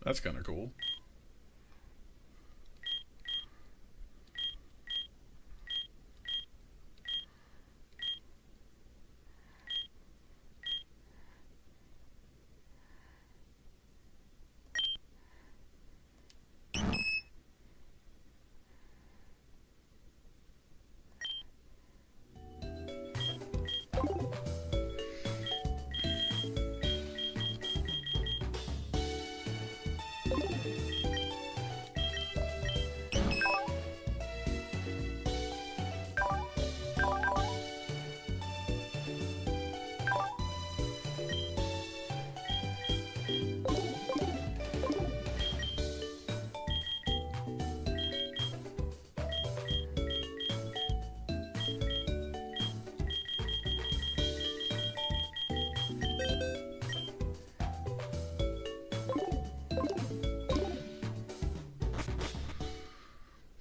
Speaker 1: That's kind of cool.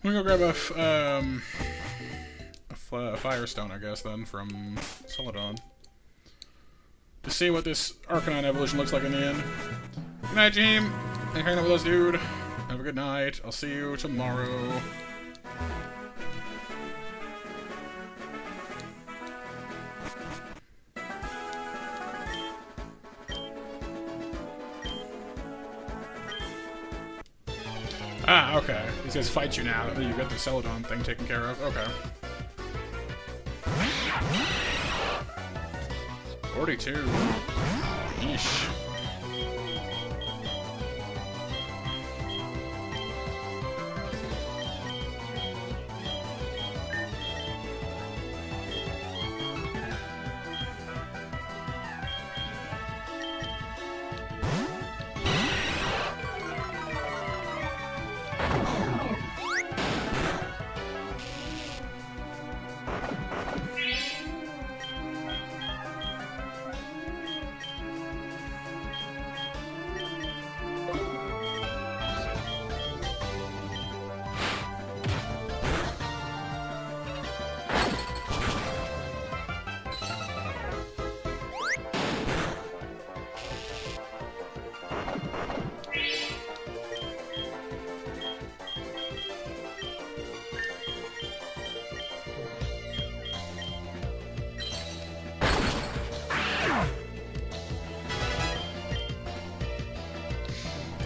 Speaker 1: I'm gonna go grab a Firestone, I guess, then, from Celadon. To see what this Arcanine evolution looks like in the end. Good night, James. Thanks for hanging out with us, dude. Have a good night. I'll see you tomorrow. Ah, okay. These guys fight you now. You got the Celadon thing taken care of. Okay. 42. Yeesh.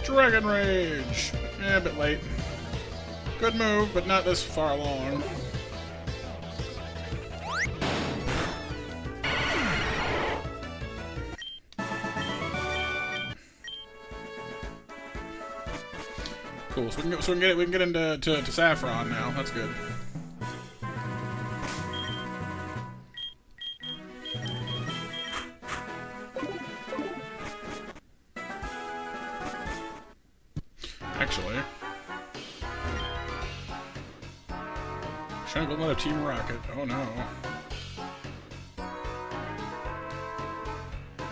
Speaker 1: Dragon Rage! Yeah, a bit late. Good move, but not this far along. Cool, so we can get into Saffron now. That's good. actually. Trying to go another Team Rocket. Oh no.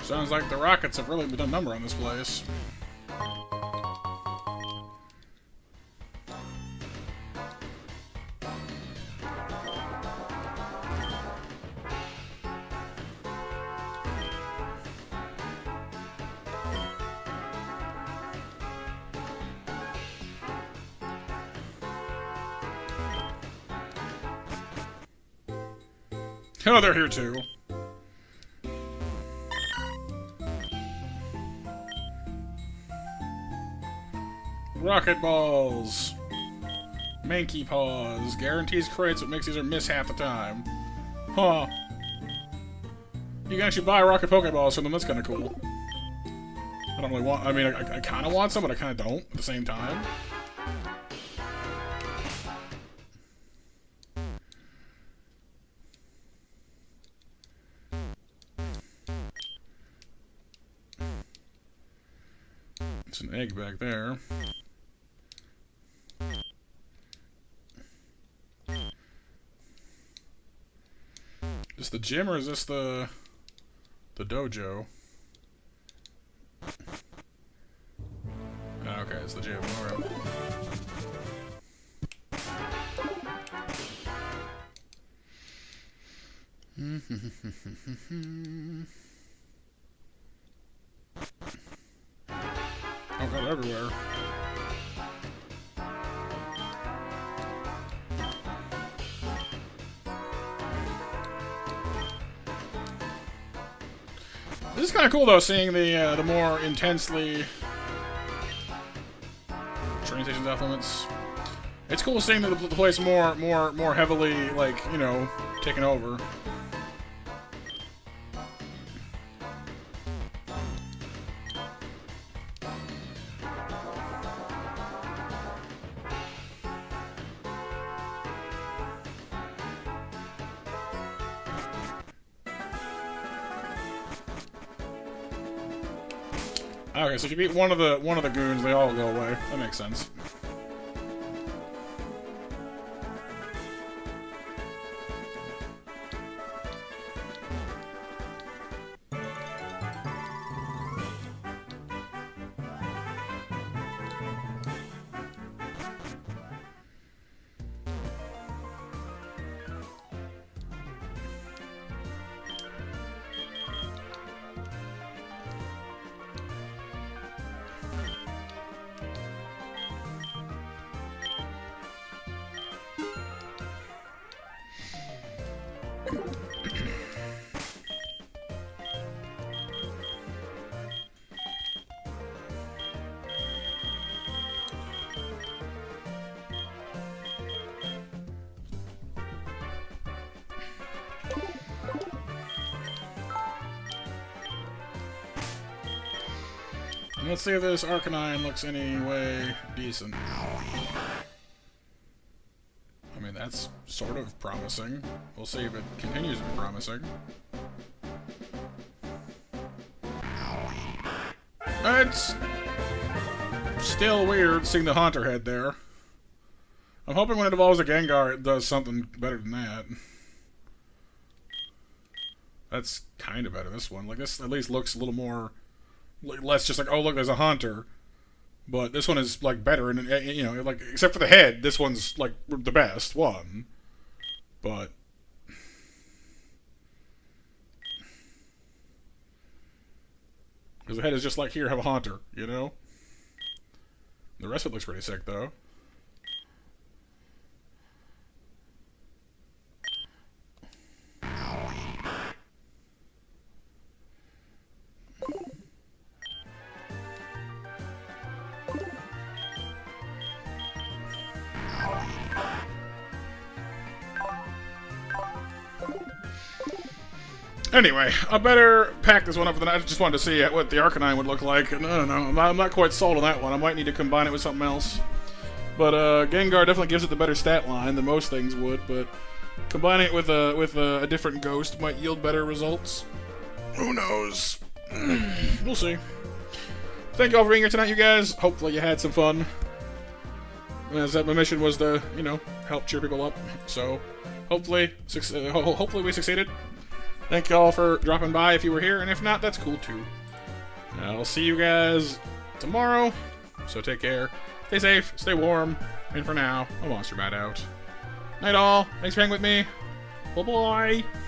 Speaker 1: Sounds like the Rockets have really done a number on this place. Oh, they're here too. Rocket balls. Manky paws. Guarantees crits, but makes these miss half the time. Huh. You can actually buy rocket Pokeballs from them, that's kinda cool. I don't really want, I mean, I kinda want some, but I kinda don't at the same time. It's an egg back there. Is this the gym or is this the dojo? Oh, okay, it's the gym. Alright. Oh god, everywhere. This is kind of cool though, seeing the more intensely train stations off limits. It's cool seeing the place more heavily, like, you know, taken over. Okay, so if you beat one of the goons, they all go away. That makes sense. Let's see if this Arcanine looks any way decent. I mean, that's sort of promising. We'll see if it continues to be promising. It's still weird seeing the Haunter head there. I'm hoping when it evolves a Gengar, it does something better than that. That's kind of better, this one. Like, this at least looks a little more... less just like, oh look, there's a Haunter. But this one is like better, and you know, like except for the head, this one's like the best one. But because the head is just like, here, have a Haunter, you know. The rest of it looks pretty sick though. Anyway, I better pack this one up. I just wanted to see what the Arcanine would look like. I don't know. I'm not quite sold on that one. I might need to combine it with something else. But Gengar definitely gives it the better stat line than most things would. But combining it with a different ghost might yield better results. Who knows? We'll see. Thank you all for being here tonight, you guys. Hopefully you had some fun. as that my mission was to, you know, help cheer people up. So, hopefully we succeeded. Thank y'all for dropping by if you were here, and if not, that's cool too. I'll see you guys tomorrow, so take care. Stay safe, stay warm, and for now, a Monster Bat out. Night all, thanks for hanging with me. Bye-bye.